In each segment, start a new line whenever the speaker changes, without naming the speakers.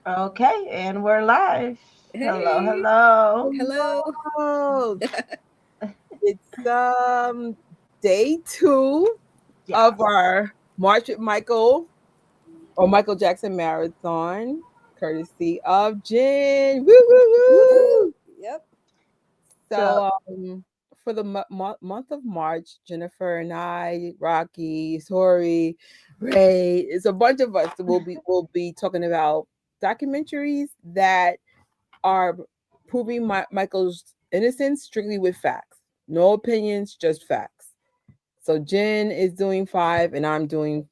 Okay, and we're live. Hello,
Hey,
hello.
hello.
Oh, it's day 2
Yeah.
of our March with Michael or Michael Jackson marathon, courtesy of Jen. Woo woo
Woo.
woo!
Yep.
So,
So for the month of March, Jennifer and I, Rocky, Tori, Ray, it's a bunch of us that will be talking about documentaries that are proving Michael's innocence strictly with facts. No opinions, just facts. So Jen is doing 5 and I'm doing,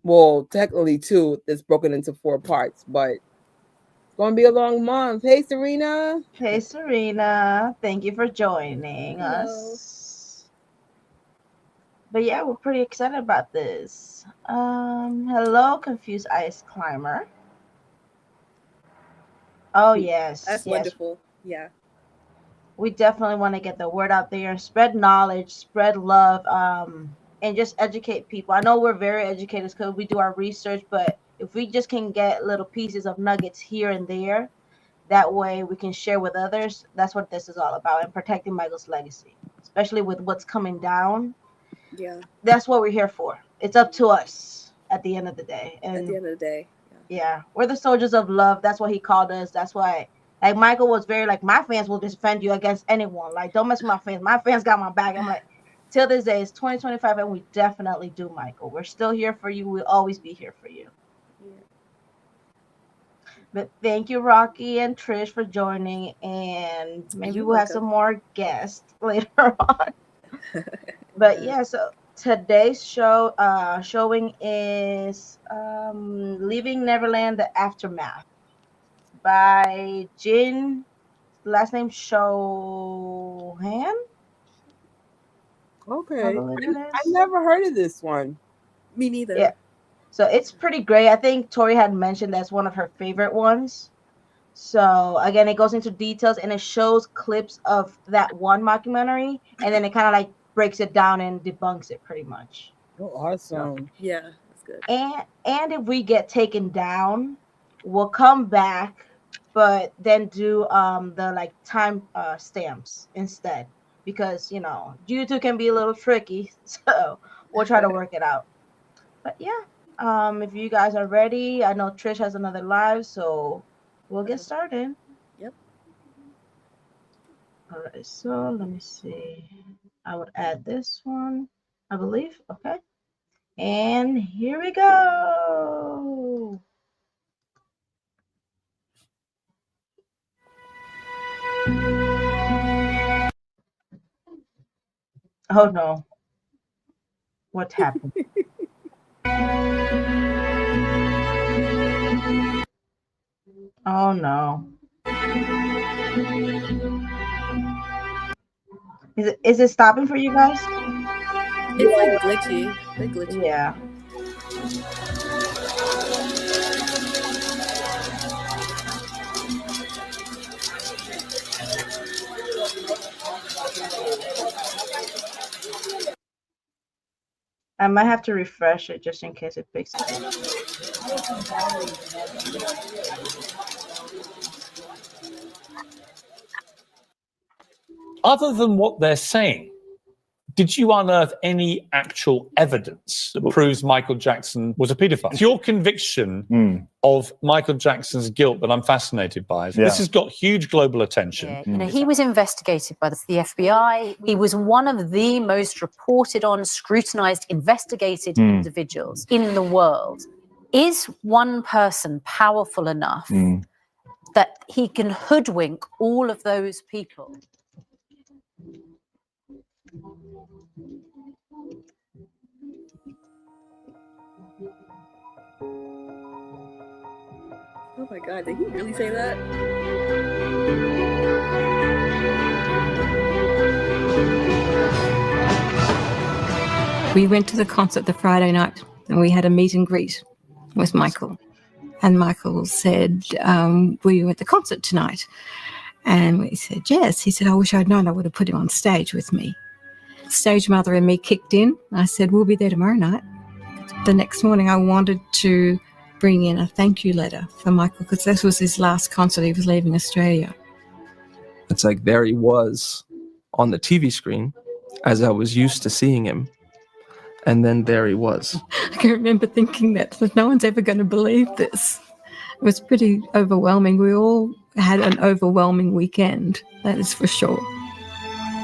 well, technically 2. It's broken into 4 parts, but it's going to be a long month. Hey, Serena.
hey, Serena. Thank you for joining
Hello.
us. But yeah, we're pretty excited about this. Hello, Confused Ice Climber. Oh, yes,
That's
yes.
wonderful. Yeah.
We definitely want to get the word out there, spread knowledge, spread love, and just educate people. I know we're very educated because we do our research, but if we just can get little pieces of nuggets here and there, that way we can share with others. That's what this is all about, and protecting Michael's legacy, especially with what's coming down.
Yeah.
That's what we're here for. It's up to us at the end of the day.
At
And
the end of the day.
yeah, we're the soldiers of love. That's what he called us. That's why, like, Michael was very like, my fans will defend you against anyone. Like, don't mess with my fans. My fans got my back. I'm like, till this day, it's 2025, and we definitely do, Michael. We're still here for you. We'll always be here for you.
Yeah.
But thank you, Rocky and Trish, for joining, and maybe
You're
we'll have
welcome.
some more guests later on. But yeah, so today's showing is Leaving Neverland: The Aftermath by Jin. Last name Shohan, I
Okay.
believe it
I
is.
never heard of this one.
Me neither.
Yeah, so it's pretty great. I think Tori had mentioned that's one of her favorite ones. So again, it goes into details and it shows clips of that one mockumentary, and then it kind of like breaks it down and debunks it pretty much.
Oh, awesome.
Yeah, that's good.
And if we get taken down, we'll come back, but then do the like time stamps instead, because YouTube can be a little tricky, so we'll try to work it out. But yeah, if you guys are ready, I know Trish has another live, so we'll get started.
Yep.
All right, so let me see. I would add this one, I believe. Okay, and here we go. Oh no, what happened? Oh no. Is it stopping for you guys?
It's like glitchy. They're glitchy.
Yeah. I might have to refresh it just in case it picks it up.
Other than what they're saying, did you unearth any actual evidence that proves Michael Jackson was a paedophile? It's your conviction of Michael Jackson's guilt that I'm fascinated by. This has got huge global attention.
Yeah, he was investigated by the FBI. He was one of the most reported on, scrutinized, investigated individuals in the world. Is one person powerful enough that he can hoodwink all of those people?
Oh my God, did he really say that?
We went to the concert the Friday night and we had a meet and greet with Michael. And Michael said, were you at the concert tonight? And we said, yes. He said, I wish I'd known. I would have put him on stage with me. Stage mother and me kicked in. I said, we'll be there tomorrow night. The next morning I wanted to bring in a thank you letter for Michael, because this was his last concert. He was leaving Australia.
It's like there he was on the TV screen as I was used to seeing him. And then there he was.
I can remember thinking that no one's ever going to believe this. It was pretty overwhelming. We all had an overwhelming weekend, that is for sure.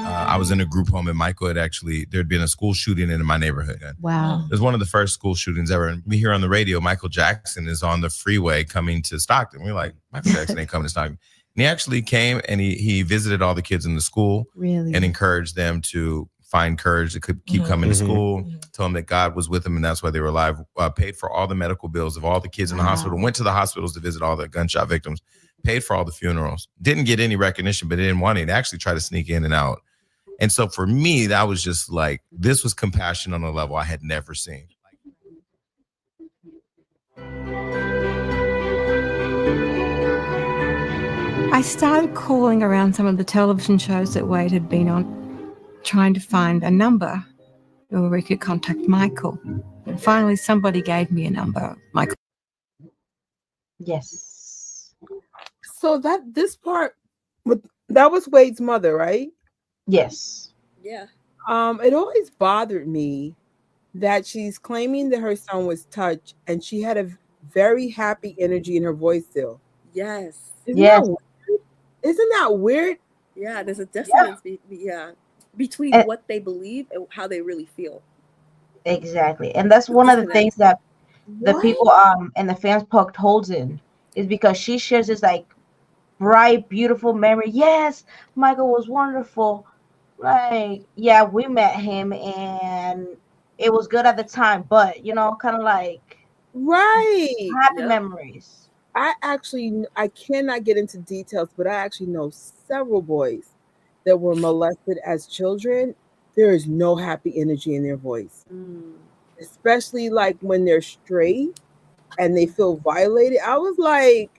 I was in a group home, and Michael there'd been a school shooting in my neighborhood.
Wow.
It was one of the first school shootings ever. And we hear on the radio, Michael Jackson is on the freeway coming to Stockton. We're like, Michael Jackson ain't coming to Stockton. And he actually came and he visited all the kids in the school and encouraged them to find courage to keep coming to school, told them that God was with them and that's why they were alive, paid for all the medical bills of all the kids in the hospital, went to the hospitals to visit all the gunshot victims, paid for all the funerals, didn't get any recognition, but they didn't want it. They actually tried to sneak in and out. And so for me, that was just like, this was compassion on a level I had never seen.
I started calling around some of the television shows that Wade had been on, trying to find a number where we could contact Michael. And finally, somebody gave me a number, Michael.
Yes.
So that was Wade's mother, right?
Yes.
Yeah.
It always bothered me that she's claiming that her son was touched, and she had a very happy energy in her voice still.
Yes.
Isn't that weird?
Yeah, there's a dissonance between what they believe and how they really feel.
Exactly. And that's one of the things that the people and the fans poked holes in, is because she shares this like bright, beautiful memory. Yes, Michael was wonderful. Like, yeah, we met him and it was good at the time, but kind of like happy memories.
I cannot get into details, but I actually know several boys that were molested as children. There is no happy energy in their voice, especially like when they're straight and they feel violated. I was like,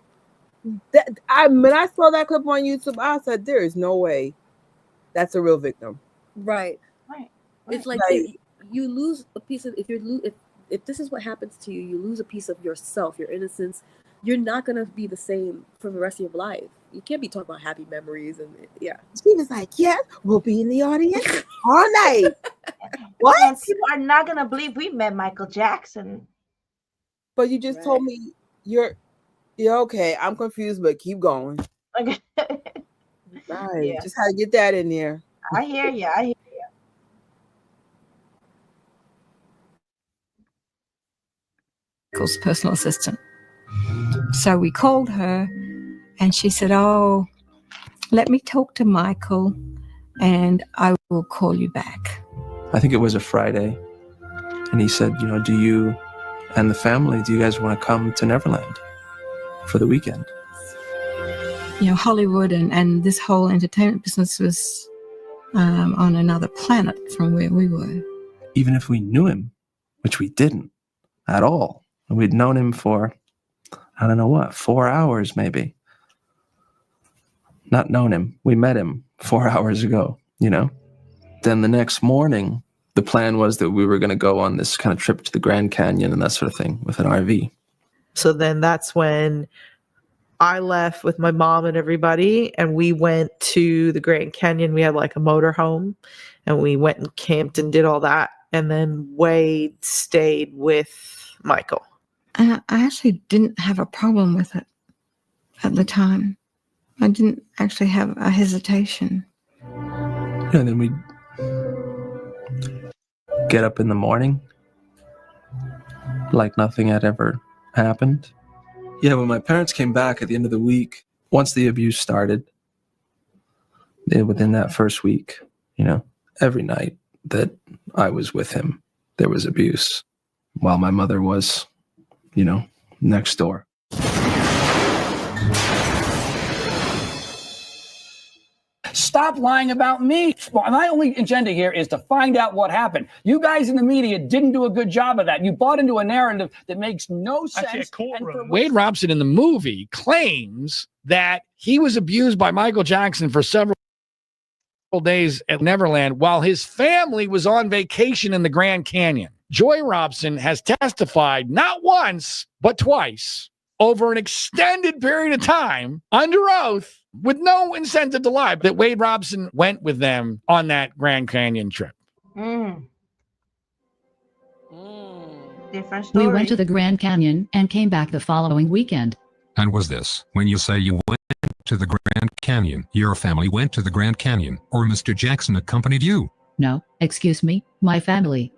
when I saw that clip on YouTube, I said, there is no way that's a real victim.
Right. It's like you lose a piece of, if this is what happens to you, you lose a piece of yourself, your innocence. You're not going to be the same for the rest of your life. You can't be talking about happy memories. And
She was like, yeah, we'll be in the audience all night.
What? And people are not going to believe we met Michael Jackson.
But you just told me you're okay. I'm confused, but keep going.
Okay.
Right. Just had to get that in there.
I hear you.
Michael's personal assistant. So we called her and she said, oh, let me talk to Michael and I will call you back.
I think it was a Friday. And he said, do you and the family, do you guys want to come to Neverland for the weekend?
Hollywood and this whole entertainment business was on another planet from where we were.
Even if we knew him, which we didn't at all. And we'd known him for, I don't know what, 4 hours maybe. Not known him. We met him 4 hours ago, Then the next morning, the plan was that we were going to go on this kind of trip to the Grand Canyon and that sort of thing with an RV.
So then that's when I left with my mom and everybody, and we went to the Grand Canyon. We had like a motorhome, and we went and camped and did all that. And then Wade stayed with Michael.
And I actually didn't have a problem with it at the time. I didn't actually have a hesitation.
And then we'd get up in the morning like nothing had ever happened. Yeah, when my parents came back at the end of the week, once the abuse started, within that first week, every night that I was with him, there was abuse while my mother was, next door.
Stop lying about me. Well, my only agenda here is to find out what happened. You guys in the media didn't do a good job of that. You bought into a narrative that makes no sense.
Wade Robson in the movie claims that he was abused by Michael Jackson for several days at Neverland while his family was on vacation in the Grand Canyon. Joy Robson has testified not once, but twice over an extended period of time under oath with no incentive to lie that Wade Robson went with them on that Grand Canyon trip.
Different story.
We went to the Grand Canyon and came back the following weekend.
And was this, when you say you went to the Grand Canyon, your family went to the Grand Canyon, or Mr. Jackson accompanied you?
No, excuse me, my family.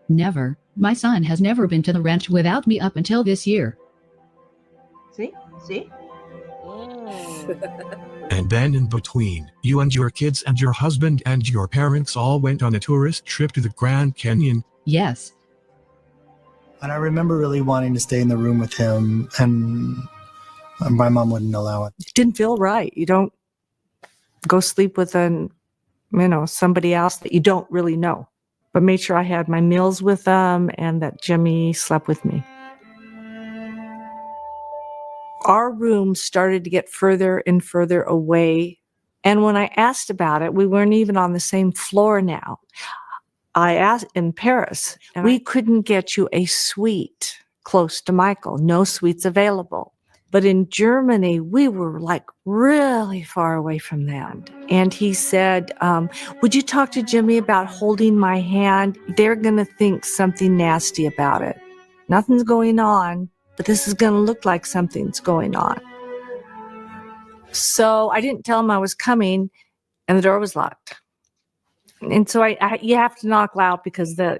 Never. My son has never been to the ranch without me up until this year.
See?
And then in between, you and your kids and your husband and your parents all went on a tourist trip to the Grand Canyon.
Yes.
And I remember really wanting to stay in the room with him, and my mom wouldn't allow it.
It didn't feel right. You don't go sleep with somebody else that you don't really know. But made sure I had my meals with them and that Jimmy slept with me. Our room started to get further and further away. And when I asked about it, we weren't even on the same floor now. I asked in Paris, and we couldn't get you a suite close to Michael. No suites available. But in Germany, we were like really far away from that. And he said, would you talk to Jimmy about holding my hand? They're going to think something nasty about it. Nothing's going on, but this is going to look like something's going on. So I didn't tell him I was coming, and the door was locked. And so you have to knock loud because the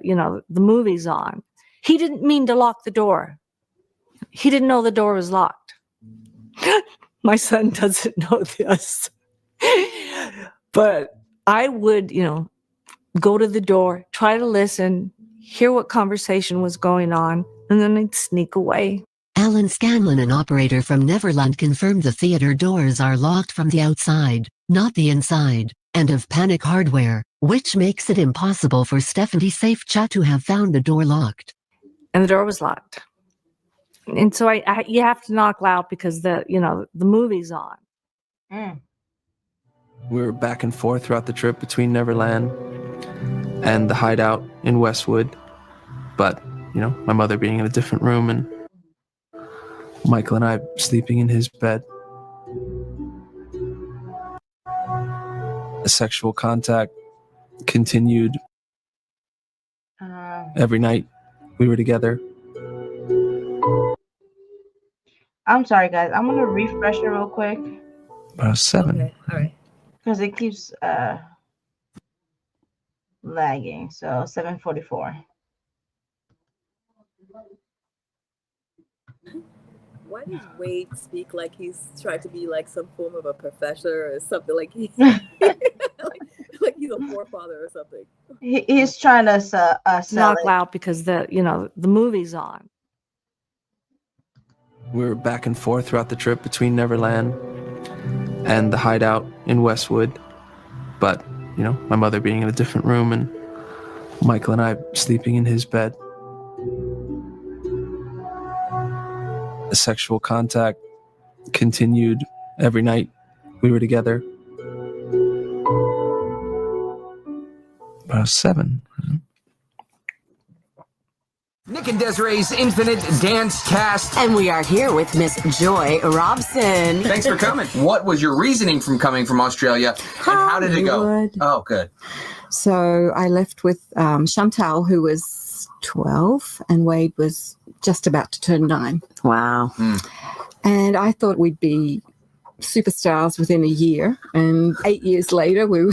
movie's on. He didn't mean to lock the door. He didn't know the door was locked. My son doesn't know this. But I would, go to the door, try to listen, hear what conversation was going on, and then I'd sneak away.
Alan Scanlon, an operator from Neverland, confirmed the theater doors are locked from the outside, not the inside, and of Panic Hardware, which makes it impossible for Stephanie Safecha to have found the door locked.
And the door was locked. And so you have to knock loud because the movie's on.
We were back and forth throughout the trip between Neverland and the hideout in Westwood. But, my mother being in a different room and Michael and I sleeping in his bed. The sexual contact continued every night we were together.
I'm sorry, guys. I'm gonna refresh it real quick.
About 7.
Okay, all right.
Because it keeps lagging. So 7:44.
Why does Wade speak like he's trying to be like some form of a professor or something? Like he's like he's a forefather or something.
He's trying to sell
Knock
it.
loud because the movie's on.
We were back and forth throughout the trip between Neverland and the hideout in Westwood. But, my mother being in a different room and Michael and I sleeping in his bed. The sexual contact continued every night we were together. About 7.
Nick and Desiree's Infinite Dance Cast.
And we are here with Miss Joy Robson.
Thanks for coming. What was your reasoning from coming from Australia, and how did it go? Oh, good.
So I left with Chantal, who was 12, and Wade was just about to turn 9.
Wow.
And I thought we'd be superstars within a year, and 8 years later, we were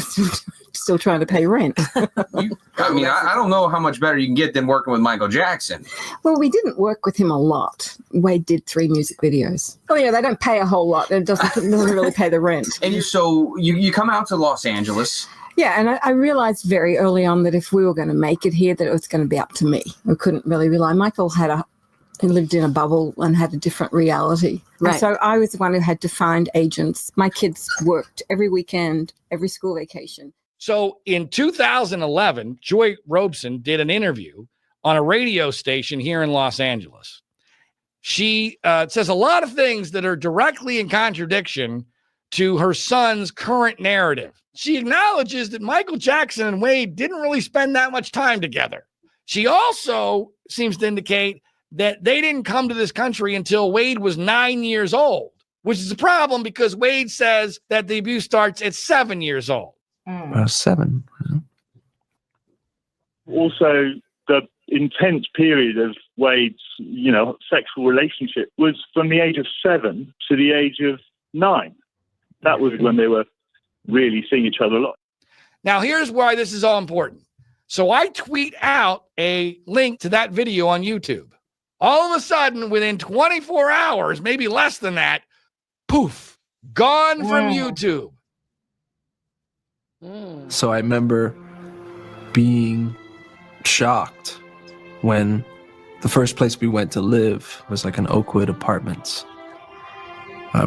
still trying to pay rent.
I mean, I don't know how much better you can get than working with Michael Jackson.
Well, we didn't work with him a lot. Wade did 3 music videos. Oh, yeah, they don't pay a whole lot. It doesn't really pay the rent.
And you come out to Los Angeles.
Yeah, and I realized very early on that if we were going to make it here, that it was going to be up to me. We couldn't really rely. Michael he lived in a bubble and had a different reality.
Right.
And so I was the one who had to find agents. My kids worked every weekend, every school vacation.
So in 2011, Joy Robson did an interview on a radio station here in Los Angeles. She says a lot of things that are directly in contradiction to her son's current narrative. She acknowledges that Michael Jackson and Wade didn't really spend that much time together. She also seems to indicate that they didn't come to this country until Wade was 9 years old, which is a problem because Wade says that the abuse starts at 7 years old.
7.
Also, the intense period of Wade's, sexual relationship was from the age of 7 to the age of 9. That was when they were really seeing each other a lot.
Now, here's why this is all important. So I tweet out a link to that video on YouTube. All of a sudden, within 24 hours, maybe less than that, poof, gone from YouTube.
So I remember being shocked when the first place we went to live was like an Oakwood Apartments,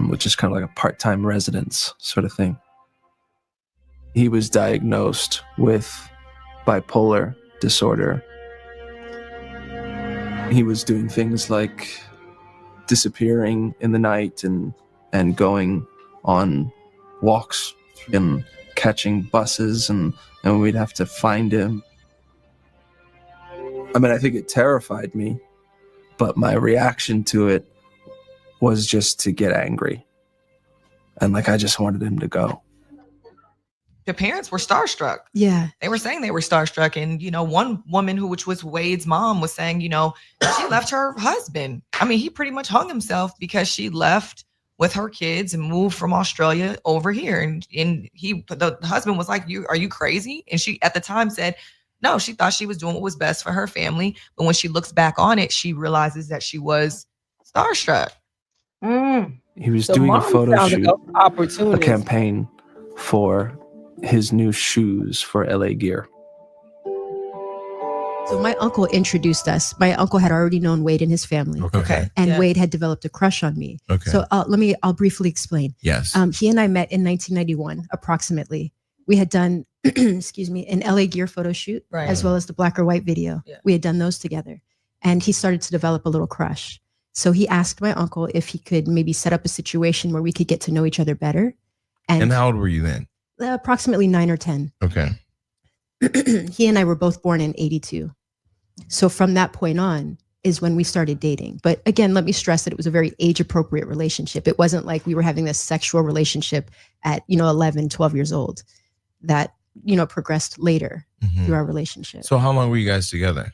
which is kind of like a part-time residence sort of thing. He was diagnosed with bipolar disorder. He was doing things like disappearing in the night and going on walks and catching buses, and we'd have to find him. I mean, I think it terrified me, but my reaction to it was just to get angry. And I just wanted him to go.
The parents were starstruck.
Yeah.
They were saying they were starstruck. And, one woman which was Wade's mom was saying, she left her husband. I mean, he pretty much hung himself because she left with her kids and moved from Australia over here. And the husband was like, are you crazy? And she at the time said, no, she thought she was doing what was best for her family. But when she looks back on it, she realizes that she was starstruck.
He was doing a photo shoot, a campaign for his new shoes for LA Gear.
So my uncle introduced us. My uncle had already known Wade and his family.
Okay.
And Wade had developed a crush on me.
Okay.
So I'll briefly explain.
Yes.
He and I met in 1991, approximately. We had done, an LA Gear photo shoot, as well as the black or white video. Yeah. We had done those together. And he started to develop a little crush. So he asked my uncle if he could maybe set up a situation where we could get to know each other better.
And how old were you then?
Approximately 9 or 10.
Okay.
He and I were both born in 82. So from that point on is when we started dating. But again, let me stress that it was a very age-appropriate relationship. It wasn't like we were having this sexual relationship at, 11, 12 years old that, progressed later through our relationship.
So how long were you guys together?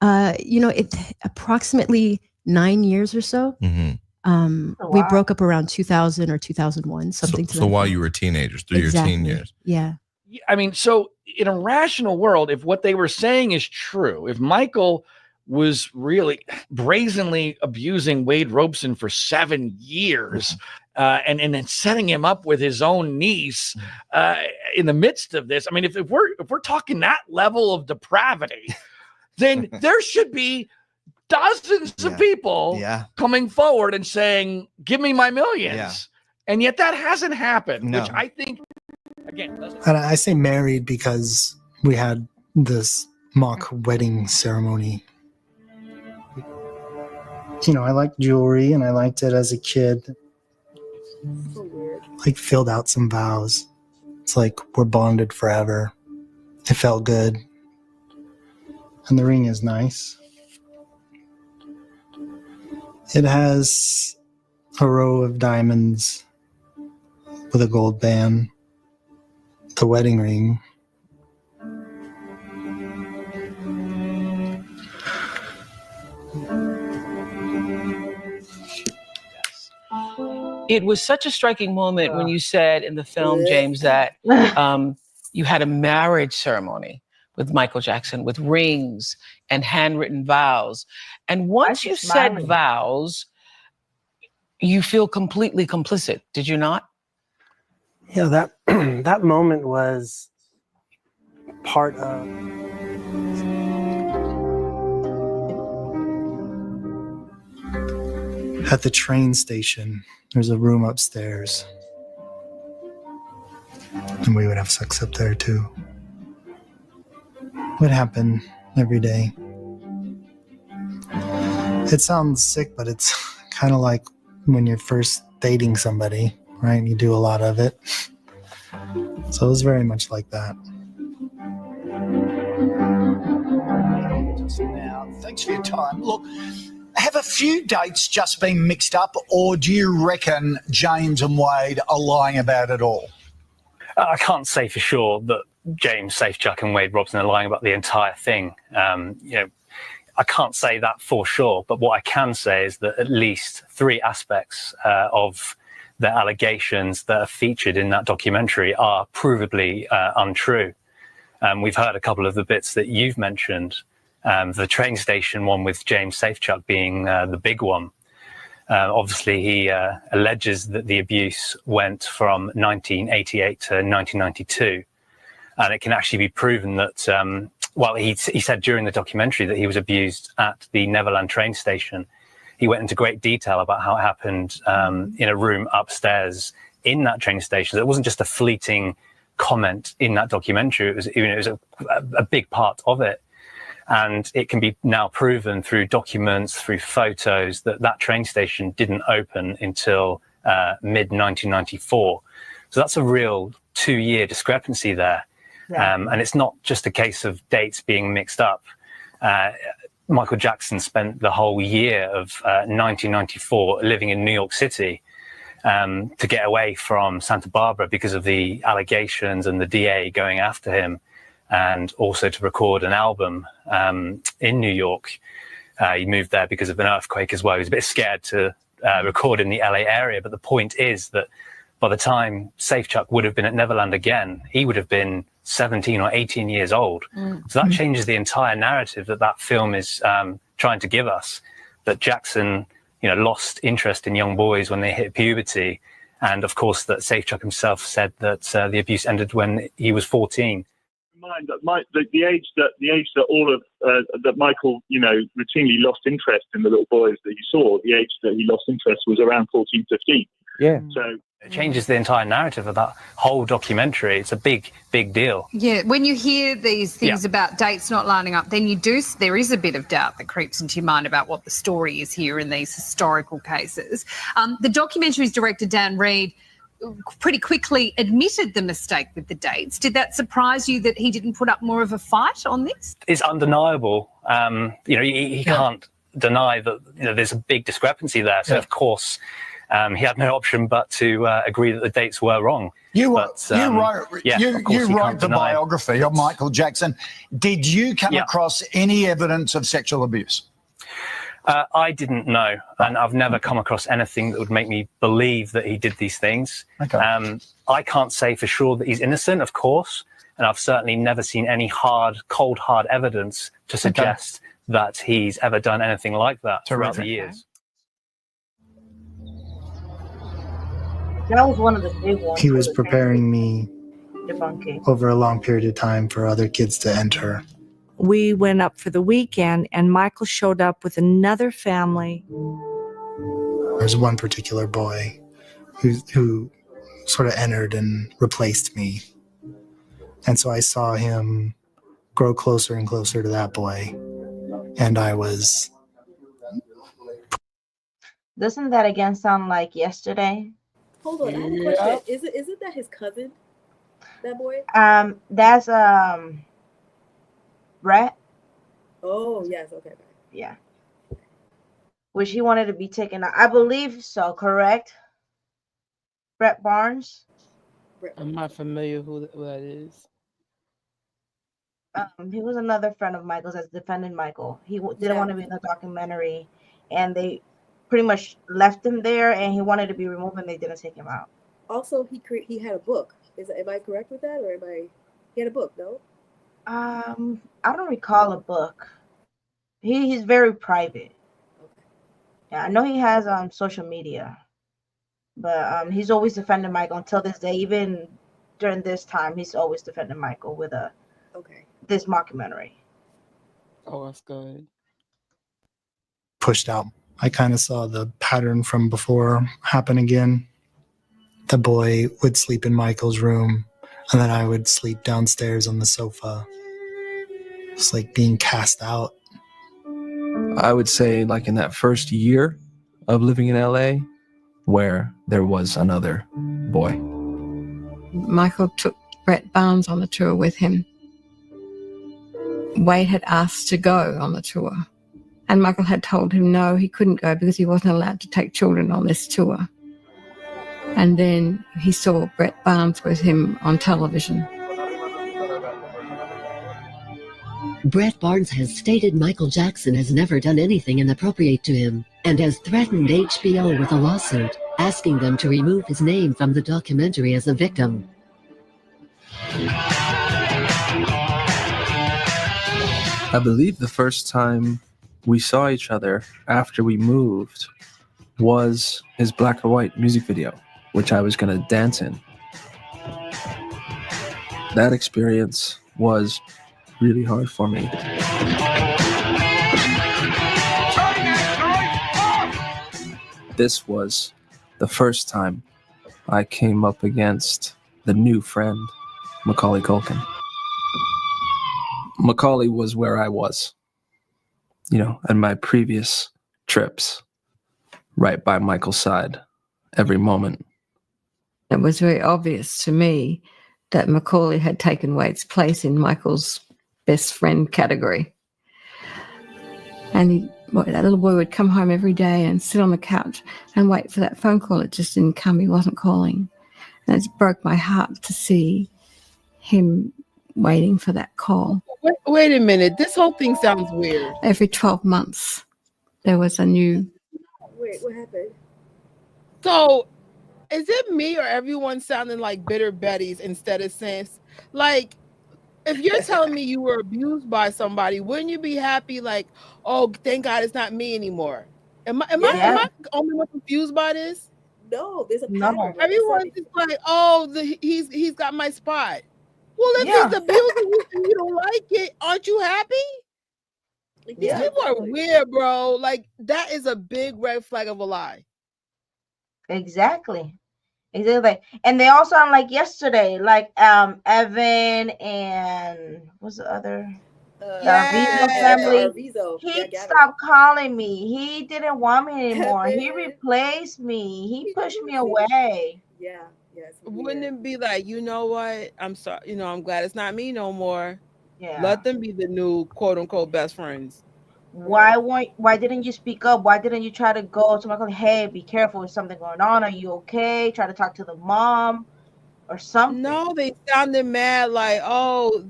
It approximately 9 years or so. We broke up around 2000 or 2001, something to that.
So while you were teenagers, through your teen years.
Yeah.
I mean, so in a rational world, if what they were saying is true, if Michael was really brazenly abusing Wade Robeson for 7 years, and then setting him up with his own niece in the midst of this, I mean, if we're talking that level of depravity, then there should be dozens of people coming forward and saying, give me my millions. Yeah. And yet that hasn't happened, which I think, again.
And I say married because we had this mock wedding ceremony. I liked jewelry and I liked it as a kid. So weird. Filled out some vows. It's like we're bonded forever. It felt good. And the ring is nice. It has a row of diamonds with a gold band, the wedding ring.
It was such a striking moment when you said in the film, James, that you had a marriage ceremony with Michael Jackson with rings and handwritten vows. And once you said vows, you feel completely complicit, did you not?
Yeah, that that moment was part of
at the train station. There's a room upstairs. And we would have sex up there too. It would happen every day. It sounds sick, but it's kind of like when you're first dating somebody, right? You do a lot of it. So it was very much like that.
Thanks for your time. Look, have a few dates just been mixed up, or do you reckon James and Wade are lying about it all?
I can't say for sure that James Safechuck and Wade Robson are lying about the entire thing. I can't say that for sure, but what I can say is that at least 3 aspects of the allegations that are featured in that documentary are provably untrue. We've heard a couple of the bits that you've mentioned, the train station one with James Safechuck being the big one. Obviously, he alleges that the abuse went from 1988 to 1992. And it can actually be proven that, he said during the documentary that he was abused at the Neverland train station. He went into great detail about how it happened in a room upstairs in that train station. So it wasn't just a fleeting comment in that documentary. It was a big part of it. And it can be now proven through documents, through photos, that that train station didn't open until mid-1994. So that's a real 2-year discrepancy there. Yeah. And it's not just a case of dates being mixed up. Michael Jackson spent the whole year of 1994 living in New York City to get away from Santa Barbara because of the allegations and the DA going after him, and also to record an album in New York. He moved there because of an earthquake as well. He was a bit scared to record in the LA area. But the point is that by the time Safechuck would have been at Neverland again, he would have been 17 or 18 years old. So that changes the entire narrative that film is trying to give us, that Jackson, lost interest in young boys when they hit puberty. And of course that Safechuck himself said that the abuse ended when he was 14.
Mind that the age that all of that Michael routinely lost interest in the little boys that he saw, the age that he lost interest was around 14, 15.
Yeah.
So
it changes the entire narrative of that whole documentary. It's a big deal.
Yeah, when you hear these things about dates not lining up, then there is a bit of doubt that creeps into your mind about what the story is here in these historical cases. The documentary's director, Dan Reed, pretty quickly admitted the mistake with the dates. Did that surprise you that he didn't put up more of a fight on this?
It's undeniable. He can't deny that there's a big discrepancy there. So of course, he had no option but to agree that the dates were wrong.
You wrote the biography of Michael Jackson. Did you come across any evidence of sexual abuse?
I didn't know, and I've never come across anything that would make me believe that he did these things. Okay. I can't say for sure that he's innocent, of course, and I've certainly never seen any cold hard evidence to suggest that he's ever done anything like that throughout the years.
That was one of the big ones.
He was preparing me
debunking
over a long period of time for other kids to enter.
We went up for the weekend, and Michael showed up with another family.
There's one particular boy who sort of entered and replaced me. And so I saw him grow closer and closer to that boy. And I was...
Doesn't that again sound like yesterday?
Hold on, I have a question. Isn't that his cousin? That boy?
That's Brett.
Oh yes, okay.
Yeah. Which he wanted to be taken out. I believe so, correct? Brett Barnes.
I'm not familiar who that is.
He was another friend of Michael's that's defending Michael. He didn't want to be in the documentary, and they pretty much left him there, and he wanted to be removed, and they didn't take him out.
Also, he had a book. Am I correct with that, or he had a book? No.
I don't recall a book. He's very private. Okay. Yeah, I know he has social media, but he's always defending Michael until this day. Even during this time, he's always defending Michael with this mockumentary.
Oh, that's good.
Pushed out. I kind of saw the pattern from before happen again. The boy would sleep in Michael's room, and then I would sleep downstairs on the sofa. It's like being cast out.
I would say like in that first year of living in LA, where there was another boy.
Michael took Brett Barnes on the tour with him. Wade had asked to go on the tour. And Michael had told him no, he couldn't go because he wasn't allowed to take children on this tour. And then he saw Brett Barnes with him on television.
Brett Barnes has stated Michael Jackson has never done anything inappropriate to him and has threatened HBO with a lawsuit, asking them to remove his name from the documentary as a victim.
I believe the first time we saw each other after we moved was his black or white music video, which I was going to dance in. That experience was really hard for me. This was the first time I came up against the new friend, Macaulay Culkin. Macaulay was where I was, and my previous trips, right by Michael's side, every moment.
It was very obvious to me that Macaulay had taken Wade's place in Michael's best friend category. And that little boy would come home every day and sit on the couch and wait for that phone call. It just didn't come. He wasn't calling. And it broke my heart to see him waiting for that call.
Wait a minute. This whole thing sounds weird.
Every 12 months, there was a new...
Wait, what happened?
So, is it me or everyone sounding like bitter Bettys instead of sense? Like, if you're telling me you were abused by somebody, wouldn't you be happy? Like, oh, thank God it's not me anymore. Am I only one confused by this?
No, there's a pattern.
Everyone's just like, oh, he's got my spot. Well, if he's abusing you and you don't like it, aren't you happy? These people are weird, bro. Like, that is a big red flag of a lie.
Exactly. And they all sound like yesterday, like Evan and what's the other? Arvizo family. He stopped calling me. He didn't want me anymore. He replaced me. He pushed me away.
Yeah. Yes.
Wouldn't it be like, you know what? I'm sorry. I'm glad it's not me no more.
Yeah.
Let them be the new quote unquote best friends.
Why didn't you speak up? Why didn't you try to go to Michael? Hey, be careful. Is something going on? Are you okay? Try to talk to the mom or something.
No, they sounded mad like, oh,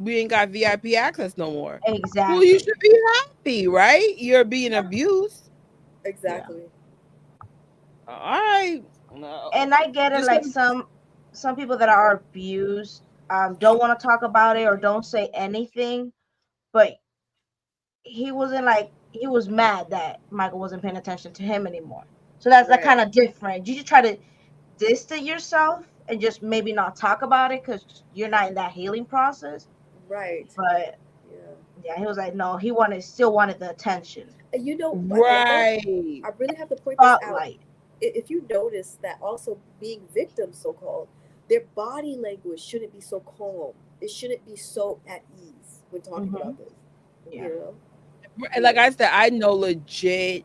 we ain't got VIP access no more.
Exactly.
Well, you should be happy, right? You're being abused.
Exactly.
Yeah. All right. No.
And I get it, like some people that are abused don't want to talk about it or don't say anything, but he was mad that Michael wasn't paying attention to him anymore. So that's that kind of different. You just try to distance yourself and just maybe not talk about it because you're not in that healing process.
Right.
But he was like, no, he still wanted the attention.
And
right.
I really have to point this out. If you notice that also being victims, so-called, their body language shouldn't be so calm. It shouldn't be so at ease when talking about this.
Yeah.
And like I said, I know legit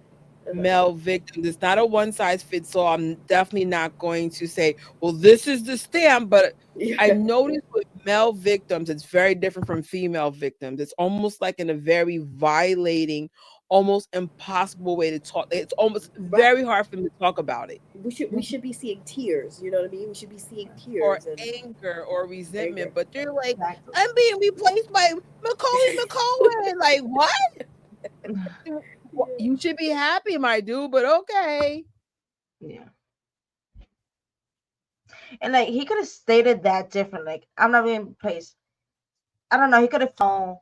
male victims. It's not a one size fits all. I'm definitely not going to say, well, this is the stamp, but I noticed with male victims, it's very different from female victims. It's almost like in a very violating, almost impossible way to talk. It's almost very hard for them to talk about it.
We should be seeing tears. You know what I mean? We should be seeing tears
or anger or resentment. But they're like, I'm being replaced by Macaulay. Like, what? You should be happy, my dude. But okay.
Yeah. And like he could have stated that different. Like, I'm not being replaced. I don't know. He could have known.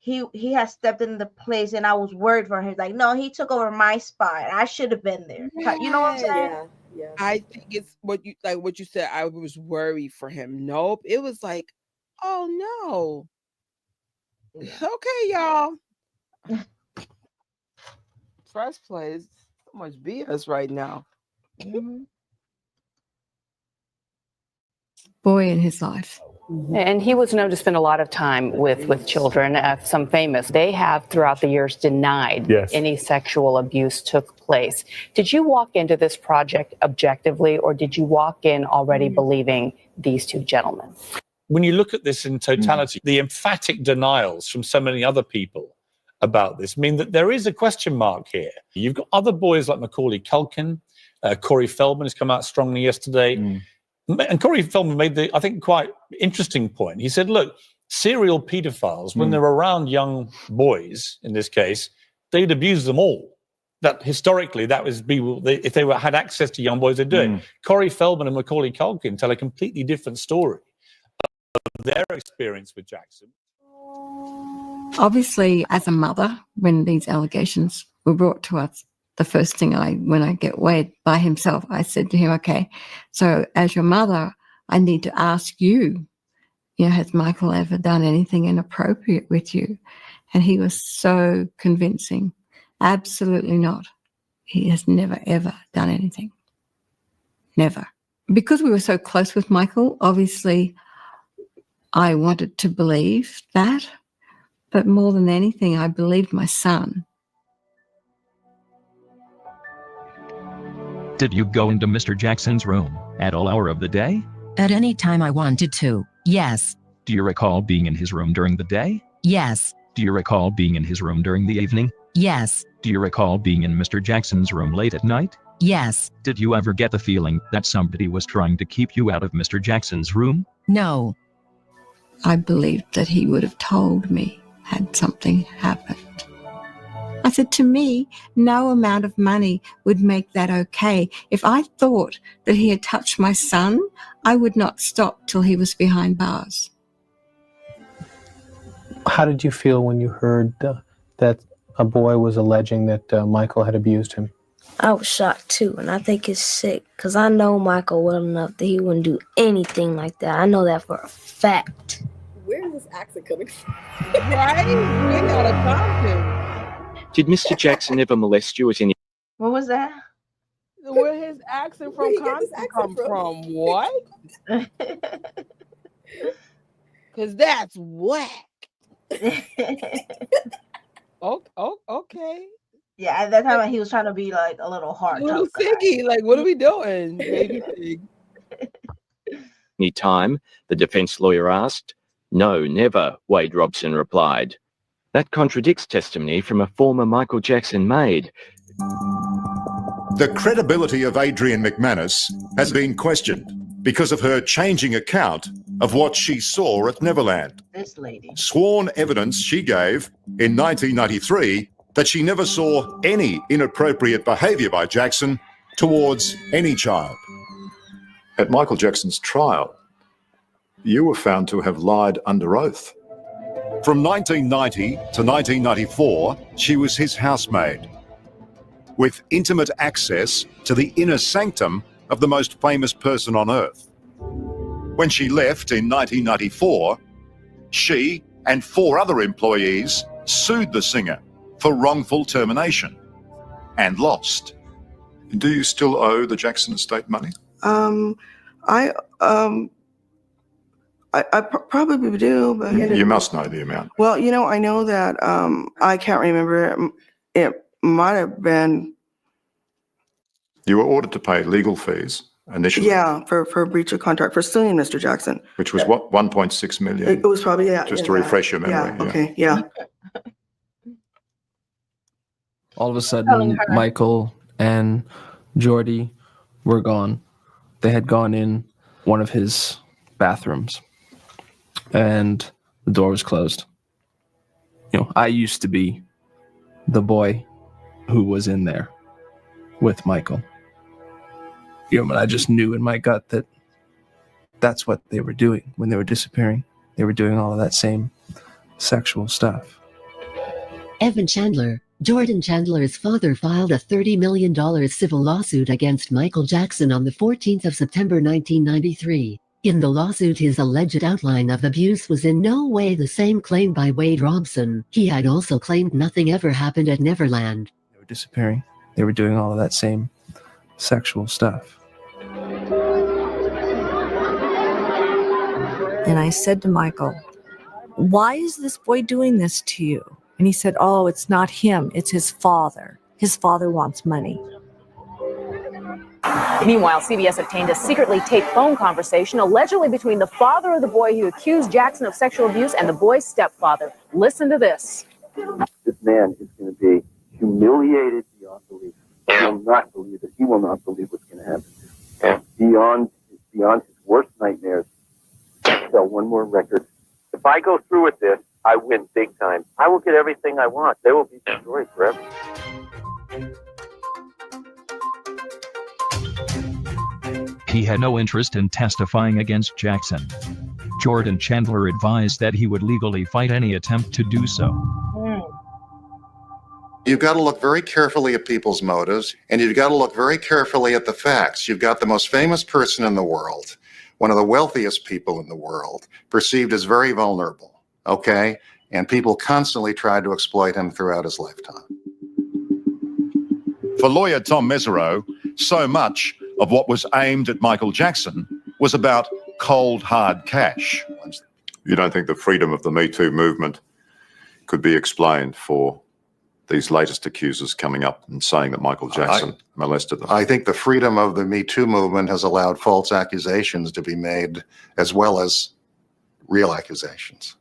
He has stepped in the place and I was worried for him. Like, no, he took over my spot. I should have been there. You know what I'm saying?
Yeah.
I think it's what you said. I was worried for him. Nope. It was like, oh no. Yeah. Okay, y'all. Press play is so much BS right now.
Mm-hmm.
Boy in his life.
And he was known to spend a lot of time with children, some famous. They have throughout the years denied any sexual abuse took place. Did you walk into this project objectively, or did you walk in already believing these two gentlemen?
When you look at this in totality, the emphatic denials from so many other people about this. I mean, that there is a question mark here. You've got other boys like Macaulay Culkin, Corey Feldman has come out strongly yesterday. And Corey Feldman made the, I think, quite interesting point. He said, look, serial pedophiles, when they're around young boys, in this case, they'd abuse them all. That historically, that was people, if they had access to young boys, they'd do it. Corey Feldman and Macaulay Culkin tell a completely different story of their experience with Jackson.
Obviously, as a mother, when these allegations were brought to us, the first thing when I get Wade by himself, I said to him, okay, so as your mother, I need to ask you, has Michael ever done anything inappropriate with you? And he was so convincing. Absolutely not. He has never, ever done anything. Never. Because we were so close with Michael, obviously, I wanted to believe that. But more than anything, I believed my son.
Did you go into Mr. Jackson's room at all hour of the day?
At any time I wanted to, yes.
Do you recall being in his room during the day?
Yes.
Do you recall being in his room during the evening?
Yes.
Do you recall being in Mr. Jackson's room late at night?
Yes.
Did you ever get the feeling that somebody was trying to keep you out of Mr. Jackson's room?
No.
I believed that he would have told me had something happened. I said, to me, no amount of money would make that okay. If I thought that he had touched my son, I would not stop till he was behind bars.
How did you feel when you heard that a boy was alleging that Michael had abused him?
I was shocked too, and I think it's sick because I know Michael well enough that he wouldn't do anything like that. I know that for a fact.
Where is this accent coming from?
Right? We gotta talk to him.
Did Mr. Jackson ever molest you at any?
What was that?
Where his accent from come from? What? Because that's whack. Okay.
Yeah, at that time he was trying to be like a little hard.
Little Siggy, like, what are we doing, baby pig?
Any time, the defense lawyer asked. No, never, Wade Robson replied. That contradicts testimony from a former Michael Jackson maid.
The credibility of Adrienne McManus has been questioned because of her changing account of what she saw at Neverland.
This lady.
Sworn evidence she gave in 1993 that she never saw any inappropriate behaviour by Jackson towards any child.
At Michael Jackson's trial, you were found to have lied under oath.
From 1990 to 1994, she was his housemaid, with intimate access to the inner sanctum of the most famous person on earth. When she left in 1994, she and 4 other employees sued the singer for wrongful termination and lost.
Do you still owe the Jackson estate money?
I probably do, but
you must know the amount.
Well, I know that I can't remember. It might have been.
You were ordered to pay legal fees initially.
Yeah, for breach of contract for suing Mr. Jackson.
Which was what, 1.6 million?
It was probably
Just to refresh your memory.
Yeah. Okay. Yeah.
All of a sudden, Michael and Jordy were gone. They had gone in one of his bathrooms, and the door was closed. I used to be the boy who was in there with Michael. But I just knew in my gut that that's what they were doing when they were disappearing. They were doing all of that same sexual stuff.
Evan Chandler, Jordan Chandler's father, filed a $30 million civil lawsuit against Michael Jackson on the 14th of September 1993. In the lawsuit, his alleged outline of abuse was in no way the same claim by Wade Robson. He had also claimed nothing ever happened at Neverland.
They were disappearing. They were doing all of that same sexual stuff.
And I said to Michael, why is this boy doing this to you? And he said, oh, it's not him, it's his father. His father wants money.
Meanwhile, CBS obtained a secretly taped phone conversation allegedly between the father of the boy who accused Jackson of sexual abuse and the boy's stepfather. Listen to this.
This man is going to be humiliated beyond belief. He will not believe it. He will not believe what's going to happen. Yeah. Beyond his worst nightmares. Sell one more record. If I go through with this, I win big time. I will get everything I want. There will be destroyed forever.
He had no interest in testifying against Jackson. Jordan Chandler advised that he would legally fight any attempt to do so.
You've got to look very carefully at people's motives, and you've got to look very carefully at the facts. You've got the most famous person in the world, one of the wealthiest people in the world, perceived as very vulnerable, okay? And people constantly tried to exploit him throughout his lifetime. For lawyer Tom Mesereau, so much of what was aimed at Michael Jackson was about cold, hard cash. You don't think the freedom of the Me Too movement could be explained for these latest accusers coming up and saying that Michael Jackson molested them? I think the freedom of the Me Too movement has allowed false accusations to be made as well as real accusations.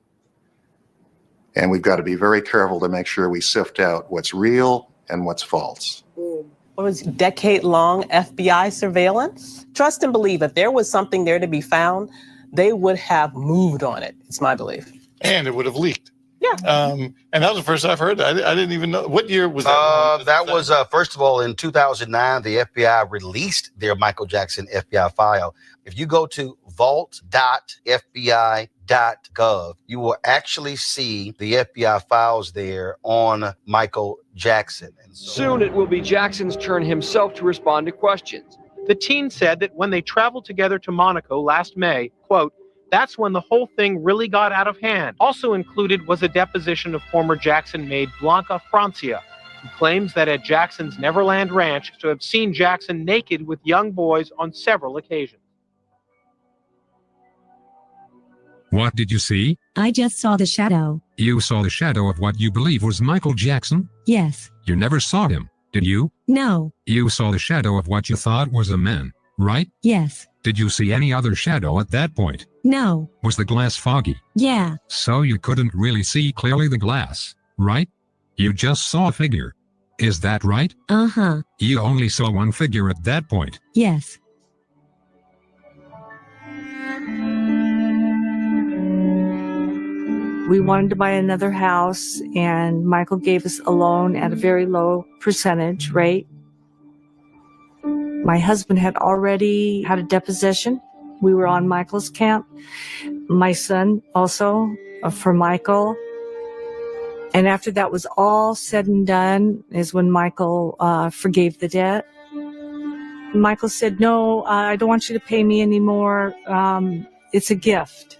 And we've got to be very careful to make sure we sift out what's real and what's false.
What was decade-long FBI surveillance? Trust and believe if there was something there to be found, they would have moved on it. It's my belief.
And it would have leaked.
Yeah.
And that was the first I've heard. I didn't even know. What year was that?
That was, first of all, in 2009, the FBI released their Michael Jackson FBI file. If you go to vault.fbi.gov, you will actually see the FBI files there on Michael Jackson.
Soon it will be Jackson's turn himself to respond to questions.
The teen said that when they traveled together to Monaco last May, quote, that's when the whole thing really got out of hand. Also included was a deposition of former Jackson maid Blanca Francia, who claims that at Jackson's Neverland ranch to have seen Jackson naked with young boys on several occasions.
What did you see?
I just saw the shadow.
You saw the shadow of what you believe was Michael Jackson?
Yes.
You never saw him, did you?
No.
You saw the shadow of what you thought was a man, right?
Yes.
Did you see any other shadow at that point?
No.
Was the glass foggy?
Yeah.
So you couldn't really see clearly the glass, right? You just saw a figure. Is that right?
Uh-huh.
You only saw one figure at that point.
Yes.
We wanted to buy another house, and Michael gave us a loan at a very low percentage rate. My husband had already had a deposition. We were on Michael's camp. My son also, for Michael. And after that was all said and done is when Michael forgave the debt. Michael said, no, I don't want you to pay me anymore. It's a gift.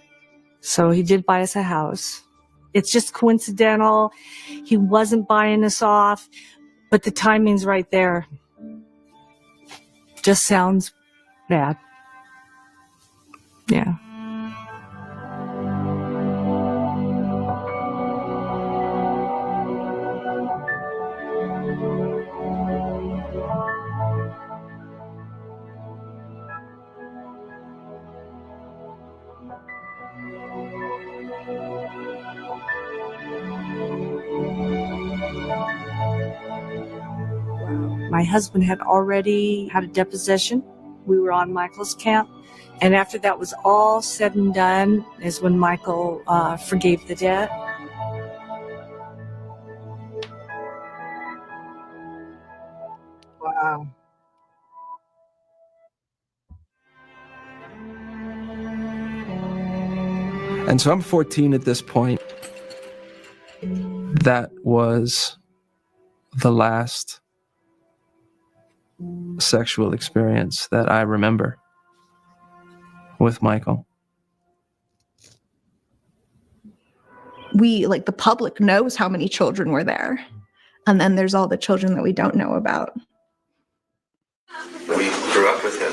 So he did buy us a house. It's just coincidental. He wasn't buying us off, but the timing's right there. Just sounds bad. Yeah. My husband had already had a deposition. We were on Michael's camp. And after that was all said and done is when Michael forgave the debt.
Wow.
And so I'm 14 at this point. That was the last sexual experience that I remember with Michael.
We, like, the public knows how many children were there. And then there's all the children that we don't know about.
We grew up with him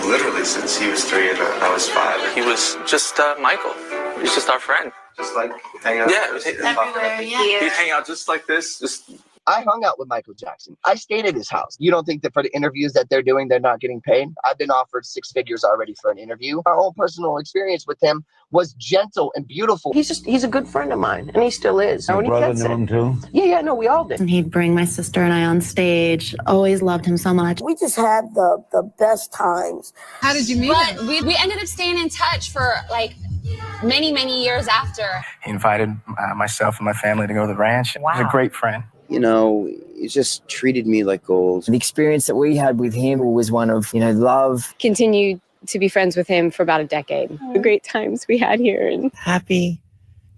literally since he was 3 and I was 5.
He was just Michael. He was just our friend.
Just like hang out.
Yeah, everywhere. Yeah. He'd hang out just like this, just
I hung out with Michael Jackson. I stayed at his house. You don't think that for the interviews that they're doing, they're not getting paid? I've been offered 6 figures already for an interview. Our whole personal experience with him was gentle and beautiful.
He's a good friend of mine, and he still is.
Your brother knew him too?
Yeah, no, we all did.
And he'd bring my sister and I on stage. Always loved him so much.
We just had the best times.
How did you meet him?
We ended up staying in touch for like many years after.
He invited myself and my family to go to the ranch.
Wow.
He was a great friend.
You know, he just treated me like gold.
The experience that we had with him was one of, love.
Continued to be friends with him for about a decade. The great times we had here. And
Happy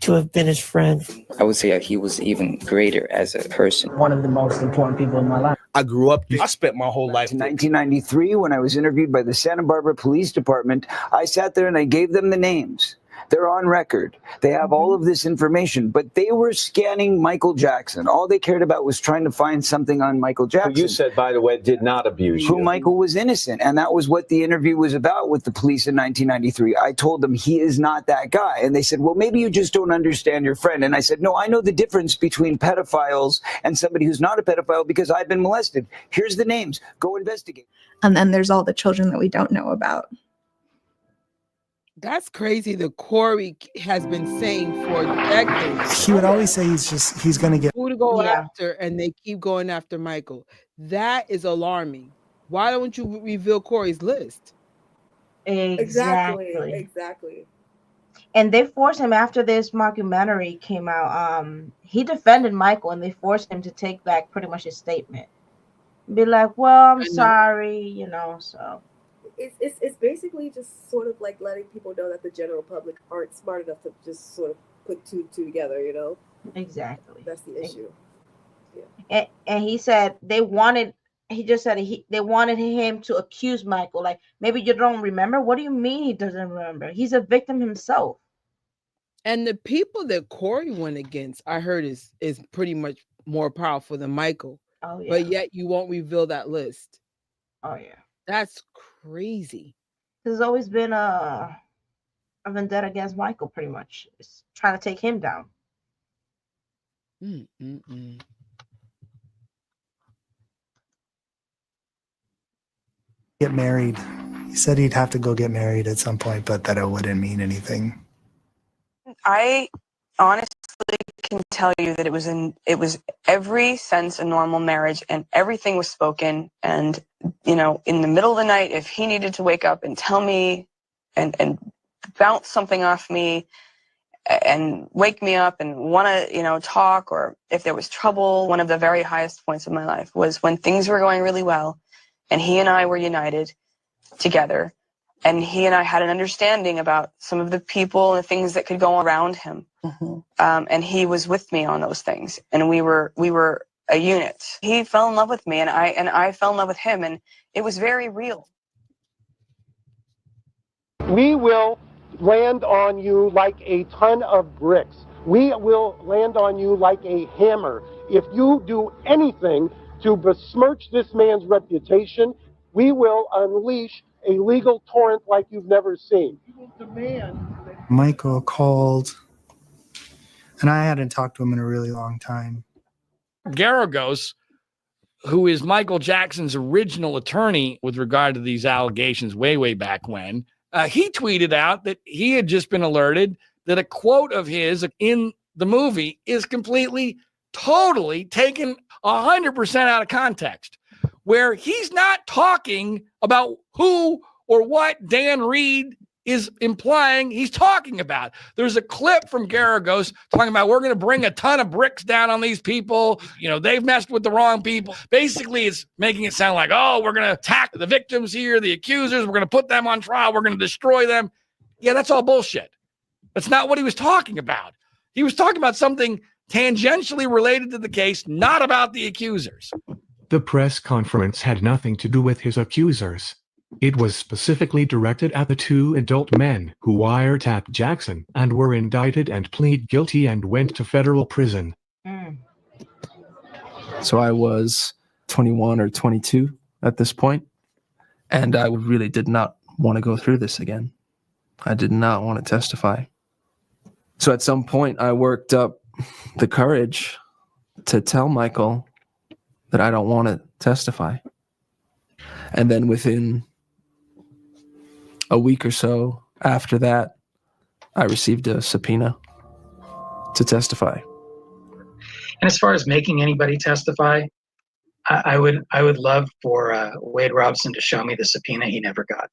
to have been his friend.
I would say he was even greater as a person.
One of the most important people in my life.
I grew up there. I spent my whole life
in 1993, when I was interviewed by the Santa Barbara Police Department, I sat there and I gave them the names. They're on record. They have all of this information, but they were scanning Michael Jackson. All they cared about was trying to find something on Michael Jackson.
Who you said, by the way, did not abuse you.
Who Michael was innocent. And that was what the interview was about with the police in 1993. I told them he is not that guy. And they said, well, maybe you just don't understand your friend. And I said, no, I know the difference between pedophiles and somebody who's not a pedophile because I've been molested. Here's the names. Go investigate.
And then there's all the children that we don't know about.
That's crazy that Corey has been saying for decades.
He would always say he's going to get
who to go after, and they keep going after Michael. That is alarming. Why don't you reveal Corey's list?
Exactly.
Exactly.
And they forced him after this documentary came out. He defended Michael, and they forced him to take back pretty much his statement. Be like, well, I'm sorry, so.
It's basically just sort of like letting people know that the general public aren't smart enough to just sort of put two together,
Exactly.
That's the issue.
Yeah. And he said they wanted him to accuse Michael. Like, maybe you don't remember. What do you mean he doesn't remember? He's a victim himself.
And the people that Corey went against, I heard is pretty much more powerful than Michael.
Oh yeah.
But yet you won't reveal that list.
Oh yeah.
That's crazy.
There's always been a vendetta against Michael, pretty much. It's trying to take him down.
get married. He said he'd have to go get married at some point, but that it wouldn't mean anything.
I honestly can tell you that it was every sense a normal marriage, and everything was spoken. And in the middle of the night, if he needed to wake up and tell me and bounce something off me and wake me up and want to talk, or if there was trouble, one of the very highest points of my life was when things were going really well and he and I were united together, and he and I had an understanding about some of the people and the things that could go around him. Mm-hmm. And he was with me on those things, and we were a unit. He fell in love with me, and I fell in love with him, and it was very real.
We will land on you like a ton of bricks. We will land on you like a hammer. If you do anything to besmirch this man's reputation, we will unleash a legal torrent like you've never seen.
Michael called, and I hadn't talked to him in a really long time.
Garagos, who is Michael Jackson's original attorney with regard to these allegations way back when, he tweeted out that he had just been alerted that a quote of his in the movie is totally taken 100% out of context, where he's not talking about who or what Dan Reed is implying he's talking about. There's a clip from Garagos talking about, we're going to bring a ton of bricks down on these people. They've messed with the wrong people. Basically, it's making it sound like, we're going to attack the victims here, the accusers. We're going to put them on trial. We're going to destroy them. Yeah, that's all bullshit. That's not what he was talking about. He was talking about something tangentially related to the case, not about the accusers.
The press conference had nothing to do with his accusers. It was specifically directed at the two adult men who wiretapped Jackson and were indicted and plead guilty and went to federal prison.
So I was 21 or 22 at this point, and I really did not want to go through this again. I did not want to testify. So at some point, I worked up the courage to tell Michael that I don't want to testify. And then within a week or so after that, I received a subpoena to testify.
And as far as making anybody testify, I would love for Wade Robson to show me the subpoena he never got.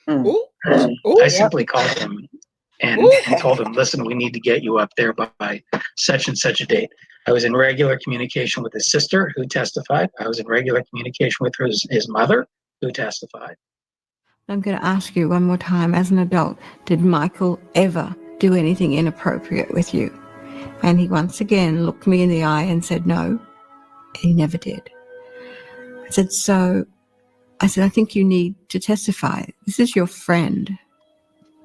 I simply called him and told him, listen, we need to get you up there by such and such a date. I was in regular communication with his sister who testified. I was in regular communication with his mother who testified.
I'm going to ask you one more time, as an adult, did Michael ever do anything inappropriate with you? And he once again looked me in the eye and said, no, he never did. I said, I think you need to testify. This is your friend.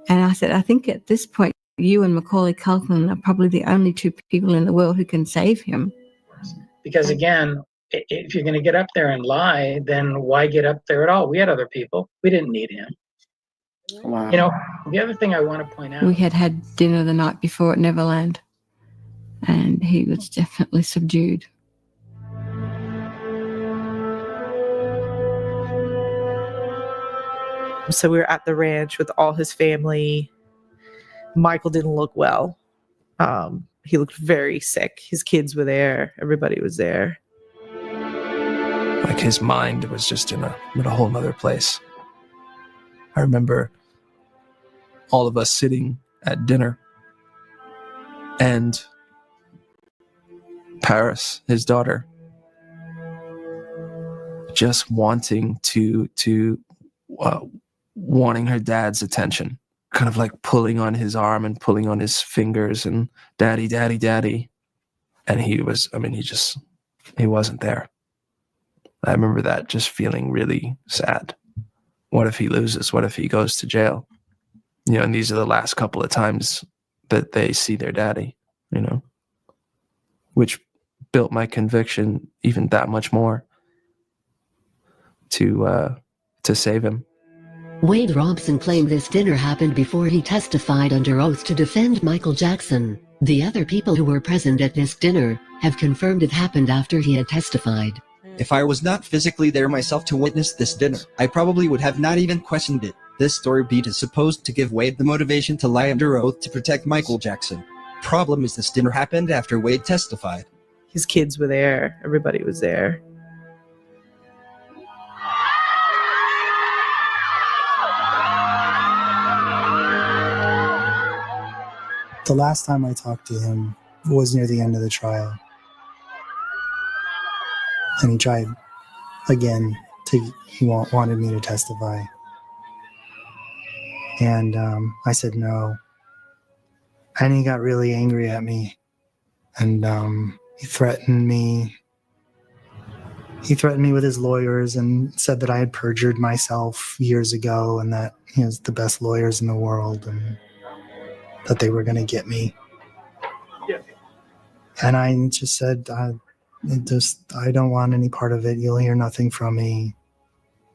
And I said, I think at this point, you and Macaulay Culkin are probably the only two people in the world who can save him.
Because again, if you're going to get up there and lie, then why get up there at all? We had other people. We didn't need him. Wow. You know, the other thing I want to point out.
We had dinner the night before at Neverland, and he was definitely subdued.
So we were at the ranch with all his family. Michael didn't look well. He looked very sick. His kids were there. Everybody was there.
Like his mind was just in a whole nother place. I remember all of us sitting at dinner and Paris, his daughter, just wanting wanting her dad's attention, kind of like pulling on his arm and pulling on his fingers and daddy, daddy, daddy. And he wasn't there. I remember that just feeling really sad. What if he loses? What if he goes to jail? You know, and these are the last couple of times that they see their daddy, you know, which built my conviction even that much more to save him.
Wade Robson claimed this dinner happened before he testified under oath to defend Michael Jackson. The other people who were present at this dinner have confirmed it happened after he had testified.
If I was not physically there myself to witness this dinner, I probably would have not even questioned it. This story beat is supposed to give Wade the motivation to lie under oath to protect Michael Jackson. Problem is this dinner happened after Wade testified.
His kids were there. Everybody was there.
The last time I talked to him was near the end of the trial. And he tried again he wanted me to testify. And I said no. And he got really angry at me. And he threatened me. He threatened me with his lawyers and said that I had perjured myself years ago and that he has the best lawyers in the world and that they were going to get me. And I just said, I don't want any part of it. You'll hear nothing from me.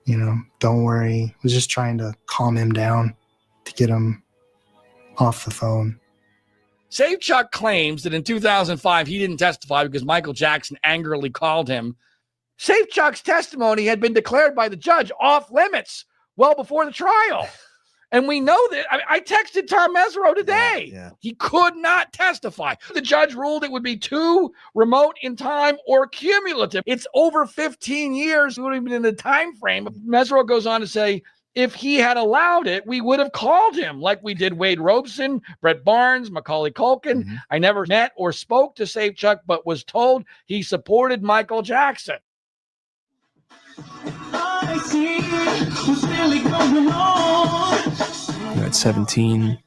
You know, don't worry. I was just trying to calm him down to get him off the phone.
Save Chuck claims that in 2005 he didn't testify because Michael Jackson angrily called him. Save Chuck's testimony had been declared by the judge off limits well before the trial. And we know that. I texted Tom Mesereau today. Yeah. He could not testify. The judge ruled it would be too remote in time or cumulative. It's over 15 years. We would have been in the time frame. Mesereau goes on to say, if he had allowed it, we would have called him like we did Wade Robson, Brett Barnes, Macaulay Culkin. Mm-hmm. I never met or spoke to Save Chuck, but was told he supported Michael Jackson.
At 17,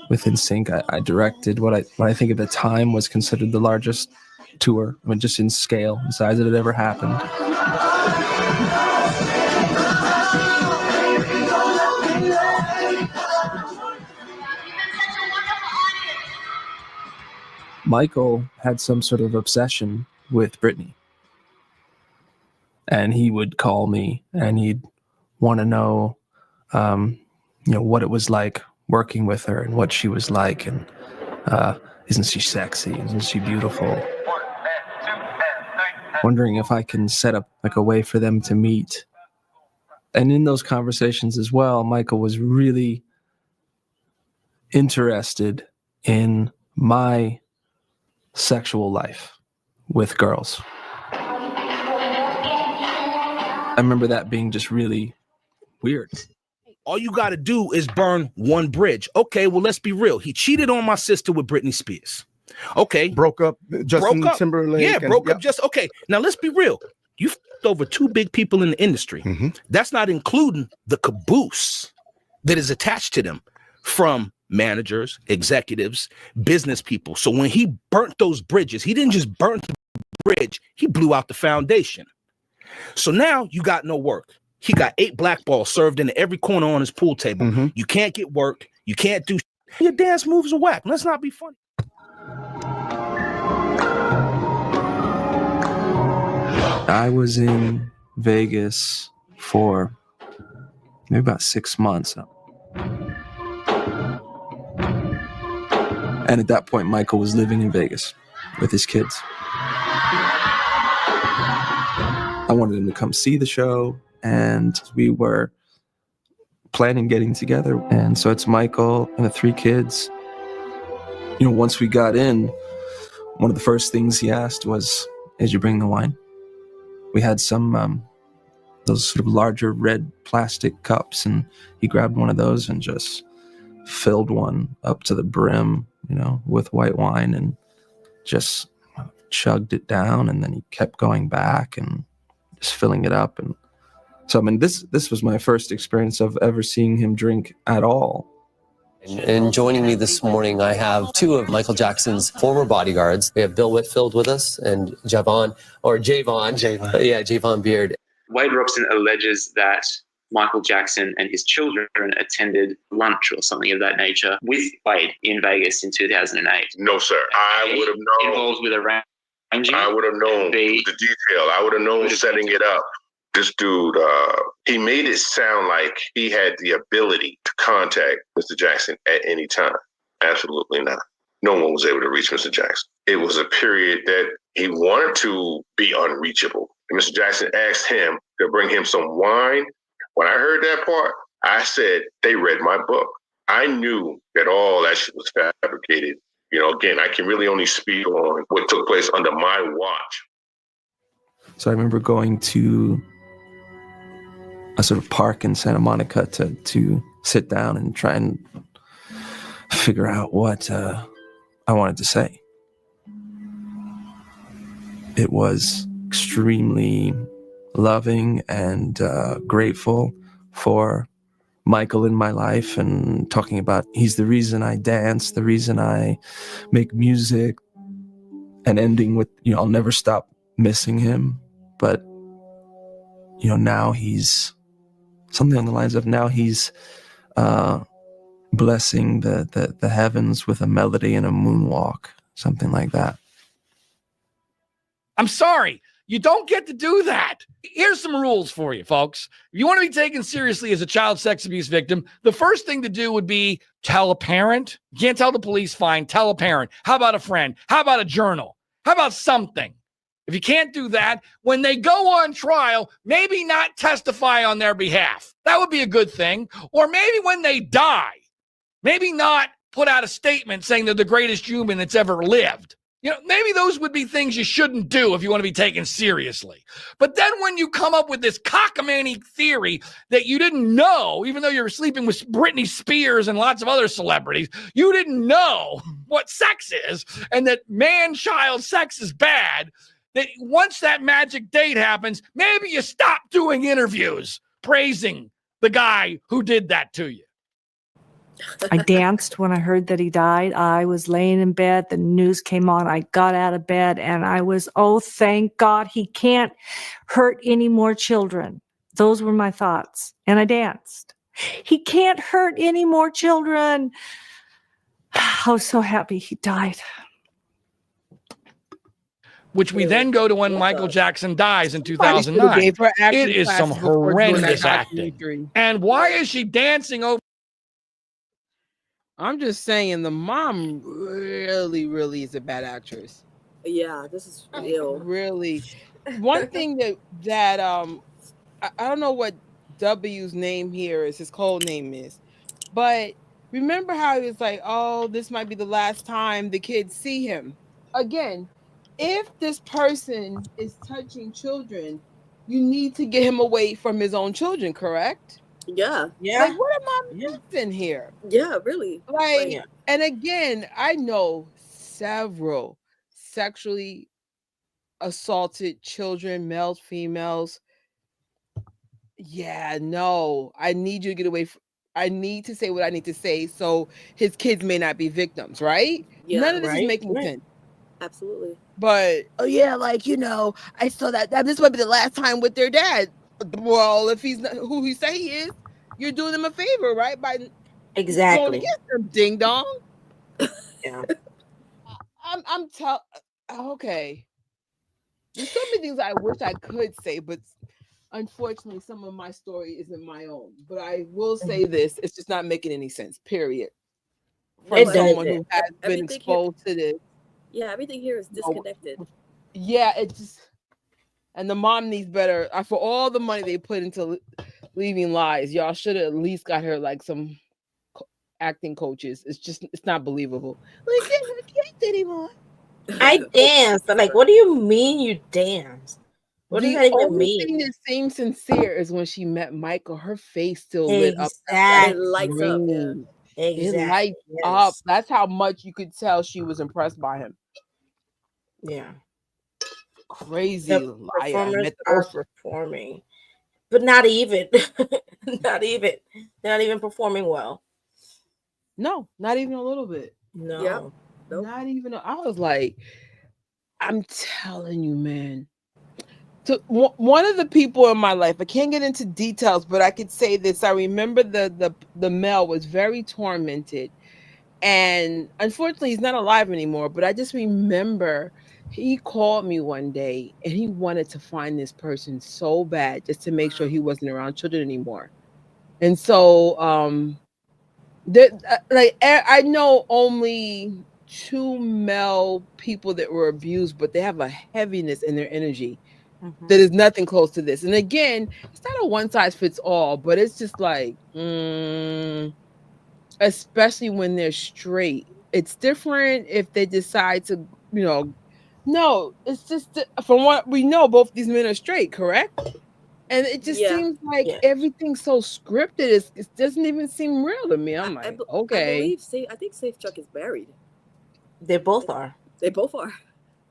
with NSYNC, I directed what I think at the time was considered the largest tour. I mean, just in scale, in size that had ever happened. Michael had some sort of obsession with Britney. And he would call me and he'd want to know, what it was like working with her and what she was like. And isn't she sexy? Isn't she beautiful? wondering if I can set up like a way for them to meet. And in those conversations as well, Michael was really interested in my sexual life with girls. I remember that being just really weird.
All you got to do is burn one bridge. Okay, well, let's be real. He cheated on my sister with Britney Spears. Okay.
Broke up Justin Timberlake.
Yeah, broke up just, okay. Now, let's be real. You f***ed over two big people in the industry. That's not including the caboose that is attached to them from managers, executives, business people. So when he burnt those bridges, he didn't just burn the bridge, he blew out the foundation. So now you got no work. He got 8 blackballs served into every corner on his pool table. You can't get work. You can't do your dance moves are whack. Let's not be funny.
I was in Vegas for maybe about 6 months. And at that point, Michael was living in Vegas with his kids. I wanted him to come see the show, and we were planning getting together. And so it's Michael and the 3 kids. You know, once we got in, one of the first things he asked was, "Did you bring the wine?" We had some those sort of larger red plastic cups, and he grabbed one of those and just filled one up to the brim, you know, with white wine, and just chugged it down. And then he kept going back and just filling it up. And so, I mean, this was my first experience of ever seeing him drink at all.
And joining me this morning, I have 2 of Michael Jackson's former bodyguards. We have Bill Whitfield with us and Javon Beard.
Wade Robson alleges that Michael Jackson and his children attended lunch or something of that nature with Wade in Vegas in 2008.
No, sir. I would have known.
Involved with arranging.
I would have known the detail. I would have known setting it up. This dude, he made it sound like he had the ability to contact Mr. Jackson at any time. Absolutely not. No one was able to reach Mr. Jackson. It was a period that he wanted to be unreachable. And Mr. Jackson asked him to bring him some wine. When I heard that part, I said, they read my book. I knew that all that shit was fabricated. You know, again, I can really only speak on what took place under my watch.
So I remember going to a sort of park in Santa Monica to sit down and try and figure out what I wanted to say. It was extremely loving and grateful for Michael in my life, and talking about he's the reason I dance, the reason I make music, and ending with, you know, I'll never stop missing him. But, you know, now he's something on the lines of, now he's blessing the heavens with a melody and a moonwalk, something like that.
I'm sorry. You don't get to do that. Here's some rules for you, folks. If you want to be taken seriously as a child sex abuse victim, the first thing to do would be tell a parent. You can't tell the police, fine. Tell a parent. How about a friend? How about a journal? How about something? If you can't do that, when they go on trial, maybe not testify on their behalf. That would be a good thing. Or maybe when they die, maybe not put out a statement saying they're the greatest human that's ever lived. You know, maybe those would be things you shouldn't do if you want to be taken seriously. But then when you come up with this cockamamie theory that you didn't know, even though you're sleeping with Britney Spears and lots of other celebrities, you didn't know what sex is, and that man-child sex is bad, that once that magic date happens, maybe you stop doing interviews praising the guy who did that to you.
I danced when I heard that he died. I was laying in bed. The news came on. I got out of bed and I was, oh, thank God he can't hurt any more children. Those were my thoughts. And I danced. He can't hurt any more children. I was so happy he died.
Which we then go to when Michael Jackson dies in 2009. It is some horrendous acting. And why is she dancing over?
I'm just saying the mom really is a bad actress.
Yeah, this is ill.
Really. one thing that I don't know what W's name here is, his code name is, but remember how he was like, oh, this might be the last time the kids see him. Again, if this person is touching children, you need to get him away from his own children, correct?
Yeah.
Like, what am I missing here?
Yeah, really.
Like, and again, I know several sexually assaulted children, males, females. Yeah, no, I need you to get away. I need to say what I need to say so his kids may not be victims, right?
Yeah.
None of this is making sense.
Absolutely.
But oh yeah, like I saw that this might be the last time with their dad. Well, if he's not who he say he is, you're doing him a favor, right? By going
Exactly.
against him, ding dong.
Yeah.
I'm okay. There's so many things I wish I could say, but unfortunately, some of my story isn't my own. But I will say this: it's just not making any sense. Period. From someone who has been exposed to this.
Yeah, everything here is disconnected.
Yeah, it just, and the mom needs better. For all the money they put into Leaving Lies, y'all should have at least got her like some acting coaches. It's not believable. Like, I can't anymore.
I danced. Like, what do you mean you danced? What does that even mean?
The only thing that seemed sincere is when she met Michael. Her face still lit up.
It
lights up. Yeah.
It lights up. That's how much you could tell she was impressed by him.
Yeah.
Crazy
the
liar.
performers are performing, but not even. Not even. They're not even performing well.
No, not even a little bit.
No.
Yep. Nope. Not even. I was like, I'm telling you, man. So one of the people in my life, I can't get into details, but I could say this. I remember the male was very tormented, and unfortunately, he's not alive anymore. But I just remember he called me one day, and he wanted to find this person so bad just to make sure he wasn't around children anymore. And so, I know only 2 male people that were abused, but they have a heaviness in their energy that is nothing close to this. And again, it's not a one size fits all, but it's just like, especially when they're straight. It's different if they decide to, no, it's just from what we know, both these men are straight, correct? And it just seems like everything's so scripted. It doesn't even seem real to me. I'm like, okay.
I think Safe Chuck is married.
They both are.
They both are.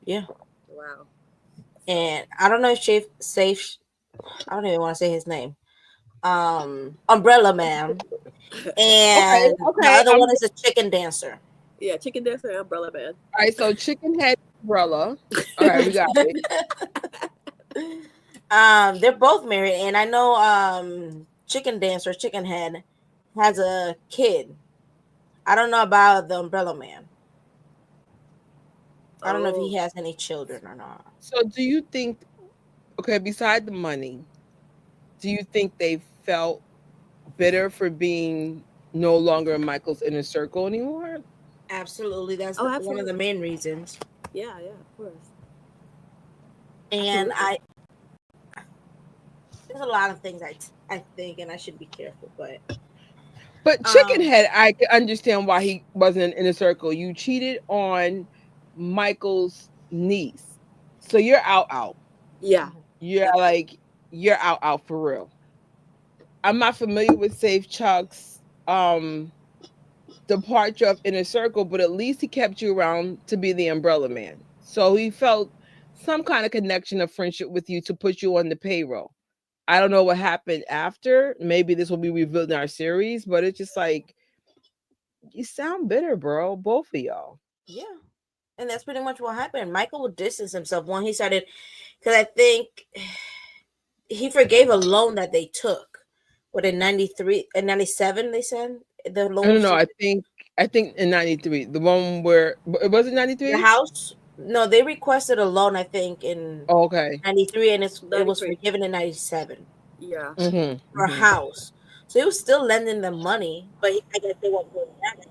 Yeah.
Wow.
And I don't know if Safe. I don't even want to say his name. Umbrella Man. And the other one is a chicken dancer.
Yeah, chicken dancer and Umbrella Man.
All right, so chicken head umbrella. All right, we got it.
They're both married, and I know chicken dancer, chicken head, has a kid. I don't know about the Umbrella Man. I don't know if he has any children or not.
So do you think, beside the money, do you think they felt bitter for being no longer in Michael's inner circle anymore?
Absolutely. That's one of the main reasons.
Yeah, of course.
And there's a lot of things I think, and I should be careful,
But Chickenhead, I can understand why he wasn't in a circle. You cheated on Michael's niece, so you're out.
Yeah,
you're out for real. I'm not familiar with Safe Chuck's departure of Inner Circle, but at least he kept you around to be the Umbrella Man. So he felt some kind of connection of friendship with you to put you on the payroll. I don't know what happened after. Maybe this will be revealed in our series, but it's just like, you sound bitter, bro. Both of y'all.
Yeah. And that's pretty much what happened. Michael would distance himself when he started, because I think he forgave a loan that they took. What, in 93 and 97, they said? The loan.
No, I think in 93. The one where, was it 93?
The house? No, they requested a loan, I think, in 93, and it was forgiven in 97.
Yeah.
For a house. So he was still lending them money, but I guess they weren't doing that.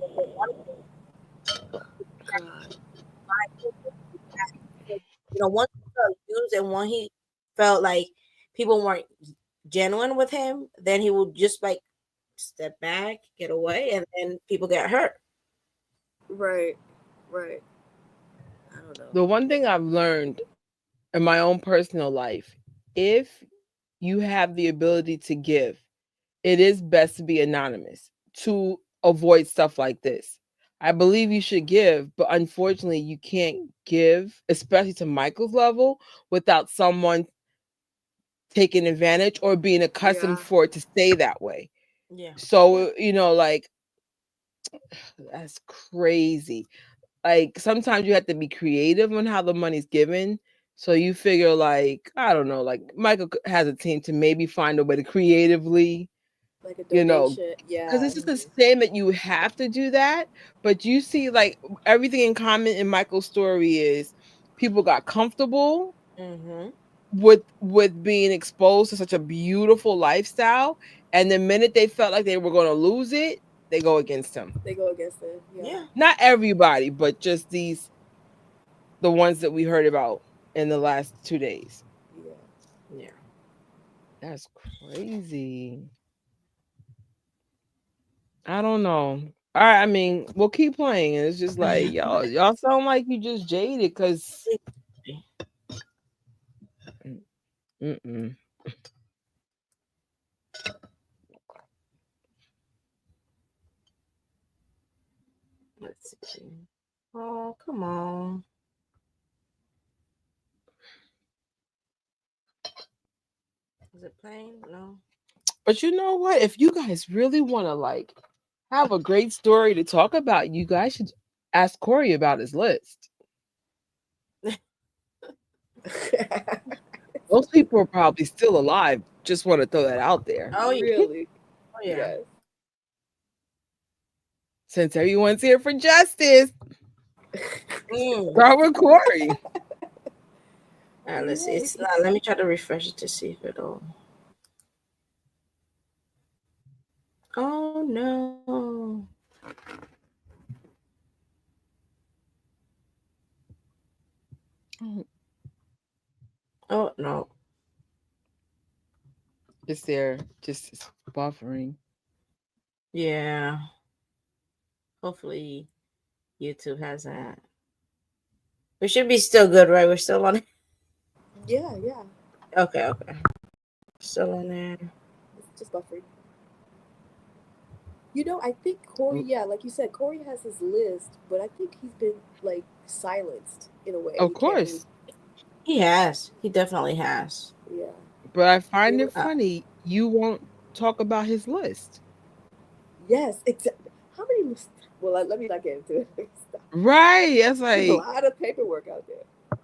Once
felt used and when he felt like people weren't genuine with him, then he would just like step back, get away, and then people get hurt.
Right. I don't know.
The one thing I've learned in my own personal life, if you have the ability to give, it is best to be anonymous to avoid stuff like this. I believe you should give, but unfortunately, you can't give, especially to Michael's level, without someone taking advantage or being accustomed for it to stay that way.
Yeah.
So, like, that's crazy. Like, sometimes you have to be creative on how the money's given. So you figure, like, I don't know, like Michael has a team to maybe find a way to creatively,
like a donation.
because it's just the same that you have to do that. But you see, like, everything in common in Michael's story is people got comfortable with being exposed to such a beautiful lifestyle, and the minute they felt like they were going to lose it, they go against him.
They go against him. Yeah.
Not everybody, but just the ones that we heard about in the last 2 days.
Yeah.
That's crazy. I don't know. All right, I mean, we'll keep playing. And it's just like, y'all sound like you just jaded because.
Let's see. Oh, come on. Is it playing? No.
But you know what? If you guys really want to like have a great story to talk about, you guys should ask Corey about his list. Those people are probably still alive. Just want to throw that out there.
Oh, really?
Oh, yeah.
Yes.
Since everyone's here for justice, start with Corey.
All right, let's see. It's not. Let me try to refresh it to see if it'll. Oh no. Oh no.
Just there, just buffering.
Yeah. Hopefully YouTube has that. We should be still good, right? We're still on it.
Yeah.
Okay. Still on there.
It's just buffering. I think Corey, like you said, Corey has his list, but I think he's been like silenced in a way.
Of course.
He has. He definitely has.
Yeah.
But I find it funny you won't talk about his list.
Yes, exactly. How many lists? Well, let me not get into it.
Right. That's like
there's a lot of paperwork out there.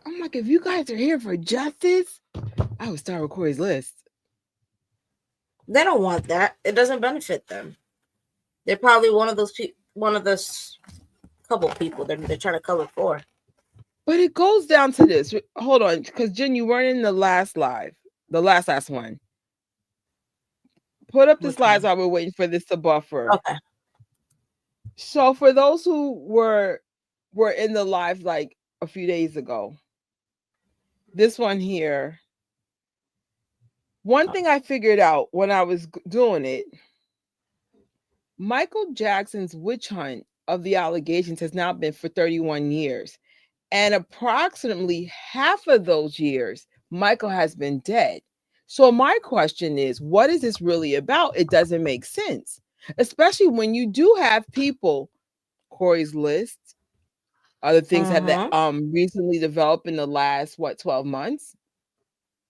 I'm like, if you guys are here for justice, I would start with Corey's list.
They don't want that. It doesn't benefit them. They're probably one of those couple people they're trying to cover for.
But it goes down to this. Hold on, because Jen, you weren't in the last live, the last one. Put up the slides while we're waiting for this to buffer.
Okay.
So for those who were in the live like a few days ago, this one here. One thing I figured out when I was doing it, Michael Jackson's witch hunt of the allegations has now been for 31 years. And approximately half of those years, Michael has been dead. So my question is, what is this really about? It doesn't make sense, especially when you do have people, Corey's list, other things that recently developed in the last, 12 months.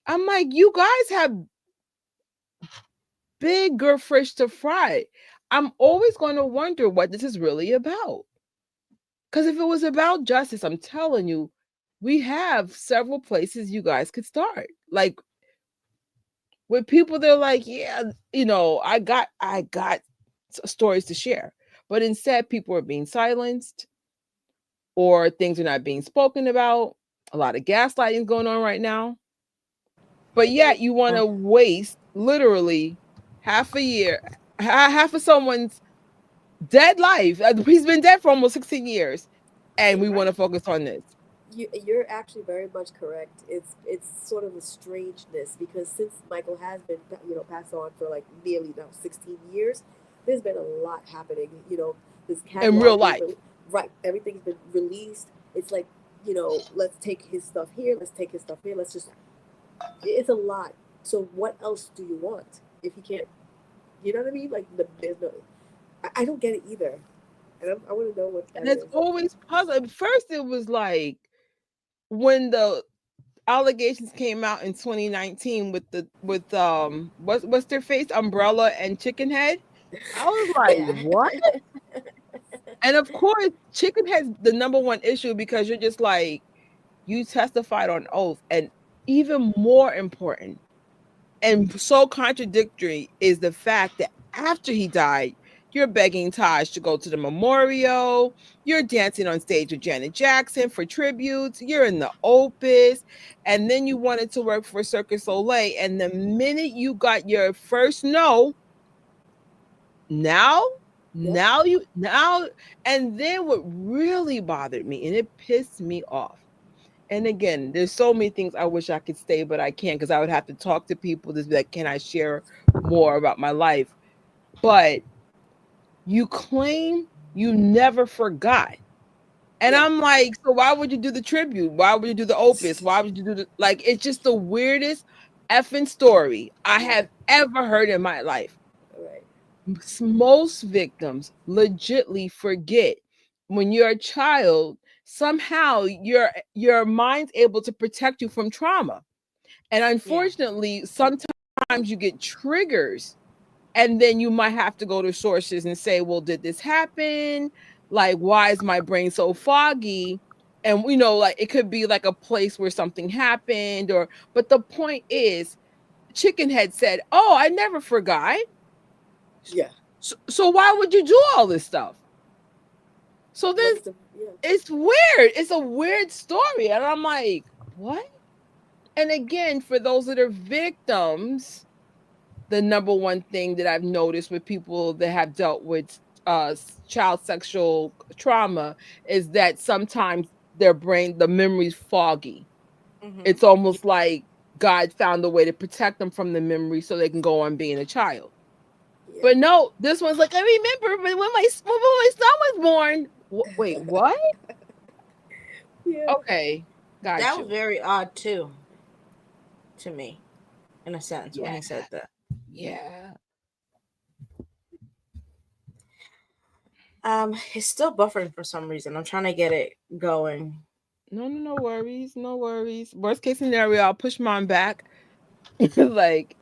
I'm like, you guys have bigger fish to fry. I'm always going to wonder what this is really about. Because if it was about justice, I'm telling you, we have several places you guys could start. Like with people, they're like, yeah, I got stories to share. But instead, people are being silenced or things are not being spoken about. A lot of gaslighting going on right now. But yet you want to waste literally half a year, half of someone's dead life. He's been dead for almost 16 years. And we want to focus on this.
You're actually very much correct. It's sort of a strangeness because since Michael has been passed on for like nearly now 16 years, there's been a lot happening. This catalog
In real life,
right? Everything's been released. It's like let's take his stuff here. Let's take his stuff here. Let's just. It's a lot. So what else do you want if you can't? You know what I mean? Like there's no. I don't get it either, and I want to know what that
and it's
is.
always puzzling. At first, it was like when the allegations came out in 2019 with what's their face, Umbrella and Chicken Head. I was like, what? And of course, Chicken Head's the number one issue because you're just like, you testified on oath, and even more important and so contradictory is the fact that after he died, you're begging Taj to go to the memorial. You're dancing on stage with Janet Jackson for tributes. You're in the Opus. And then you wanted to work for Cirque du Soleil. And the minute you got your first no, now, and then what really bothered me, and it pissed me off. And again, there's so many things I wish I could say, but I can't because I would have to talk to people to be like, can I share more about my life? But you claim you never forgot. And I'm like, so why would you do the tribute? Why would you do the Opus? Why would you do the it's just the weirdest effing story I have ever heard in my life.
Right.
Most victims legitly forget. When you're a child, somehow your mind's able to protect you from trauma. And unfortunately, sometimes you get triggers, and then you might have to go to sources and say, well, did this happen? Like, why is my brain so foggy? And it could be like a place where something happened, but the point is, Chicken Head said, oh, I never forgot.
Yeah.
So why would you do all this stuff? So it's weird. It's a weird story. And I'm like, what? And again, for those that are victims, the number one thing that I've noticed with people that have dealt with child sexual trauma is that sometimes their brain, the memory's foggy. Mm-hmm. It's almost like God found a way to protect them from the memory so they can go on being a child. Yeah. But no, this one's like, I remember when my son was born. Wait, what?
Yeah.
Okay, gotcha.
That was very odd too, to me, in a sense, when he said that.
Yeah.
It's still buffering for some reason. I'm trying to get it going.
No worries. Worst case scenario, I'll push mine back. Like,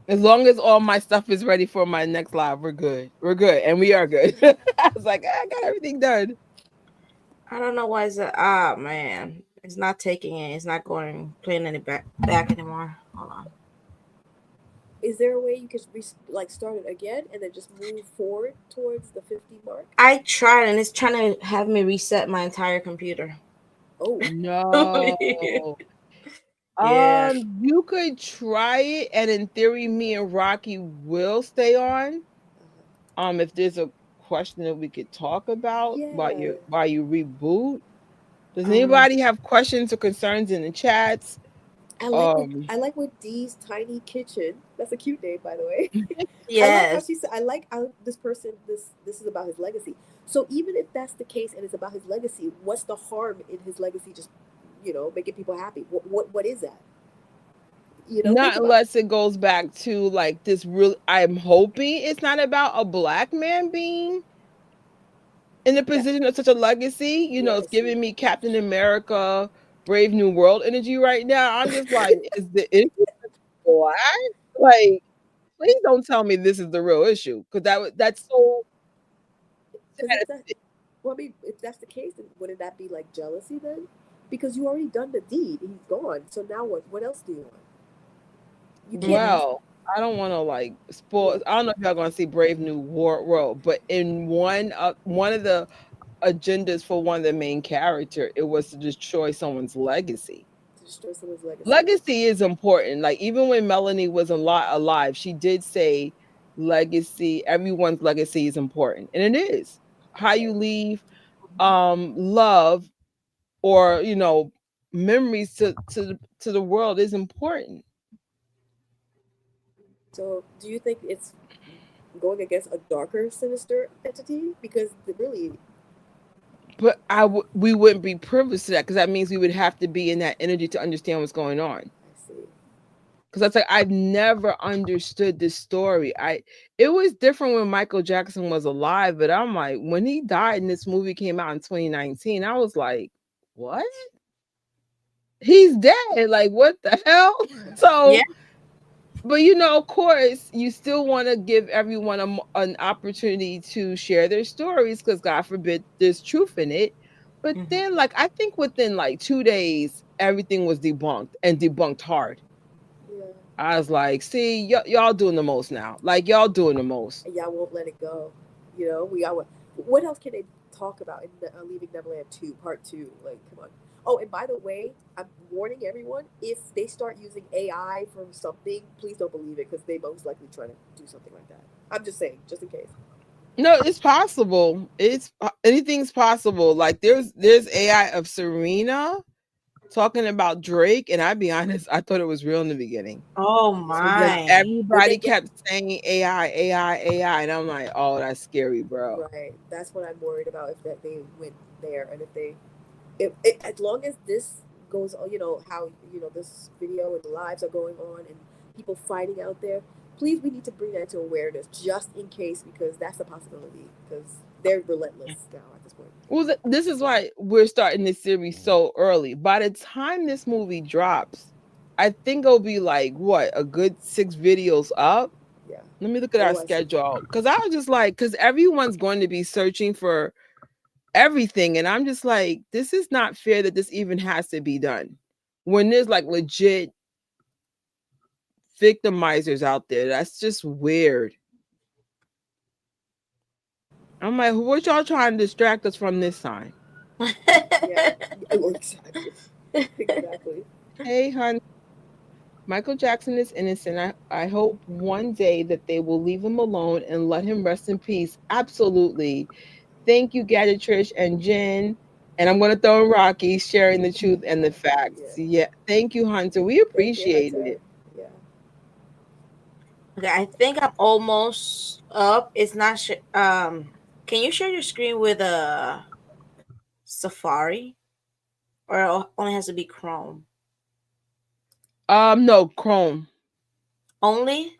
as long as all my stuff is ready for my next live, we're good. And we are good. I was like, I got everything done.
I don't know why man. It's not taking it. It's not playing any back anymore. Hold on.
Is there a way you could start it again and then just move forward towards the 50 mark?
I tried, and it's trying to have me reset my entire computer.
Oh
no.
Yeah.
You could try it, and in theory, me and Rocky will stay on. If there's a question that we could talk about while you reboot. Does anybody have questions or concerns in the chats?
I like with Dee's Tiny Kitchen. That's a cute name, by the way.
Yes.
I like how this person. This is about his legacy. So even if that's the case and it's about his legacy, what's the harm in his legacy? Just making people happy. What is that?
Not unless it goes back to like this. Real. I'm hoping it's not about a black man being in the position of such a legacy. It's giving me Captain America, Brave New World energy right now. I'm just like, is the issue black? Like, please don't tell me this is the real issue, because that's so.
If that's the case, then wouldn't that be like jealousy then? Because you already done the deed, he's gone. So now what? What else do you want?
Well, I don't want to spoil. I don't know if y'all gonna see Brave New World, but in one of the agendas for one of the main character, it was to destroy someone's legacy. Legacy is important. Like, even when Melanie was alive, she did say legacy, everyone's legacy is important. And it is. How you leave love or memories to the world is important.
So, do you think it's going against a darker, sinister entity? Because really,
But we wouldn't be privileged to that, because that means we would have to be in that energy to understand what's going on.
I see.
Because that's like, I've never understood this story. It was different when Michael Jackson was alive, but I'm like, when he died and this movie came out in 2019, I was like, what? He's dead. Like, what the hell? So,
Yeah.
but of course, you still want to give everyone an opportunity to share their stories, because God forbid there's truth in it. But then, like, I think within like 2 days, everything was debunked, and debunked hard.
Yeah.
I was like, see, y'all doing the most now. Like, y'all doing the most.
And y'all won't let it go. We got what else can they talk about in Leaving Neverland 2, Part 2? Like, come on. Oh, and by the way, I'm warning everyone, if they start using AI for something, please don't believe it, because they most likely try to do something like that. I'm just saying, just in case.
No, it's possible. Anything's possible. Like, there's AI of Serena talking about Drake, and I'd be honest, I thought it was real in the beginning.
Oh
Like,
my!
everybody kept saying AI, and I'm like, oh, that's scary, bro.
Right. That's what I'm worried about, if that they went there, and as long as this goes on, how this video and the lives are going on and people fighting out there, please, we need to bring that to awareness, just in case, because that's a possibility, because they're relentless now at this point.
Well, this is why we're starting this series so early. By the time this movie drops, I think it'll be like, what, a good 6 videos up?
Yeah.
Let me look at our schedule, because I was just like, because everyone's going to be searching for everything, and I'm just like, this is not fair that this even has to be done when there's like legit victimizers out there. That's just weird. I'm like, what y'all trying to distract us from this time?
Yeah, exactly.
Hey, hon. Michael Jackson is innocent. I hope one day that they will leave him alone and let him rest in peace. Absolutely. Thank you, Gadget Trish and Jen. And I'm going to throw in Rocky, sharing the truth and the facts. Yeah. Thank you, Hunter. We appreciate it.
Yeah.
Okay, I think I'm almost up. It's not. Can you share your screen with a Safari, or it only has to be Chrome?
No, Chrome.
Only?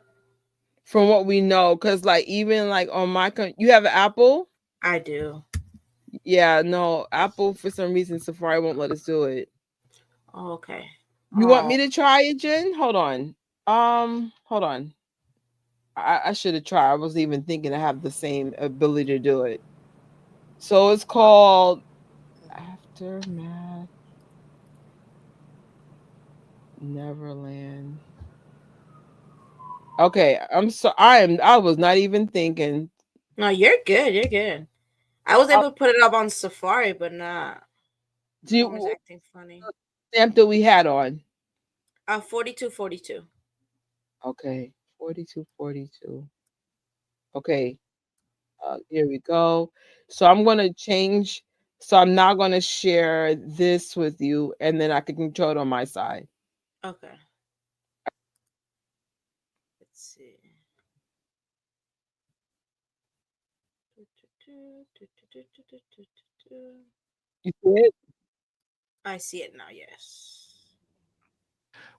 From what we know, because like even like on my you have an Apple?
I do.
Yeah, no, Apple for some reason Safari won't let us do it.
Oh, okay.
You want me to try it, Jen? Hold on. Hold on. I should have tried. I wasn't even thinking I have the same ability to do it. So it's called Aftermath Neverland. Okay, I was not even thinking.
No, you're good. You're good. I was able to put it up on Safari, but not.
Was
acting funny.
Stamp that we had on.
4242.
Okay, 4242. Okay, here we go. So I'm gonna change. So I'm not gonna share this with you, and then I can control it on my side.
Okay. Let's see.
You see it?
I see it now. Yes.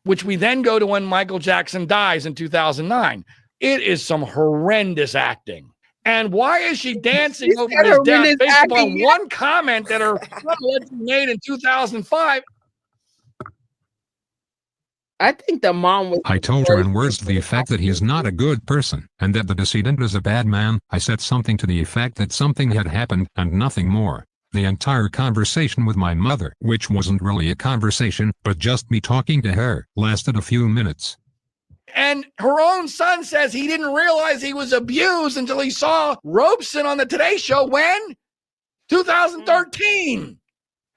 Which we then go to when Michael Jackson dies in 2009. It is some horrendous acting. And why is she dancing over his death based upon one comment that her made in 2005?
I think the mom was.
I told her in words to the effect that he is not a good person, and that the decedent is a bad man. I said something to the effect that something had happened, and nothing more. The entire conversation with my mother, which wasn't really a conversation, but just me talking to her, lasted a few minutes.
And her own son says he didn't realize he was abused until he saw Robeson on the Today Show when? 2013.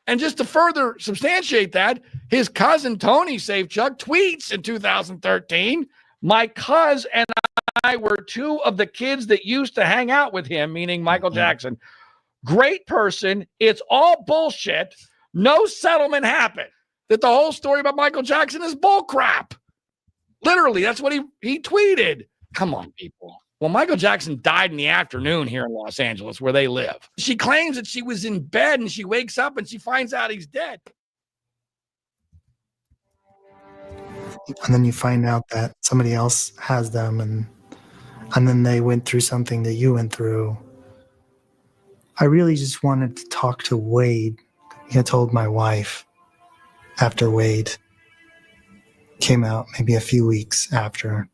And just to further substantiate that, his cousin Tony Safechuck tweets in 2013, my cousin and I were 2 of the kids that used to hang out with him, meaning Michael Jackson. Great person. It's all bullshit. No settlement happened. That the whole story about Michael Jackson is bullcrap. Literally, that's what he tweeted. Come on, people. Well, Michael Jackson died in the afternoon here in Los Angeles, where they live. She claims that she was in bed and she wakes up and she finds out he's dead.
And then you find out that somebody else has them, and then they went through something that you went through. I really just wanted to talk to Wade. I told my wife after Wade came out, maybe a few weeks after.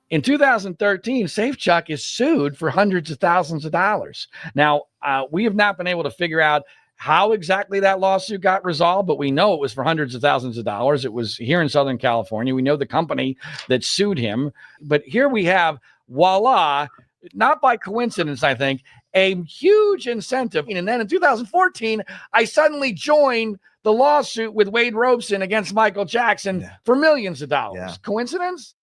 In 2013, Safechuck is sued for hundreds of thousands of dollars. Now, we have not been able to figure out how exactly that lawsuit got resolved, but we know it was for hundreds of thousands of dollars. It was here in Southern California. We know the company that sued him. But here we have, voila, not by coincidence, I think, a huge incentive. And then in 2014, I suddenly joined the lawsuit with Wade Robson against Michael Jackson for millions of dollars. Yeah. Coincidence?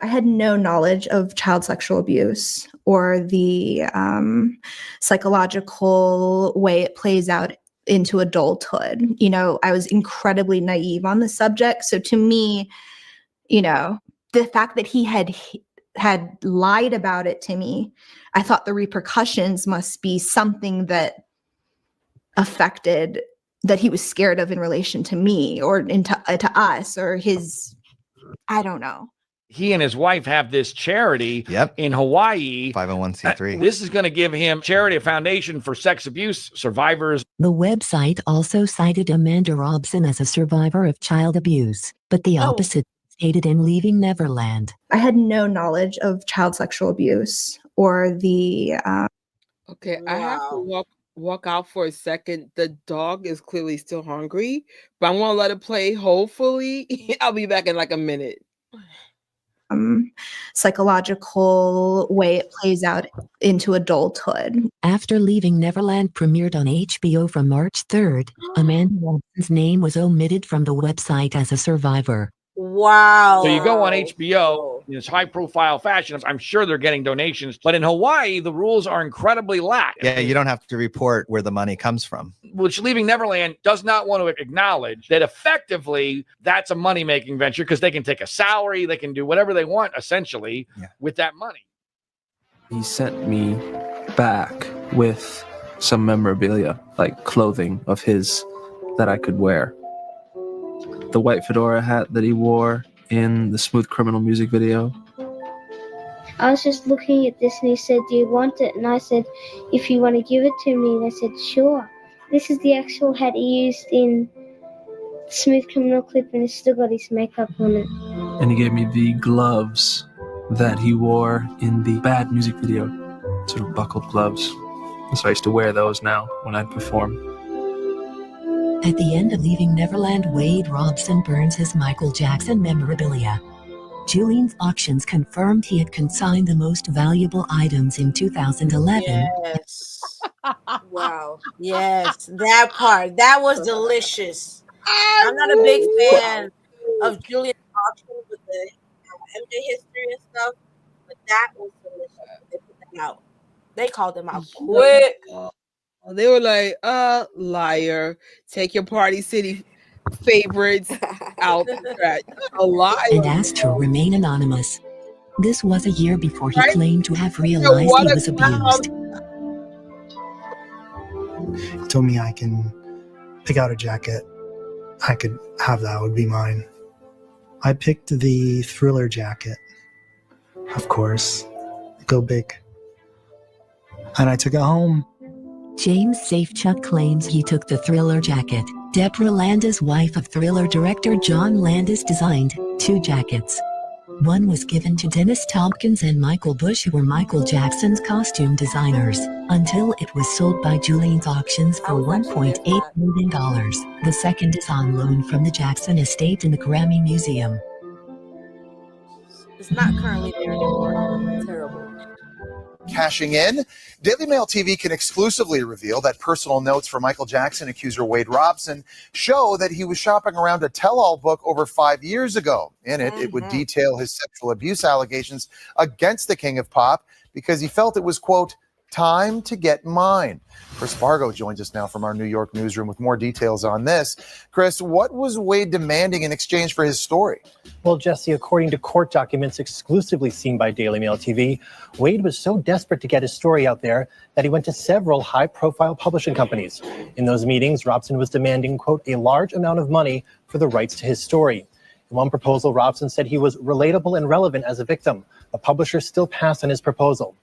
I had no knowledge of child sexual abuse or the psychological way it plays out into adulthood. You know, I was incredibly naive on the subject. So to me, you know, the fact that he had lied about it to me, I thought the repercussions must be something that affected, that he was scared of in relation to me or to us or his, I don't know.
He and his wife have this charity in Hawaii.
501c3.
This is going to give him charity, a foundation for sex abuse survivors.
The website also cited Amanda Robson as a survivor of child abuse, but the opposite stated in Leaving Neverland.
I had no knowledge of child sexual abuse or the...
Okay, I have to walk out for a second. The dog is clearly still hungry, but I'm going to let it play. Hopefully, I'll be back in like a minute.
Psychological way it plays out into adulthood.
After Leaving Neverland premiered on HBO from March 3rd, Amanda Robson's name was omitted from the website as a survivor.
Wow.
So you go on HBO in this high-profile fashion. I'm sure they're getting donations. But in Hawaii, the rules are incredibly lax.
Yeah, you don't have to report where the money comes from.
Which Leaving Neverland does not want to acknowledge that effectively that's a money-making venture because they can take a salary. They can do whatever they want, essentially, with that money.
He sent me back with some memorabilia, like clothing of his that I could wear. The white fedora hat that he wore in the Smooth Criminal music video.
I was just looking at this and he said, "Do you want it?" And I said, "If you want to give it to me." And I said, "Sure." This is the actual hat he used in Smooth Criminal clip, and it's still got his makeup on it.
And he gave me the gloves that he wore in the Bad music video, sort of buckled gloves. So I used to wear those now when I'd perform.
At the end of Leaving Neverland, Wade Robson burns his Michael Jackson memorabilia. Julian's Auctions confirmed he had consigned the most valuable items in 2011.
Yes. Wow. Yes, that part. That was delicious. I'm not a big fan of Julian's Auction with the MJ history and stuff, but that was delicious. They put them out. They called them out quick.
They were like, liar. Take your Party City favorites out the trash. A liar.
And asked to remain anonymous. This was a year before he claimed to have realized he was abused.
He told me I can pick out a jacket. I could have that, would be mine. I picked the Thriller jacket, of course. Go big. And I took it home.
James Safechuck claims he took the Thriller jacket. Deborah Landis, wife of Thriller director John Landis, designed 2 jackets. One was given to Dennis Tompkins and Michael Bush, who were Michael Jackson's costume designers, until it was sold by Julian's Auctions for $1.8 million. The second is on loan from the Jackson estate in the Grammy Museum.
It's not currently there anymore. Terrible.
Cashing in, Daily Mail TV can exclusively reveal that personal notes from Michael Jackson accuser Wade Robson show that he was shopping around a tell-all book over 5 years ago. In it, it would detail his sexual abuse allegations against the King of Pop because he felt it was, quote, Time to get mine. Chris Fargo joins us now from our New York newsroom with more details on this. Chris, what was Wade demanding in exchange for his story?
Well, Jesse, according to court documents exclusively seen by Daily Mail TV, Wade was so desperate to get his story out there that he went to several high-profile publishing companies. In those meetings, Robson was demanding, quote, a large amount of money for the rights to his story. In one proposal, Robson said he was relatable and relevant as a victim. The publisher still passed on his proposal.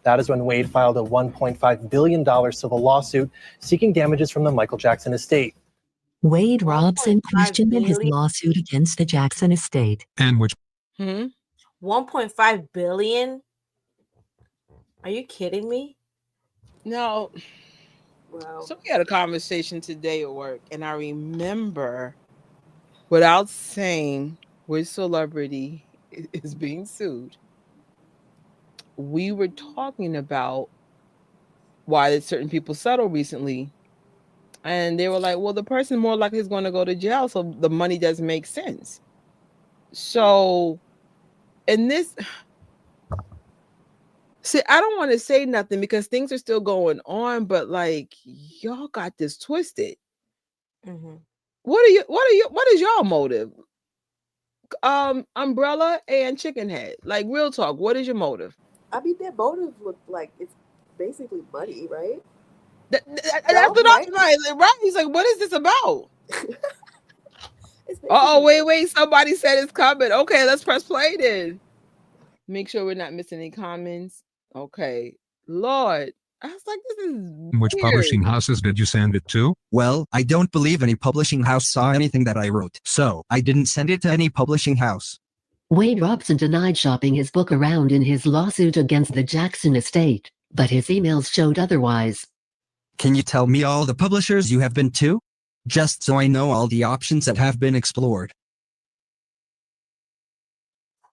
That is when Wade filed a $1.5 billion civil lawsuit seeking damages from the Michael Jackson estate.
Wade Robson questioned in his lawsuit against the Jackson estate.
And which
1.5 billion? Are you kidding me?
No.
Wow.
So we had a conversation today at work, and I remember, without saying which celebrity is being sued, we were talking about why did certain people settle recently. And they were like, well, the person more likely is going to go to jail, so the money doesn't make sense. So, in this, see, I don't want to say nothing because things are still going on, but like, y'all got this twisted.
Mm-hmm.
What is y'all motive? Umbrella and Chicken Head. Like, real talk, what is your motive?
I mean, their motive looked like it's basically money, right?
That's what I'm right. Right? He's like, what is this about? Oh, wait. Somebody said it's coming. Okay, let's press play then. Make sure we're not missing any comments. Okay. Lord. I was like, this is
which
weird.
publishing houses did you send it to?
Well, I don't believe any publishing house saw anything that I wrote, so I didn't send it to any publishing house.
Wade Robson denied shopping his book around in his lawsuit against the Jackson estate, but his emails showed otherwise.
Can you tell me all the publishers you have been to? Just so I know all the options that have been explored.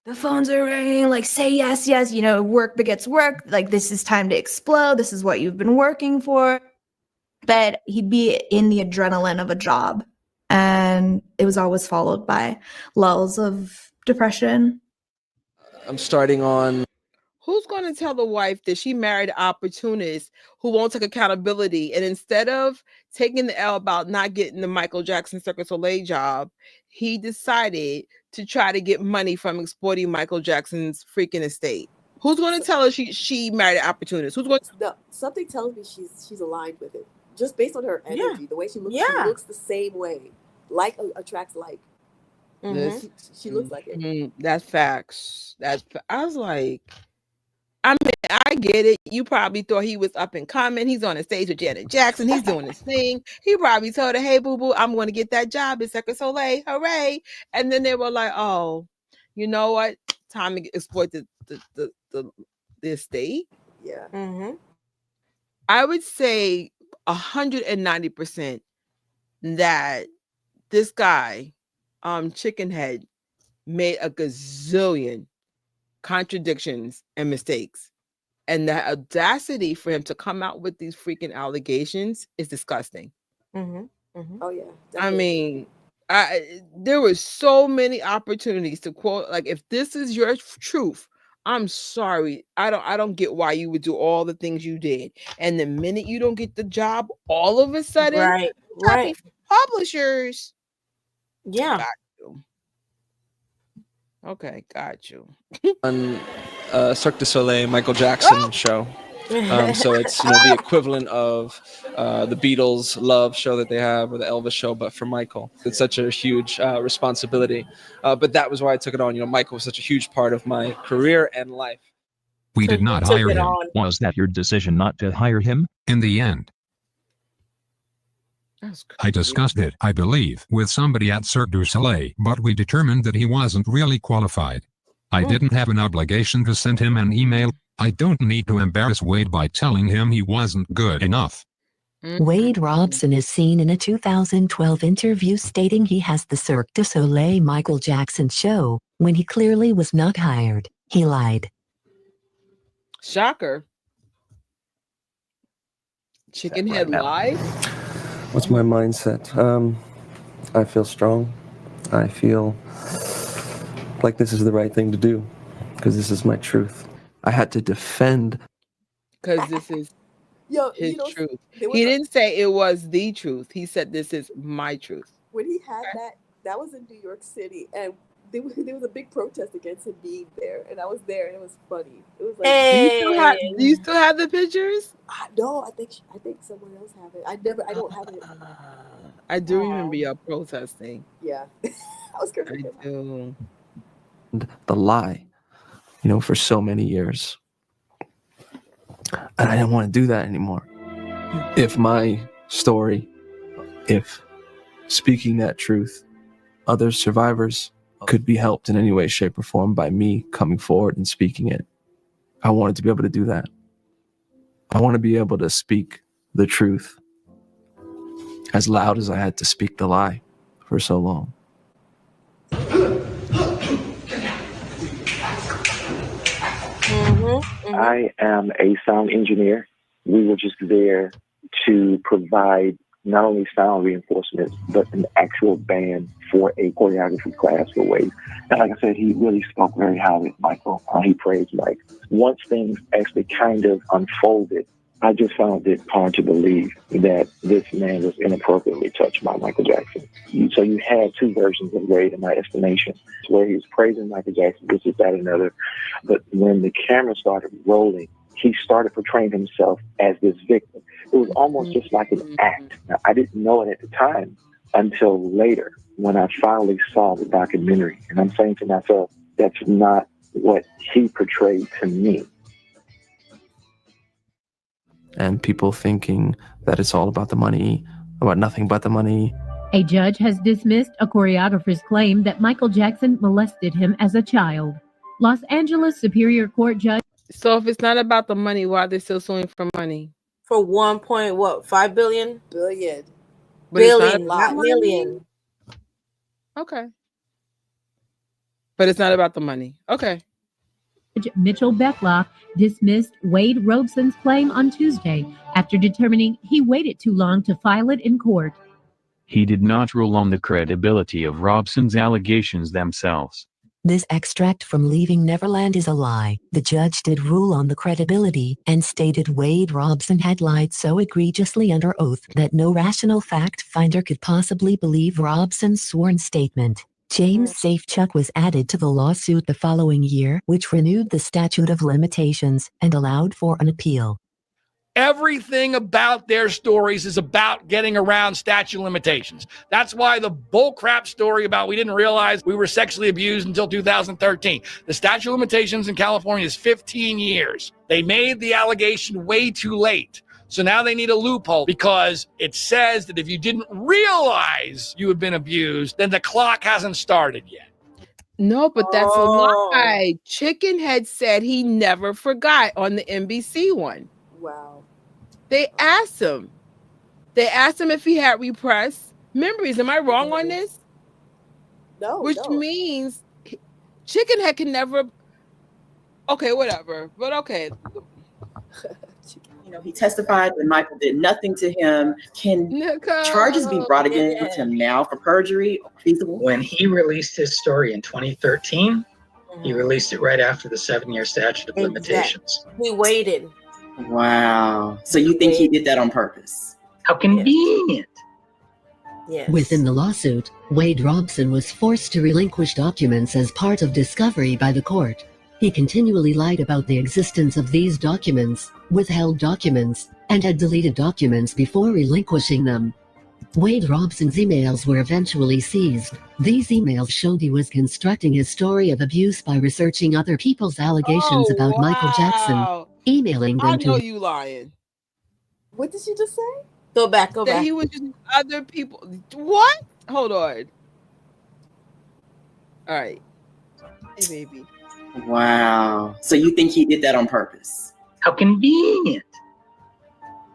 The phones are ringing, like, say yes, yes, you know, work begets work. Like, this is time to explode. This is what you've been working for. But he'd be in the adrenaline of a job. And it was always followed by lulls of depression.
I'm starting on.
Who's going to tell the wife that she married an opportunist who won't take accountability? And instead of taking the L about not getting the Michael Jackson Cirque du Soleil job, he decided to try to get money from exploiting Michael Jackson's freaking estate. Who's going to tell her she married an opportunist? Who's going to...
No, something tells me she's aligned with it. Just based on her energy, the way she looks the same way. Like attracts like.
Mm-hmm.
She looks like it.
That's facts. I was like... I mean, I get it. You probably thought he was up and coming. He's on the stage with Janet Jackson. He's doing his thing. He probably told her, hey, boo-boo, I'm going to get that job at Cirque du Soleil. Hooray. And then they were like, oh, you know what? Time to exploit the estate.
Yeah.
Mm-hmm.
I would say 190% that this guy, Chicken Head, made a gazillion contradictions and mistakes, and the audacity for him to come out with these freaking allegations is disgusting.
Mm-hmm. Mm-hmm.
Oh yeah, definitely.
I mean, there were so many opportunities to quote, like, if this is your truth, I'm sorry, I don't get why you would do all the things you did, and the minute you don't get the job, all of a sudden,
right.
Publishers,
yeah.
Okay, got you.
On Cirque du Soleil Michael Jackson show. So it's the equivalent of the Beatles Love show that they have, or the Elvis show, but for Michael. It's such a huge responsibility. But that was why I took it on. Michael was such a huge part of my career and life.
We did not hire him.
Was that your decision not to hire him?
In the end, I discussed it, I believe, with somebody at Cirque du Soleil, but we determined that he wasn't really qualified. I didn't have an obligation to send him an email. I don't need to embarrass Wade by telling him he wasn't good enough.
Wade Robson is seen in a 2012 interview stating he has the Cirque du Soleil Michael Jackson show, when he clearly was not hired. He lied.
Shocker. Chicken Head lied?
What's my mindset? I feel strong. I feel like this is the right thing to do because this is my truth. I had to defend.
because this is
Yo,
his
you know,
truth.
there was
He
a-
didn't say it was the truth. He said this is my truth.
when he had that was in New York City, and there was a big protest against him being there, and I was there, and it was funny. It was like,
Do you still have the pictures?
No, I think someone else have it. I don't have it.
I do remember y'all protesting.
Yeah, I was
I
gonna.
do.
The lie, for so many years. And I didn't want to do that anymore. If my story, if speaking that truth, other survivors could be helped in any way, shape, or form by me coming forward and speaking it, I wanted to be able to do that. I want to be able to speak the truth as loud as I had to speak the lie for so long.
I am a sound engineer. We were just there to provide not only sound reinforcements, but an actual band for a choreography class for Wade. And like I said, he really spoke very highly of Michael. He praised Mike. Once things actually kind of unfolded, I just found it hard to believe that this man was inappropriately touched by Michael Jackson. So you had two versions of Wade, in my estimation, where he was praising Michael Jackson, this is that, and another. But when the camera started rolling, he started portraying himself as this victim. It was almost just like an act. Now, I didn't know it at the time until later when I finally saw the documentary. And I'm saying to myself, that's not what he portrayed to me.
And people thinking that it's all about the money, about nothing but the money.
A judge has dismissed a choreographer's claim that Michael Jackson molested him as a child. Los Angeles Superior Court Judge.
So if it's not about the money, why are they still suing for money?
For 1.5 billion?
Billion.
But it's
Billion,
not
not
about
million.
Okay. But it's not about the money. Okay.
Judge Mitchell Beckloff dismissed Wade Robson's claim on Tuesday after determining he waited too long to file it in court.
He did not rule on the credibility of Robson's allegations themselves.
This extract from Leaving Neverland is a lie. The judge did rule on the credibility and stated Wade Robson had lied so egregiously under oath that no rational fact finder could possibly believe Robson's sworn statement. James Safechuck was added to the lawsuit the following year, which renewed the statute of limitations and allowed for an appeal.
Everything about their stories is about getting around statute of limitations. That's why the bullcrap story about we didn't realize we were sexually abused until 2013. The statute of limitations in California is 15 years. They made the allegation way too late. So now they need a loophole because it says that if you didn't realize you had been abused, then the clock hasn't started yet.
No, but that's a lie. Chicken had said he never forgot on the NBC one.
Wow.
They asked him. They asked him if he had repressed memories. Am I wrong on this?
No.
Which means Chicken Head can never. Okay, whatever. But okay.
He testified that Michael did nothing to him. Can charges be brought against him now for perjury or feasible?
When he released his story in 2013, he released it right after the 7-year statute of limitations.
We waited.
Wow. So you think he did that on purpose?
How convenient.
Yes.
Within the lawsuit, Wade Robson was forced to relinquish documents as part of discovery by the court. He continually lied about the existence of these documents, withheld documents, and had deleted documents before relinquishing them. Wade Robson's emails were eventually seized. These emails showed he was constructing his story of abuse by researching other people's allegations about Michael Jackson, emailing them
I
to
know
him.
you lying.
What did she just say?
Go back.
That he was using other people. What? Hold on. All right. Hey, baby.
Wow. So you think he did that on purpose?
How convenient.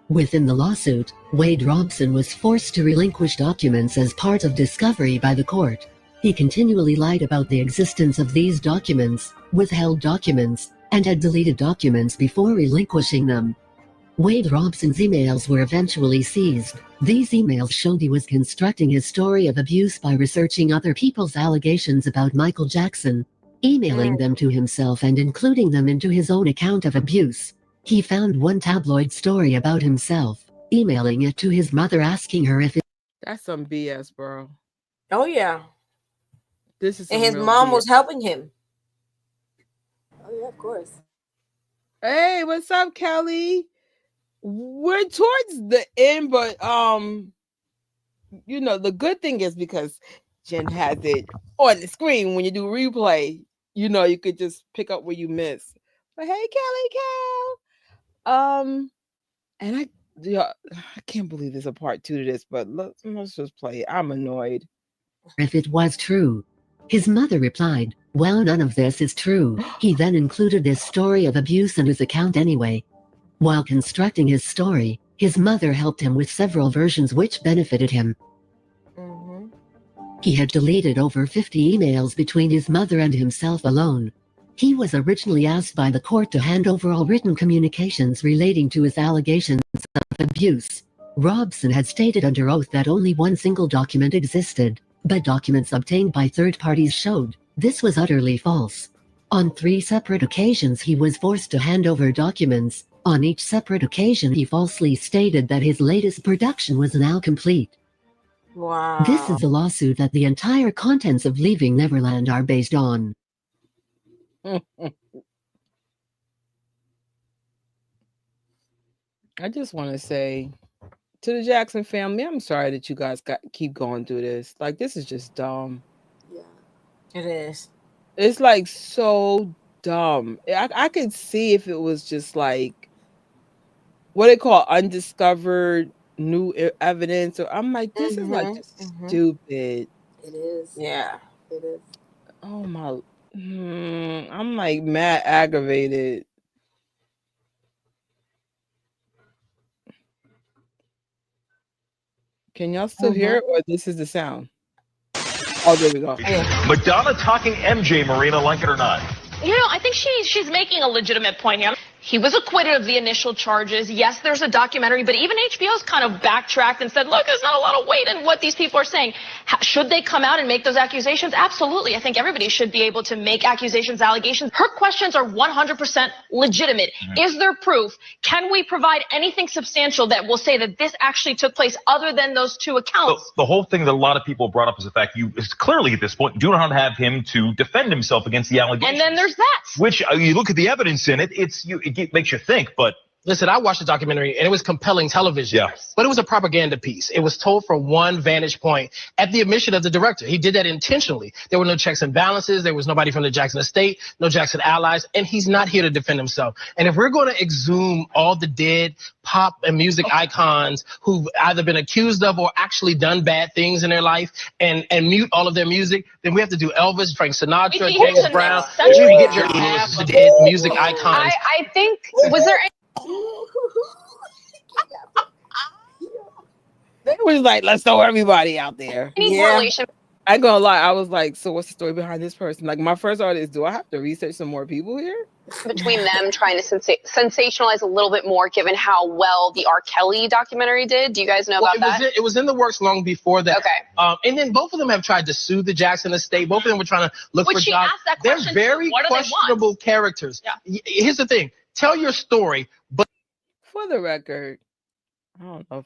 Within the lawsuit, Wade Robson was forced to relinquish documents as part of discovery by the court. He continually lied about the existence of these documents, withheld documents, and had deleted documents before relinquishing them. Wade Robson's emails were eventually seized. These emails showed he was constructing his story of abuse by researching other people's allegations about Michael Jackson, emailing them to himself and including them into his own account of abuse. He found one tabloid story about himself, emailing it to his mother asking her if it
That's some BS, bro.
Oh yeah.
This is
And
some
his
real
mom
BS.
was helping him.
Oh yeah, of course.
Hey, what's up, Kelly? We're towards the end, but the good thing is because Jen has it on the screen when you do replay, you could just pick up where you miss. But hey, Kelly Cal. And I can't believe there's a part 2 to this, but let's just play it. I'm annoyed.
was true. His mother replied, "Well, none of this is true." He then included this story of abuse in his account anyway. While constructing his story, his mother helped him with several versions which benefited him. He had deleted over 50 emails between his mother and himself alone. He was originally asked by the court to hand over all written communications relating to his allegations of abuse. Robson had stated under oath that only one single document existed, but documents obtained by third parties showed this was utterly false. On 3 separate occasions he was forced to hand over documents. On each separate occasion he falsely stated that his latest production was now complete.
Wow.
This is a lawsuit that the entire contents of Leaving Neverland are based on.
I just want to say to the Jackson family, I'm sorry that you guys keep going through this. Like, this is just dumb.
Yeah.
It is.
It's like so dumb. I could see if it was just like what they call undiscovered new evidence, or I'm like, this is like just stupid.
It is.
Yeah.
It is.
Oh my, I'm like mad aggravated. Can y'all still hear it, or this is the sound? Oh, there we go.
Madonna talking MJ, Marina, like it or not.
I think she's making a legitimate point here. He was acquitted of the initial charges. Yes, there's a documentary, but even HBO's kind of backtracked and said, look, there's not a lot of weight in what these people are saying. Should they come out and make those accusations? Absolutely. I think everybody should be able to make accusations, allegations. Her questions are 100% legitimate. Is there proof? Can we provide anything substantial that will say that this actually took place other than those 2 accounts?
The whole thing that a lot of people brought up is the fact is clearly at this point do not have him to defend himself against the allegations.
And then there's that.
Which you look at the evidence in it, it makes you think, but
listen, I watched the documentary and it was compelling television.
Yeah.
But it was a propaganda piece. It was told from one vantage point at the admission of the director. He did that intentionally. There were no checks and balances. There was nobody from the Jackson estate, no Jackson allies, and he's not here to defend himself. And if we're going to exhume all the dead pop and music icons who've either been accused of or actually done bad things in their life and mute all of their music, then we have to do Elvis, Frank Sinatra, James Brown. We get rid of half the dead music icons.
I think, was there
They was like, let's throw everybody out there.
any correlation?
I ain't gonna lie, I was like, so what's the story behind this person? Like, my first thought is, do I have to research some more people here?
Between them trying to sensationalize a little bit more, given how well the R. Kelly documentary did. Do you guys know about that?
It was in the works long before that.
Okay.
And then both of them have tried to sue the Jackson estate. Both of them were trying to look
Which
for
she
jobs.
asked that
They're
question,
very
what do they want?
questionable characters.
Yeah.
Here's the thing. Tell your story, but
For the record, I don't know if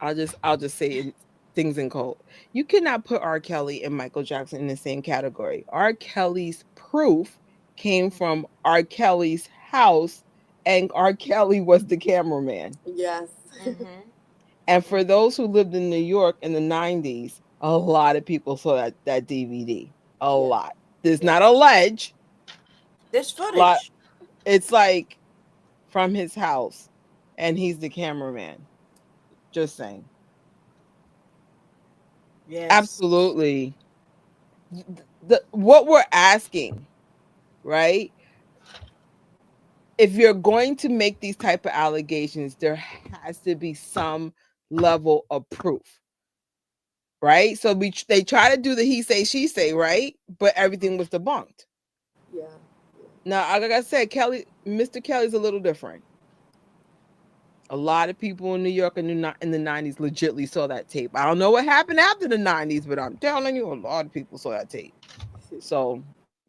I'll just say it, things in code. You cannot put R. Kelly and Michael Jackson in the same category. R. Kelly's proof came from R. Kelly's house, and R. Kelly was the cameraman.
Yes.
And for those who lived in New York in the 90s, a lot of people saw that DVD. A lot. There's not a ledge.
There's footage.
It's like from his house, and he's the cameraman. Just saying.
Yes.
Absolutely. What we're asking, right? If you're going to make these type of allegations, there has to be some level of proof, right? So they try to do the he say, she say, right? But everything was debunked.
Yeah.
Now, like I said, Mr. Kelly's a little different. A lot of people in New York in the 90s legitimately saw that tape. I don't know what happened after the 90s, but I'm telling you, a lot of people saw that tape. So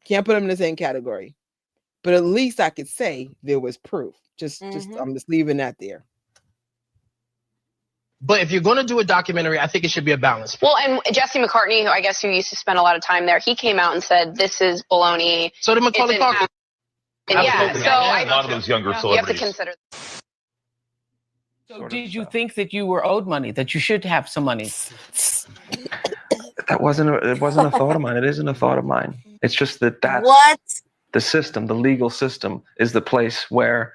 can't put them in the same category. but at least I could say there was proof. Just I'm just leaving that there.
But if you're going to do a documentary, I think it should be a balance.
Well, and Jesse McCartney, who I guess who used to spend a lot of time there, he came out and said this is baloney.
So did Macaulay Culkin.
Yeah, so
a lot of those younger
you have to
celebrities.
consider.
So did you think that you were owed money, that you should have some money?
It wasn't a thought of mine. It isn't a thought of mine. It's just that's
What?
the system, the legal system is the place where,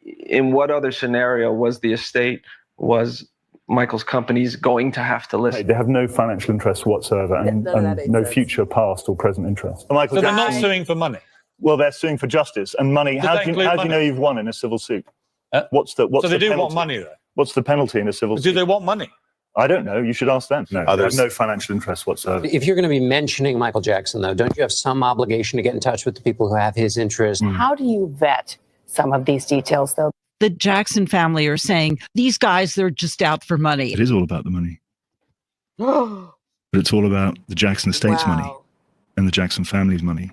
in what other scenario was the estate, was Michael's companies going to have to list?
They have no financial interest whatsoever, and no future past or present interest.
So they're not suing for money?
Well, they're suing for justice and money.
Does
How
that
do you
include
know you've won in a civil suit? What's
So
the
they do
penalty?
want money, though?
What's the penalty in a civil suit?
Do they want money?
I don't know. You should ask them. No, they have
Others.
no financial interest whatsoever.
If you're going to be mentioning Michael Jackson, though, don't you have some obligation to get in touch with the people who have his interest?
How do you vet some of these details, though?
The Jackson family are saying these guys, they're just out for money.
It is all about the money. But it's all about the Jackson estate's money and the Jackson family's money.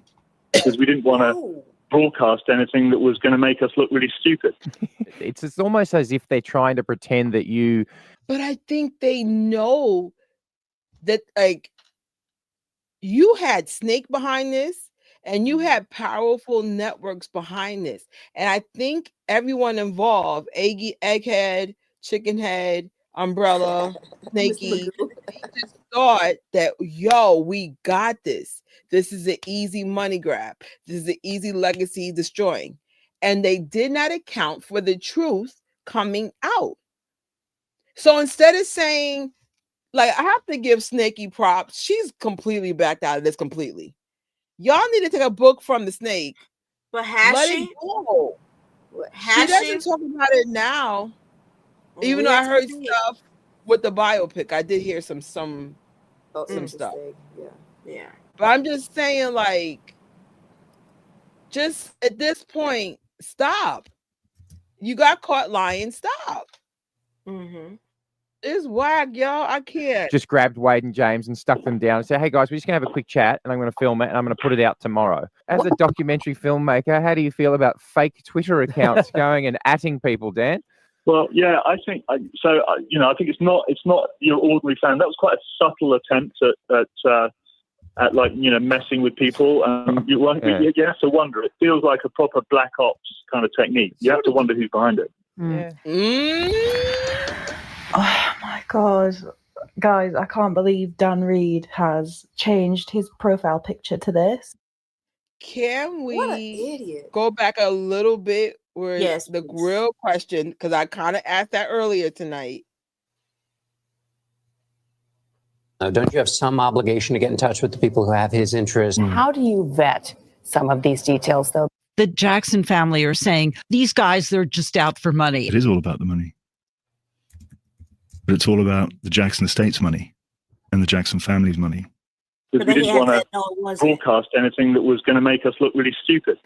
Because we didn't want to broadcast anything that was going to make us look really stupid.
It's almost as if they're trying to pretend that you...
But I think they know that, like, you had Snake behind this and you had powerful networks behind this. And I think everyone involved, Egghead, Chickenhead, Umbrella, Snakey, just thought that, yo, we got this. This is an easy money grab. This is an easy legacy destroying. And they did not account for the truth coming out. So instead of saying, like, I have to give Snakey props, she's completely backed out of this completely. Y'all need to take a book from the Snake.
But has
Let
she?
it go.
Has
She doesn't talk about it now. Even though I heard stuff with the biopic. I did hear some stuff.
Yeah.
But I'm just saying, like, just at this point, stop. You got caught lying. Stop. It's whack, y'all. I can't.
just grabbed Wade and James and stuck them down and said, hey guys, we're just going to have a quick chat and I'm going to film it and I'm going to put it out tomorrow. As a documentary filmmaker, how do you feel about fake Twitter accounts going and atting people, Dan?
Well, yeah, I think I think it's not your ordinary fan. That was quite a subtle attempt at like, messing with people. You have to wonder. It feels like a proper black ops kind of technique. You have to wonder who's behind it.
Oh my God. Guys, I can't believe Dan Reed has changed his profile picture to this.
Can
What an
we
idiot.
go back a little bit where
Yes,
the
please.
real question, because I kind of asked that earlier tonight.
Don't you have some obligation to get in touch with the people who have his interest?
How do you vet some of these details, though?
The Jackson family are saying these guys, they're just out for money.
It is all about the money. But it's all about the Jackson estate's money and the Jackson family's money.
Because we didn't want to broadcast anything that was going to make us look really stupid.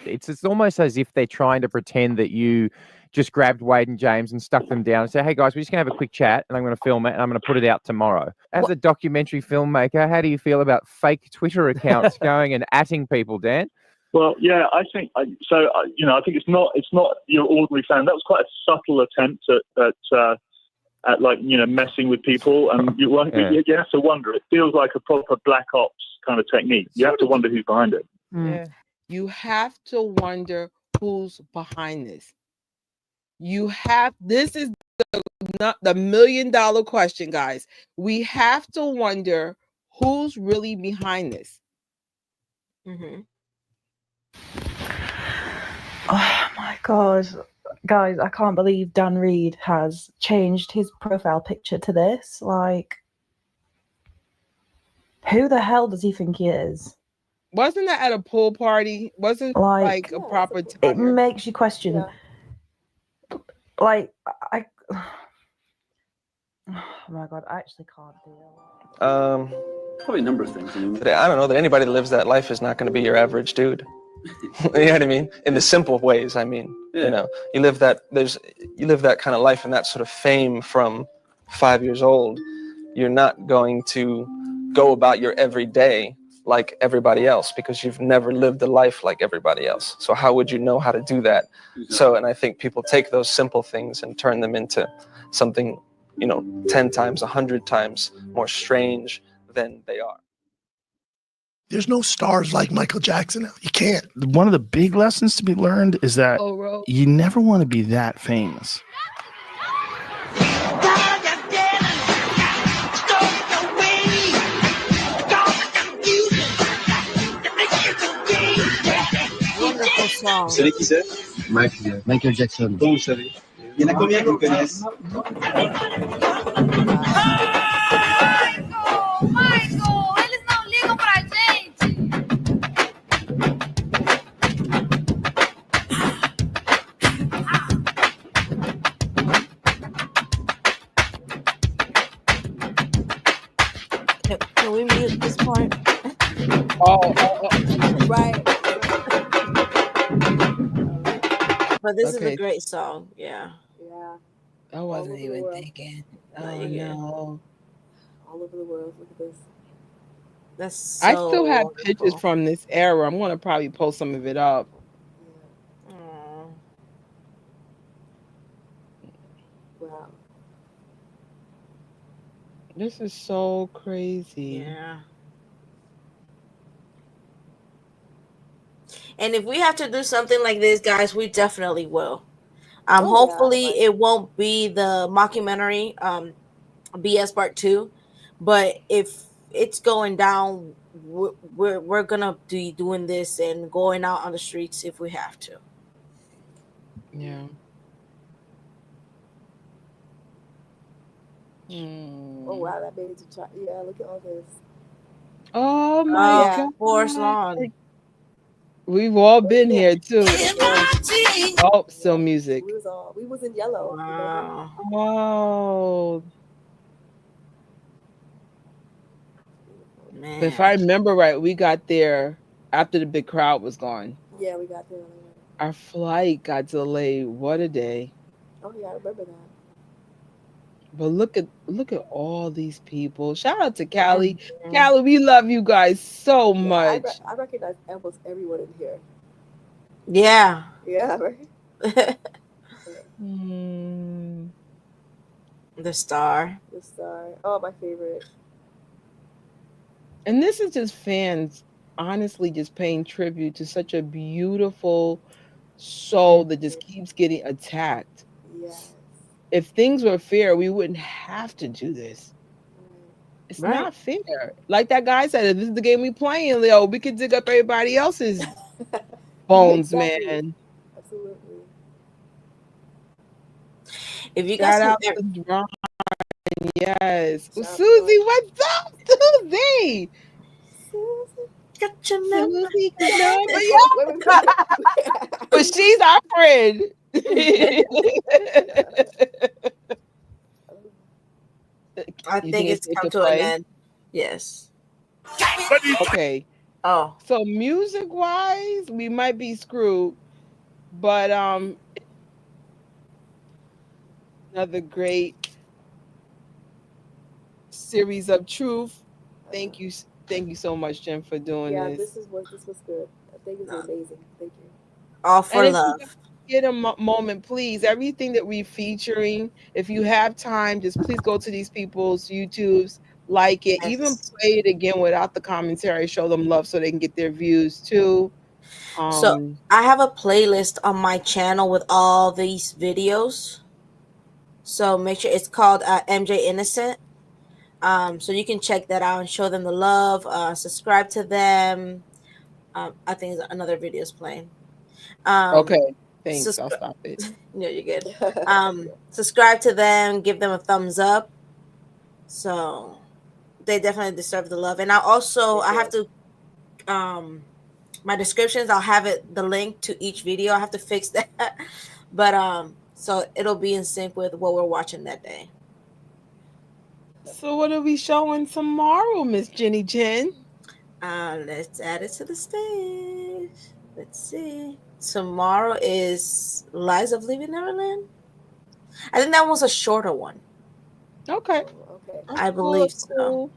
It's almost as if they're trying to pretend that you just grabbed Wade and James and stuck them down and said, hey guys, we're just going to have a quick chat and I'm going to film it and I'm going to put it out tomorrow. As a documentary filmmaker, how do you feel about fake Twitter accounts going and atting people, Dan?
Well, yeah, I think I think it's not your ordinary fan. That was quite a subtle attempt at like, messing with people. You have to wonder. It feels like a proper black ops kind of technique. You have to wonder who's behind it.
Yeah. You have to wonder who's behind this. This is the $1 million question, guys. We have to wonder who's really behind this.
Oh my God. Guys, I can't believe Dan Reed has changed his profile picture to this. Like, who the hell does he think he is?
Wasn't that at a pool party? Wasn't like a proper time?
It makes you question. Like, oh my God, I actually can't deal.
Probably a number of things. I don't know that anybody that lives that life is not going to be your average dude. You know what I mean? In the simple ways, I mean, you live that kind of life and that sort of fame from 5 years old. You're not going to go about your everyday like everybody else because you've never lived a life like everybody else. So how would you know how to do that? So, and I think people take those simple things and turn them into something, 10 times, 100 times more strange than they are.
There's no stars like Michael Jackson now. You can't.
One of the big lessons to be learned is that you never want to be that famous.
Wonderful song.
Vous savez qui c'est? Michael Jackson. Comment vous savez? Il y en a combien qui le connaissent?
Michael, eles não ligam pra gente.
Can we mute this part?
Right.
But this is a great song. Yeah.
Yeah.
I wasn't even thinking. Oh no.
All over the world. Look at this.
That's so
I still have
wonderful.
pictures from this era. I'm gonna probably post some of it up.
Aw.
Wow.
This is so crazy.
Yeah. And if we have to do something like this, guys, we definitely will. Hopefully it won't be the mockumentary, BS Part 2, but if it's going down, we're gonna be doing this and going out on the streets if we have to.
Yeah.
Oh wow, that made it to try. Yeah, look at all this.
Oh my God.
Forest Lawn.
We've all been here too. Oh, still music.
We was in yellow.
Wow.
Wow.
Man.
If I remember right, we got there after the big crowd was gone.
Yeah, we got there.
Our flight got delayed. What a day.
Oh yeah, I remember that.
But look at all these people. Shout out to Callie. Callie, we love you guys so much.
I recognize almost everyone in here.
Yeah.
Yeah, right.
The Star.
The Star. Oh, my favorite.
And this is just fans honestly just paying tribute to such a beautiful soul that just keeps getting attacked.
Yes.
If things were fair, we wouldn't have to do this. It's not fair. Like that guy said, if this is the game we playing, Leo, we could dig up everybody else's bones, man.
Absolutely.
If you
Shout
guys
out to Ron. Yes. Susie, what's up, Susie?
Got your number.
Susie, yeah. But she's our friend.
I think it's come to an end. Yes.
Okay.
Oh.
So music wise, we might be screwed. But another great series of truth. Thank you so much, Jen, for doing this.
This was good. I think it's amazing. Thank you.
All for love.
Get a moment, please. Everything that we're featuring, if you have time, just please go to these people's YouTubes, like it, even play it again without the commentary, show them love so they can get their views too.
So I have a playlist on my channel with all these videos. So make sure it's called MJ Innocent. So you can check that out and show them the love. Subscribe to them. I think another video is playing.
Okay. Thanks. I'll stop it.
No, you're good. Subscribe to them. Give them a thumbs up. So they definitely deserve the love. And I have to, my descriptions, I'll have the link to each video. I have to fix that. But so it'll be in sync with what we're watching that day.
So what are we showing tomorrow, Miss Jenny Jen?
Let's add it to the stage. Let's see. Tomorrow is Lies of Leaving Neverland. I think that was a shorter one.
Okay.
I believe so.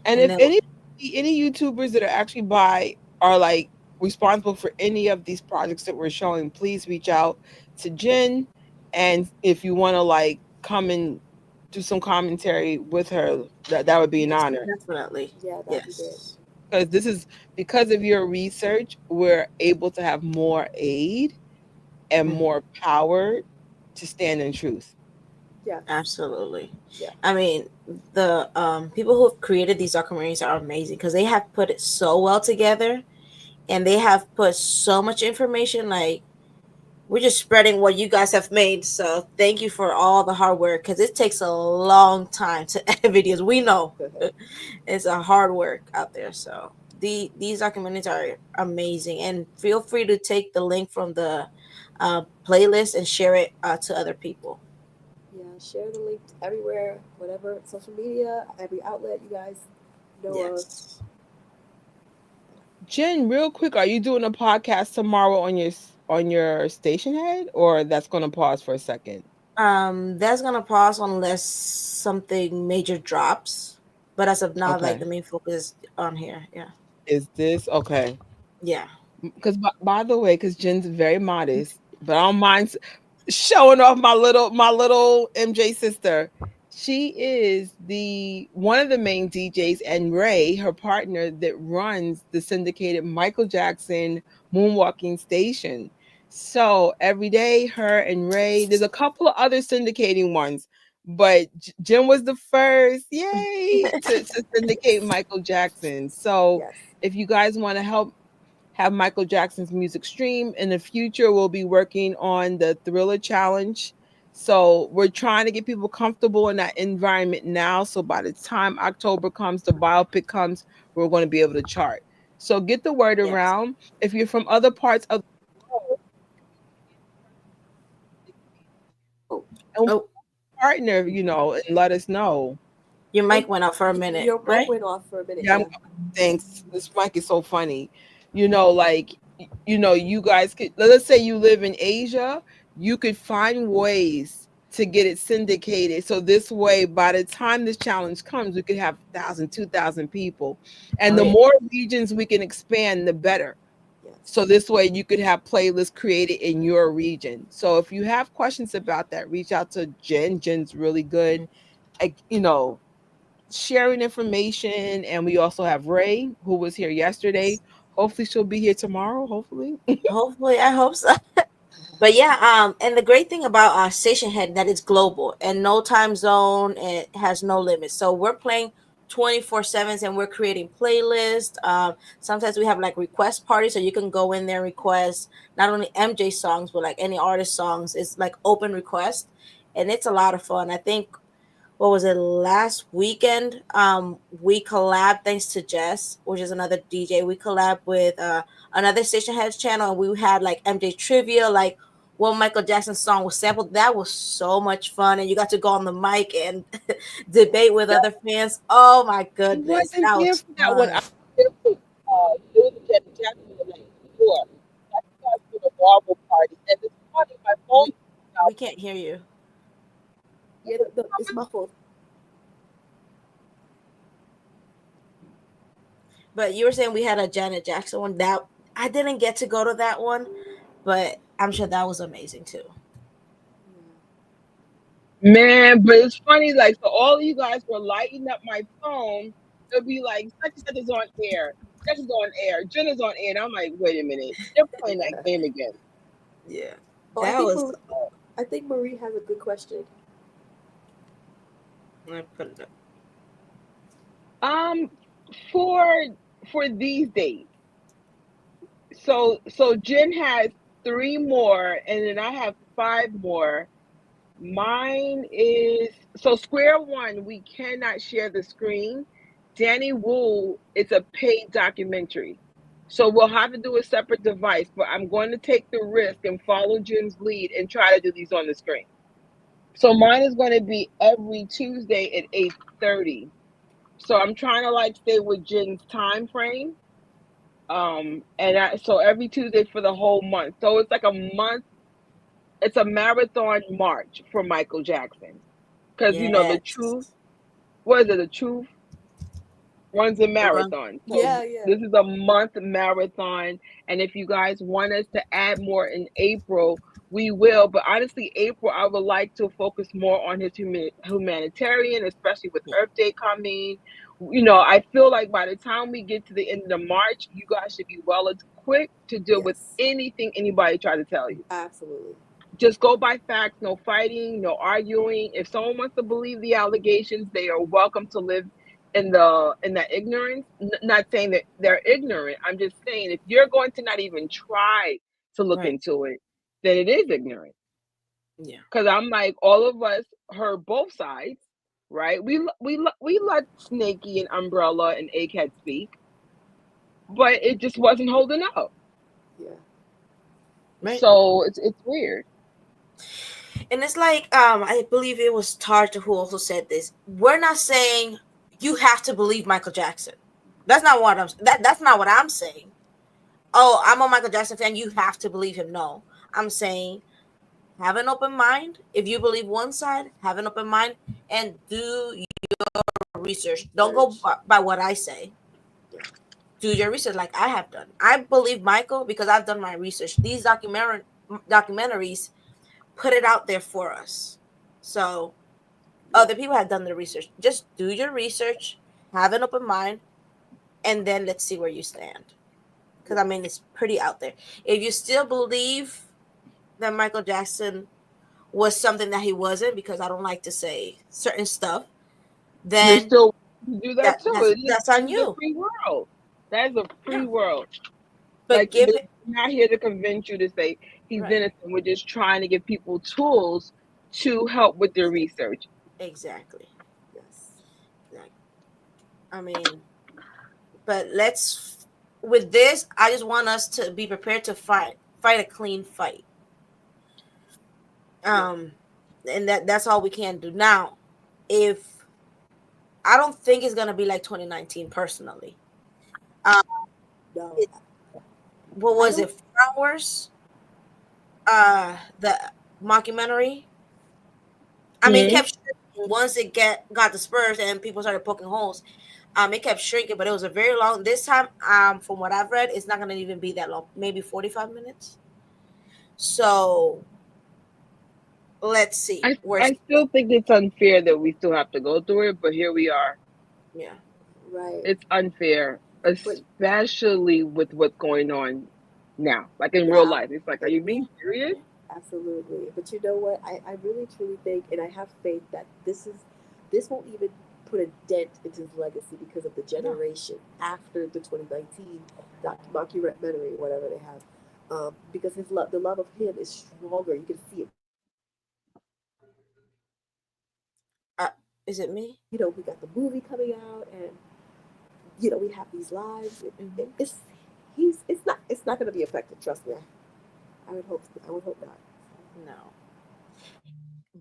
And if any any YouTubers that are actually are like responsible for any of these projects that we're showing, please reach out to Jen. And if you want to like come and do some commentary with her, that would be an honor.
Definitely.
Yeah, that'd be great.
Because this is because of your research, we're able to have more aid and more power to stand in truth.
Yeah,
absolutely.
Yeah.
I mean, the people who have created these documentaries are amazing because they have put it so well together, and they have put so much information. Like, we're just spreading what you guys have made. So thank you for all the hard work because it takes a long time to edit videos. We know it's a hard work out there. So these documentaries are amazing, and feel free to take the link from the playlist and share it to other people.
Yeah, share the link everywhere, whatever social media, every outlet you guys know of.
Jen, real quick, are you doing a podcast tomorrow on your station head, or that's going to pause for a second?
That's gonna pause unless something major drops. But as of now, like
Okay.
the main focus is on here. Yeah.
Is this okay?
Yeah.
Because by the way, because Jen's very modest, but I don't mind showing off my little MJ sister. She is one of the main DJs, and Ray, her partner, that runs the syndicated Michael Jackson Moonwalking station. So every day, her and Ray, there's a couple of other syndicating ones, but Jen was the first, yay, to syndicate Michael Jackson. So if you guys want to help have Michael Jackson's music stream in the future, we'll be working on the Thriller Challenge. So we're trying to get people comfortable in that environment now. So by the time October comes, the biopic comes, we're going to be able to chart. So get the word around. If you're from other parts of the world, partner, and let us know.
Your mic went off for a minute.
Your mic
right?
went off for a minute.
Yeah, thanks. This mic is so funny. You guys could, let's say you live in Asia, you could find ways to get it syndicated. So this way, by the time this challenge comes, we could have 1,000, 2,000 people. And the more regions we can expand, the better. So this way you could have playlists created in your region. So if you have questions about that, reach out to Jen. Jen's really good at, sharing information. And we also have Ray, who was here yesterday. Hopefully she'll be here tomorrow. Hopefully.
Hopefully, I hope so. But yeah, and the great thing about Station Head that it's global and no time zone, it has no limits. So we're playing 24/7 and we're creating playlists. Sometimes we have like request parties, so you can go in there and request not only MJ songs but like any artist songs. It's like open request, and it's a lot of fun. I think what was it last weekend? We collab thanks to Jess, which is another DJ. We collab with another Station Heads channel, and we had like MJ trivia, like what Michael Jackson song was sampled. That was so much fun, and you got to go on the mic and debate with other fans. Oh my goodness, that was
that one. It was a Janet Jackson the night before. That's for the Marvel party, and it's funny. My phone.
We can't hear you.
Yeah, it's muffled.
But you were saying we had a Janet Jackson one. That I didn't get to go to that one, but I'm sure that was amazing too.
Man, but it's funny, like, so all of you guys were lighting up my phone. It'll be like, such and such is on air. Such is on air. Jen is on air. And I'm like, wait a minute. They're playing that game again.
Yeah.
Oh, I think Marie has a good question.
I put it
up. For these days. So Jen has 3 more, and then I have 5 more. Mine is Square One. We cannot share the screen. Danny Wu, it's a paid documentary, so we'll have to do a separate device. But I'm going to take the risk and follow Jen's lead and try to do these on the screen. So mine is going to be every Tuesday at 8:30. So I'm trying to like stay with Jen's time frame. So every Tuesday for the whole month. So it's like a month. It's a marathon march for Michael Jackson. Because the truth. What is it? The truth. runs a marathon. So
Yeah.
this is a month marathon. And if you guys want us to add more in April, we will. But honestly, April, I would like to focus more on his humanitarian, especially with Earth Day coming. You know, I feel like by the time we get to the end of March, you guys should be well equipped to deal with anything anybody try to tell you.
Absolutely.
Just go by facts, no fighting, no arguing. If someone wants to believe the allegations, they are welcome to live in that ignorance. Not saying that they're ignorant. I'm just saying if you're going to not even try to look into it, then it is ignorant.
Yeah.
Because I'm like, all of us heard both sides, right? We let Snakey and Umbrella and Egghead speak, but it just wasn't holding up.
Yeah.
Right.
So it's weird.
And it's like, I believe it was Tarja who also said this. We're not saying you have to believe Michael Jackson. That's not what that's not what I'm saying. Oh, I'm a Michael Jackson fan. You have to believe him. No, I'm saying have an open mind. If you believe one side, have an open mind and do your research. Don't go by what I say. Do your research like I have done. I believe Michael because I've done my research. These documentaries put it out there for us. So other people have done the research. Just do your research, have an open mind, and then let's see where you stand. Because I mean, it's pretty out there. If you still believe that Michael Jackson was something that he wasn't, because I don't like to say certain stuff, then
they still do that too.
That's on
It's
you.
a free world. That is a free world.
But
like, we're not here to convince you to say he's innocent. We're just trying to give people tools to help with their research.
Exactly. Yes. Like, I mean, but with this, I just want us to be prepared to fight a clean fight. And that's all we can do. Now, if I don't think it's gonna be like 2019 personally.
No.
What was it? 4 hours? The mockumentary. I mean, it kept shrinking once it got dispersed and people started poking holes. It kept shrinking, but it was a very long. This time, from what I've read, it's not going to even be that long. Maybe 45 minutes. So let's see.
I still think it's unfair that we still have to go through it, but here we are.
Yeah.
Right.
It's unfair, especially with what's going on now, like in real life. It's like, are you being serious?
Absolutely. But you know what? I really truly think, and I have faith that this won't even put a dent into his legacy because of the generation after the 2019 documentary, whatever they have. Because the love of him is stronger. You can see it.
Is it me?
You know, we got the movie coming out, and you know, we have these lives. It's not going to be affected. Trust me. I would hope not.
No.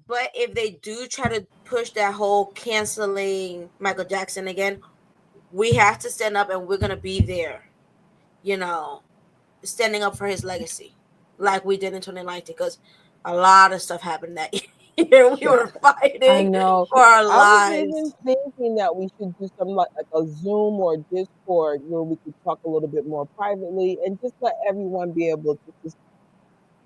But if they do try to push that whole canceling Michael Jackson again, we have to stand up, and we're gonna be there. You know, standing up for his legacy, like we did in 2019, because a lot of stuff happened that year. We were fighting
I know.
for our
I
lives.
was even thinking that we should do something like a Zoom or Discord where we could talk a little bit more privately and just let everyone be able to just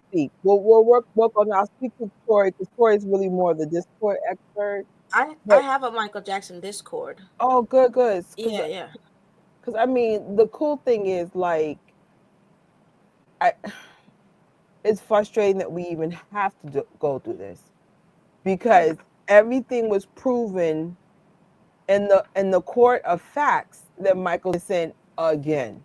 speak. We'll work on. I'll speak to Tori because Tori is really more the Discord expert.
I have a Michael Jackson Discord.
Oh, good.
Yeah.
Because I mean, the cool thing is like, it's frustrating that we even have to go through this because everything was proven in the court of facts that Michael is innocent again.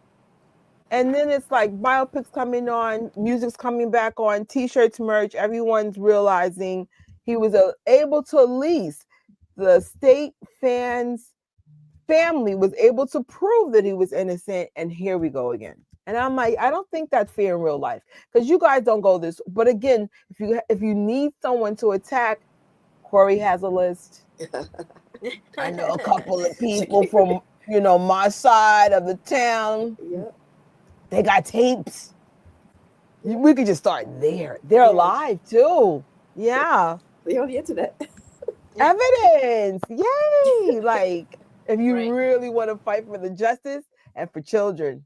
And then it's like biopics coming on, music's coming back on, T-shirts, merch. Everyone's realizing he was able to at least the state fans' family was able to prove that he was innocent. And here we go again. And I'm like, I don't think that's fair in real life because you guys don't go this. But again, if you need someone to attack, Corey has a list. I know a couple of people from my side of the town.
Yep.
They got tapes. We could just start there. They're alive too. Yeah.
They're on the internet.
Evidence. Yay. Like, If you really want to fight for the justice and for children.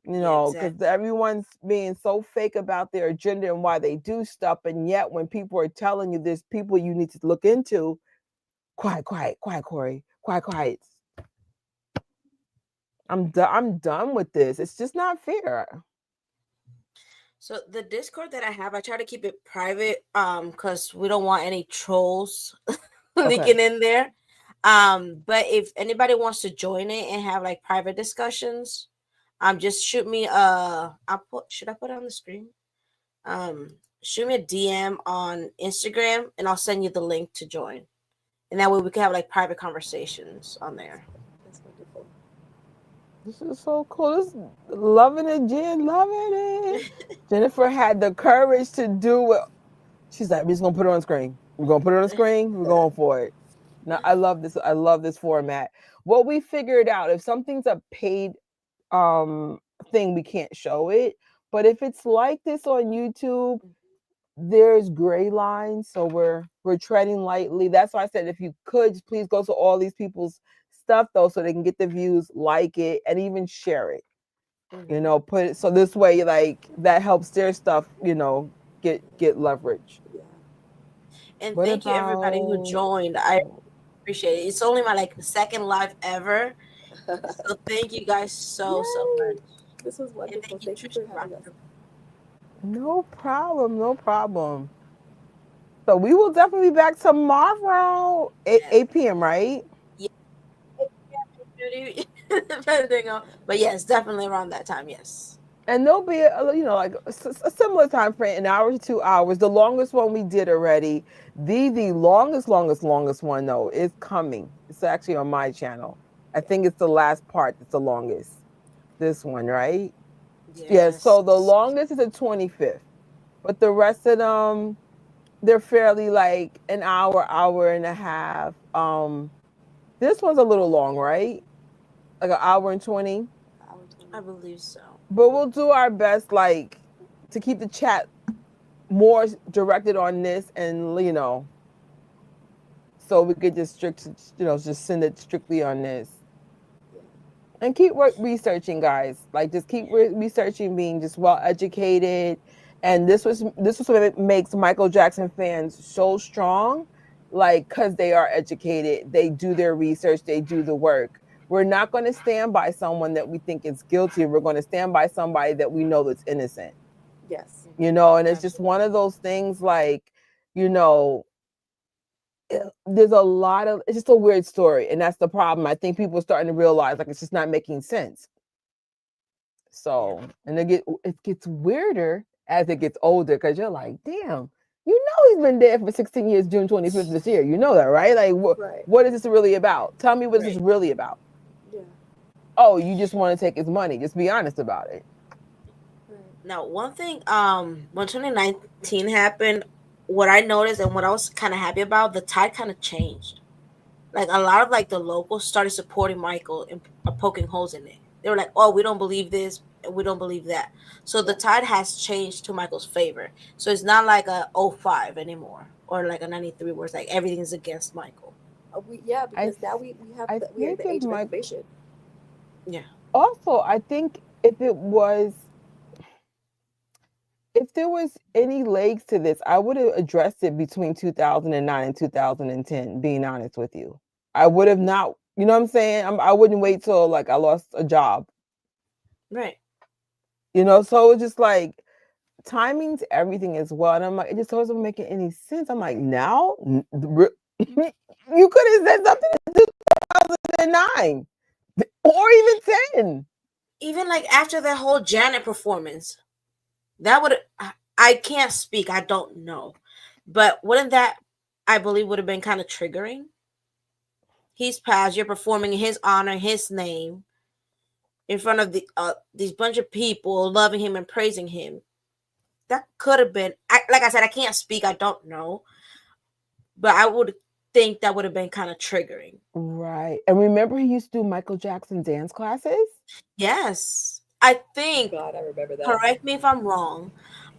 You know, because everyone's being so fake about their agenda and why they do stuff, and yet when people are telling you there's people you need to look into, quiet, Corey, quiet. I'm done with this. It's just not fair.
So the Discord that I have, I try to keep it private, because we don't want any trolls leaking in there. But if anybody wants to join it and have like private discussions, just shoot me should I put it on the screen? Shoot me a DM on Instagram and I'll send you the link to join. And that way we can have like private conversations on there.
That's wonderful.
This is so cool. Loving it, Jen, loving it. Jennifer had the courage to do it. She's like, we're just gonna put it on the screen. We're gonna put it on the screen. We're going for it. Now I love this. I love this format. What we figured out, if something's a paid thing, we can't show it. But if it's like this on YouTube, there's gray lines. So we're treading lightly. That's why I said if you could please go to all these people's stuff though, so they can get the views, like it, and even share it. You know, put it so this way, like that helps their stuff, you know, get leverage.
Yeah. And thank you everybody who joined. I appreciate it. It's only my like second live ever. So thank you guys so much.
This was wonderful. Thank you for having us.
No problem. So we will definitely be back tomorrow, 8 p.m., right?
Yeah. Depending on, but yes, definitely around that time, yes.
And there'll be like a similar time frame, an hour to 2 hours. The longest one we did already. The longest one though is coming. It's actually on my channel. I think it's the last part that's the longest. This one, right? Yes. So the longest is the 25th, but the rest of them, they're fairly like an hour and a half. This one's a little long, right? Like an hour and 20.
I believe so.
But we'll do our best, like, to keep the chat more directed on this, and so we could just just send it strictly on this. And keep researching, guys. Like, just keep researching, being just well educated. And this was what makes Michael Jackson fans so strong, like, because they are educated, they do their research, they do the work. We're not going to stand by someone that we think is guilty. We're going to stand by somebody that we know that's innocent.
Yes.
And it's just one of those things, like, there's a lot of, it's just a weird story. And that's the problem. I think people are starting to realize, like, it's just not making sense. So, and it gets weirder as it gets older, because you're like, damn, he's been dead for 16 years, June 25th this year. You know that, right? Like, what is this really about? Tell me what this is really about.
Yeah.
Oh, you just want to take his money. Just be honest about it.
Now, one thing, when 2019 happened, what I noticed and what I was kind of happy about, the tide kind of changed. Like, a lot of like the locals started supporting Michael and poking holes in it. They were like, oh, we don't believe this, and we don't believe that. So the tide has changed to Michael's favor. So it's not like a 05 anymore, or like a 93 where it's like everything is against Michael.
Because now we are at the age of information.
Yeah.
Also, I think if there was any legs to this, I would have addressed it between 2009 and 2010, being honest with you. I would have not, you know what I'm saying? I wouldn't wait till like I lost a job.
Right.
So it's just like timing's everything as well. And I'm like, it just wasn't making any sense. I'm like, now? You could have said something in 2009 or even 10.
Even like after that whole Janet performance, that would, I can't speak, I don't know. But wouldn't that, I believe, would have been kind of triggering? He's passed, you're performing in his honor, his name, in front of these bunch of people loving him and praising him. That could have been, like I said, I can't speak, I don't know. But I would think that would have been kind of triggering.
Right. And remember he used to do Michael Jackson dance classes?
Yes. I think,
God, I remember that.
Correct me if I'm wrong,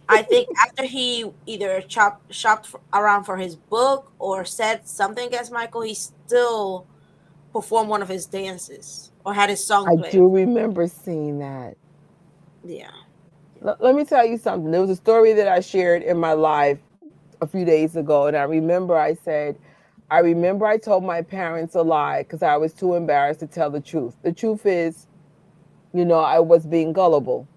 I think after he either shopped around for his book or said something against Michael, he still perform one of his dances or had his song
I
played.
do remember seeing that.
Yeah.
Let me tell you something. There was a story that I shared in my live a few days ago, and I remember I told my parents a lie because I was too embarrassed to tell the truth. The truth is, I was being gullible.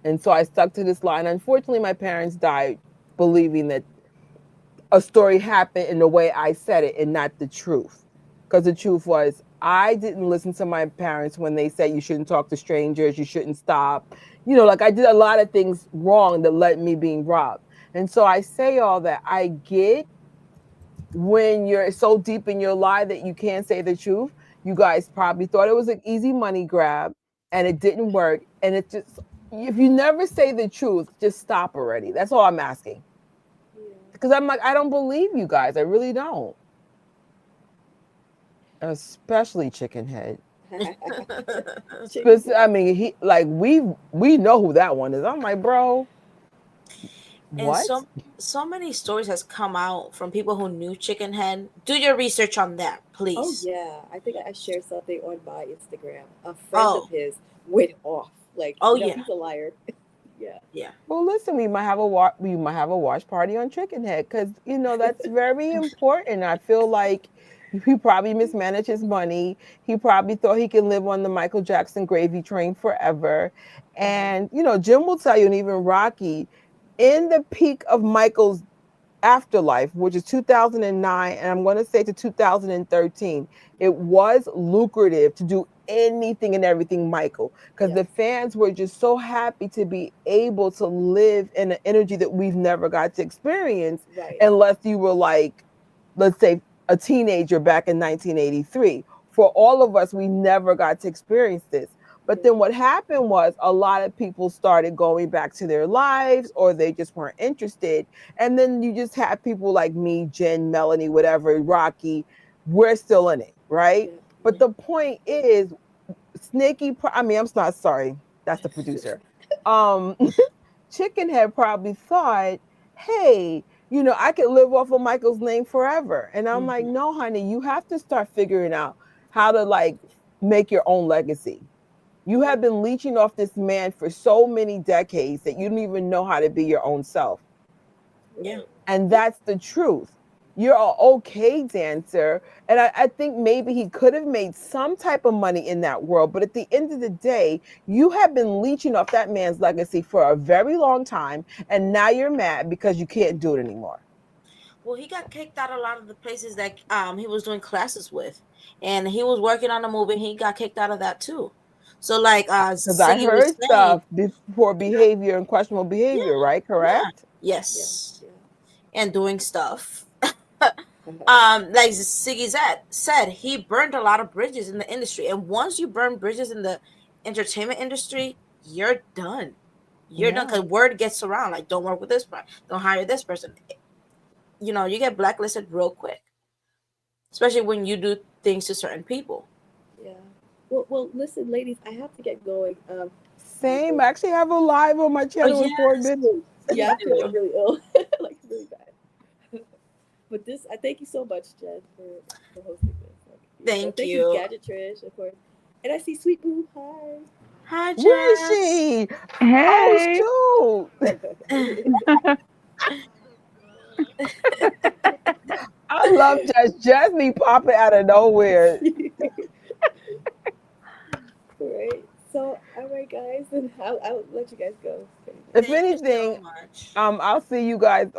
And so I stuck to this lie. And unfortunately, my parents died believing that a story happened in the way I said it and not the truth. Because the truth was, I didn't listen to my parents when they said you shouldn't talk to strangers, you shouldn't stop. I did a lot of things wrong that led me being robbed. And so I say all that. I get when you're so deep in your lie that you can't say the truth. You guys probably thought it was an easy money grab and it didn't work. And it just, if you never say the truth, just stop already. That's all I'm asking. Because I'm like, I don't believe you guys. I really don't. Especially Chicken Head. I mean, we know who that one is. I'm like, bro. What?
And so many stories has come out from people who knew Chicken Head. Do your research on that, please.
Oh yeah, I think I shared something on my Instagram. A friend of his went off. Like,
yeah,
he's a liar.
Yeah.
Well, listen, we might have a watch party on Chicken Head because that's very important. I feel like he probably mismanaged his money. He probably thought he can live on the Michael Jackson gravy train forever. And Jim will tell you, and even Rocky, in the peak of Michael's afterlife, which is 2009, and I'm going to say to 2013, it was lucrative to do anything and everything Michael, because the fans were just so happy to be able to live in an energy that we've never got to experience, unless you were like, let's say, a teenager back in 1983. For all of us, we never got to experience this. But then what happened was a lot of people started going back to their lives, or they just weren't interested. And then you just have people like me, Jen, Melanie, whatever, Rocky, we're still in it, right? But the point is, I'm not sorry, that's the producer. Chicken Head probably thought, hey, I could live off of Michael's name forever. And I'm like, no, honey, you have to start figuring out how to make your own legacy. You have been leeching off this man for so many decades that you don't even know how to be your own self.
Yeah.
And that's the truth. You're an okay dancer. And I think maybe he could have made some type of money in that world. But at the end of the day, you have been leeching off that man's legacy for a very long time. And now you're mad because you can't do it anymore.
Well, he got kicked out of a lot of the places that he was doing classes with. And he was working on a movie. He got kicked out of that too. So because
I heard stuff for behavior and questionable behavior, right? Correct?
Yeah. Yes. And doing stuff. Like Siggy said, he burned a lot of bridges in the industry. And once you burn bridges in the entertainment industry, you're done. You're done, because word gets around. Like, don't work with this person. Don't hire this person. You get blacklisted real quick. Especially when you do things to certain people.
Yeah. Well, listen, ladies, I have to get going.
Same. I actually have a live on my channel in 4 minutes.
Yeah, I'm feeling really ill. Like, really bad. But I thank you so much, Jen, for hosting this.
Thank
you.
you.
Gadget Trish, of course. And I see Sweet Boo. Hi.
Hi, Jen.
Where is she?
Hey.
Oh, shoot. I love Jasmine popping out of nowhere.
All right. So, all right, guys, and I'll let you guys go.
If anything, I'll see you guys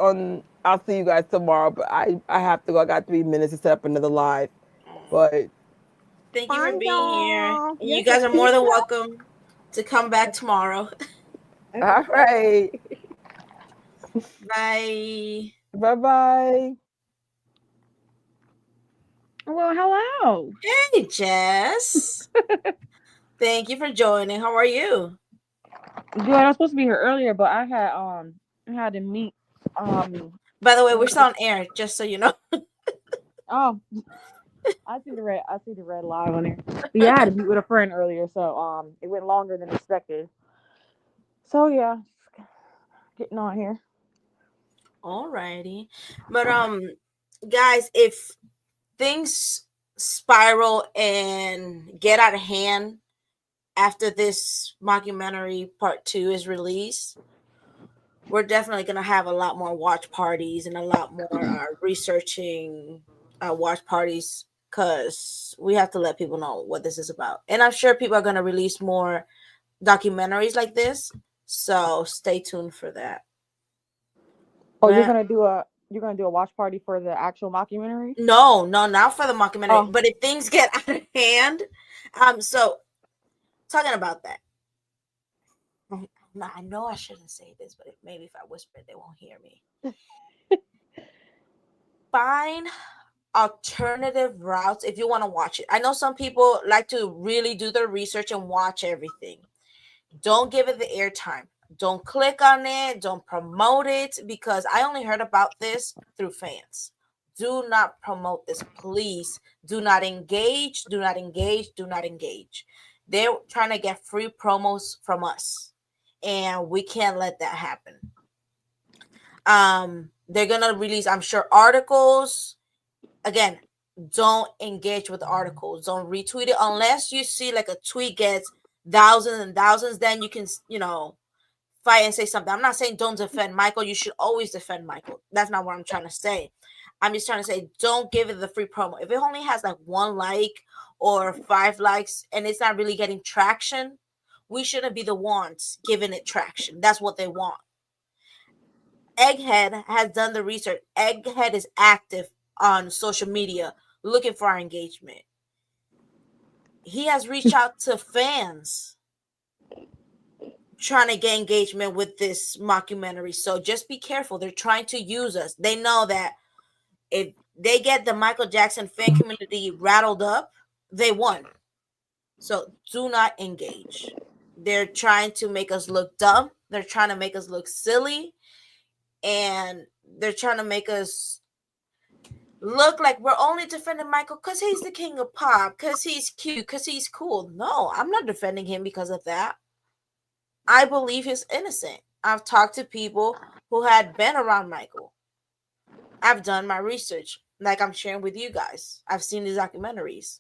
tomorrow. But I have to go. I got 3 minutes to set up another live. But
thank you for being here. You guys are more than welcome to come back tomorrow.
All right.
Bye.
Bye.
Well, hello.
Hey, Jess. Thank you for joining. How are you?
Good. I was supposed to be here earlier, but I had to meet.
By the way, we're still on air, just so you know.
Oh, I see the red live on there. But yeah, I had to meet with a friend earlier, so it went longer than expected. So yeah, getting on here.
Alrighty, but guys, if things spiral and get out of hand after this mockumentary part 2 is released, we're definitely going to have a lot more watch parties and a lot more researching watch parties, because we have to let people know what this is about. And I'm sure people are going to release more documentaries like this, so stay tuned for that.
Oh, you're gonna do a watch party for the actual mockumentary?
No, not for the mockumentary. But if things get out of hand, so talking about that, I know I shouldn't say this, but maybe if I whisper it, they won't hear me. Find alternative routes if you want to watch it. I know some people like to really do their research and watch everything. Don't give it the airtime. Don't click on it. Don't promote it, because I only heard about this through fans. Do not promote this, please. Do not engage. Do not engage. Do not engage. They're trying to get free promos from us, and we can't let that happen. They're gonna release, I'm sure, articles. Again, don't engage with the articles. Don't retweet it unless you see like a tweet gets thousands and thousands. Then you can, fight and say something. I'm not saying don't defend Michael. You should always defend Michael. That's not what I'm trying to say. I'm just trying to say don't give it the free promo. If it only has like 1 like or 5 likes and it's not really getting traction, we shouldn't be the ones giving it traction. That's what they want. Egghead has done the research. Egghead is active on social media looking for our engagement. He has reached out to fans trying to get engagement with this mockumentary. So just be careful. They're trying to use us. They know that if they get the Michael Jackson fan community rattled up, they won. So do not engage. They're trying to make us look dumb. They're trying to make us look silly. And they're trying to make us look like we're only defending Michael because he's the king of pop, because he's cute, because he's cool. No, I'm not defending him because of that. I believe he's innocent. I've talked to people who had been around Michael. I've done my research, like I'm sharing with you guys. I've seen these documentaries.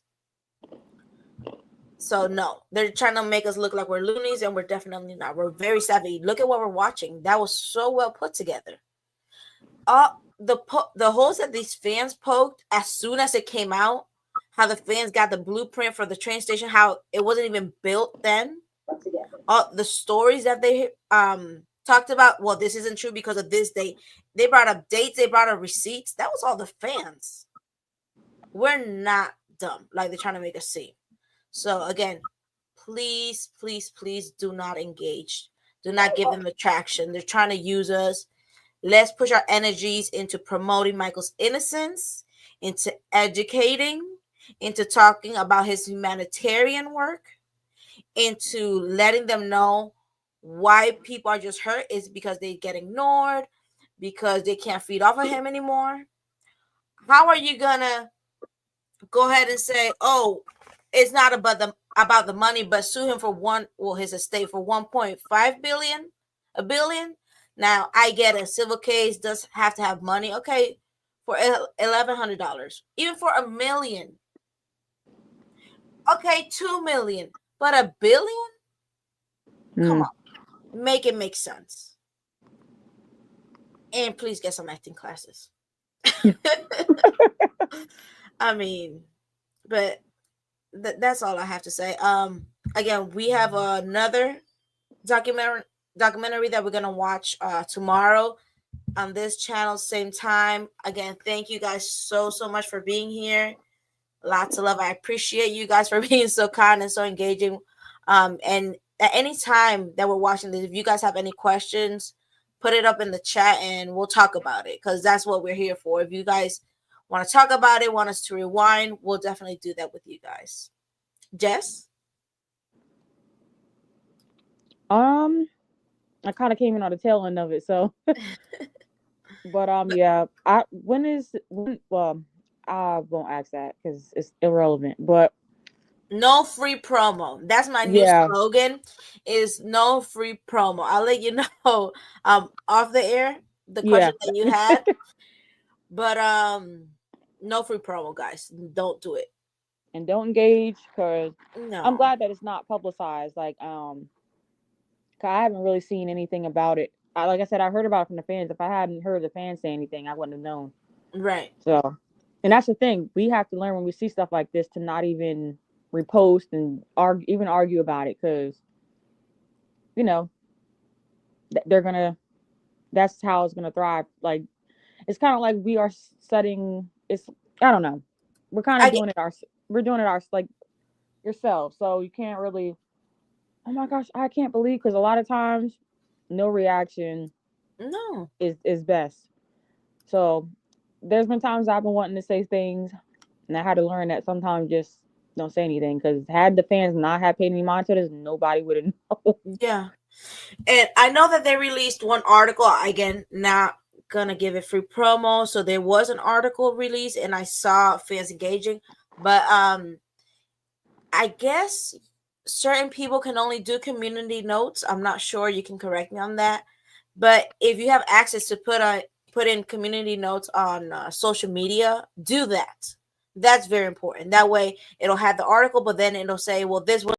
So no, they're trying to make us look like we're loonies, and we're definitely not. We're very savvy. Look at what we're watching. That was so well put together. The holes that these fans poked as soon as it came out, how the fans got the blueprint for the train station, how it wasn't even built then. The stories that they talked about, well, this isn't true because of this date. They brought up dates, they brought up receipts. That was all the fans. We're not dumb like they're trying to make us seem. So again, please, please, please do not engage. Do not give them the traction. They're trying to use us. Let's push our energies into promoting Michael's innocence, into educating, into talking about his humanitarian work, into letting them know why people are just hurt is because they get ignored, because they can't feed off of him anymore. How are you gonna go ahead and say, oh, it's not about the money, but sue him for his estate for 1.5 billion, $1 billion? Now I get a civil case does have to have money. Okay, for $1,100, even for $1 million. Okay, $2 million, but $1 billion? Come on, make it make sense. And please get some acting classes. I mean, but that's all I have to say. Again, we have another documentary that we're gonna watch tomorrow on this channel, same time. Again, thank you guys so much for being here. Lots of love. I appreciate you guys for being so kind and so engaging. And at any time that we're watching this, if you guys have any questions, put it up in the chat and we'll talk about it, because that's what we're here for. If you guys want to talk about it, want us to rewind, we'll definitely do that with you guys. Jess?
I kind of came in on the tail end of it, so but yeah, I won't ask that because it's irrelevant, but
no free promo. That's my new slogan, is no free promo. I'll let you know off the air the question that you had. But no free promo, guys. Don't do it.
and don't engage, because
No.
I'm glad that it's not publicized. Like, 'cause I haven't really seen anything about it. Like I said, I heard about it from the fans. If I hadn't heard the fans say anything, I wouldn't have known.
Right.
So, and that's the thing. We have to learn when we see stuff like this to not even repost and argue about it, because, you know, that's how it's gonna thrive. Like, it's kind of like we are setting. I don't know. We're kind of doing it like yourself. So you can't really. Oh my gosh, I can't believe, because a lot of times, no reaction.
No.
Is best. So there's been times I've been wanting to say things, and I had to learn that sometimes just don't say anything, because had the fans not have paid any mind to this, nobody would have known.
Yeah. And I know that they released one article. Again, not gonna give it free promo. So there was an article released, and I saw fans engaging. But I guess certain people can only do community notes. I'm not sure. You can correct me on that. But if you have access to put in community notes on social media, do that. That's very important. That way, it'll have the article, but then it'll say, well, this was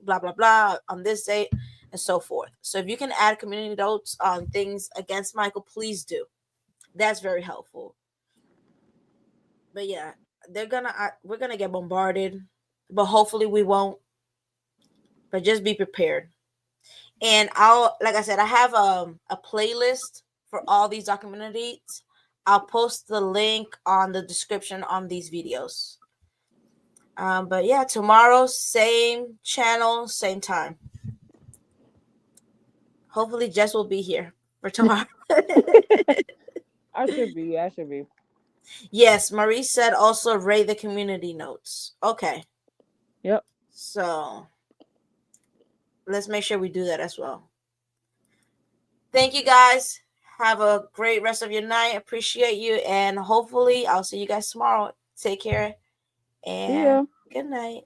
blah blah blah on this date, and so forth. So if you can add community notes on things against Michael, please do. That's very helpful. But yeah, we're gonna get bombarded, but hopefully we won't. But just be prepared. And like I said, I have a playlist for all these documentaries. I'll post the link on the description on these videos. But yeah, tomorrow, same channel, same time. Hopefully Jess will be here for tomorrow.
I should be.
Yes, Marie said also rate the community notes. Okay.
Yep.
So let's make sure we do that as well. Thank you guys. Have a great rest of your night. Appreciate you. And hopefully I'll see you guys tomorrow. Take care. And good night.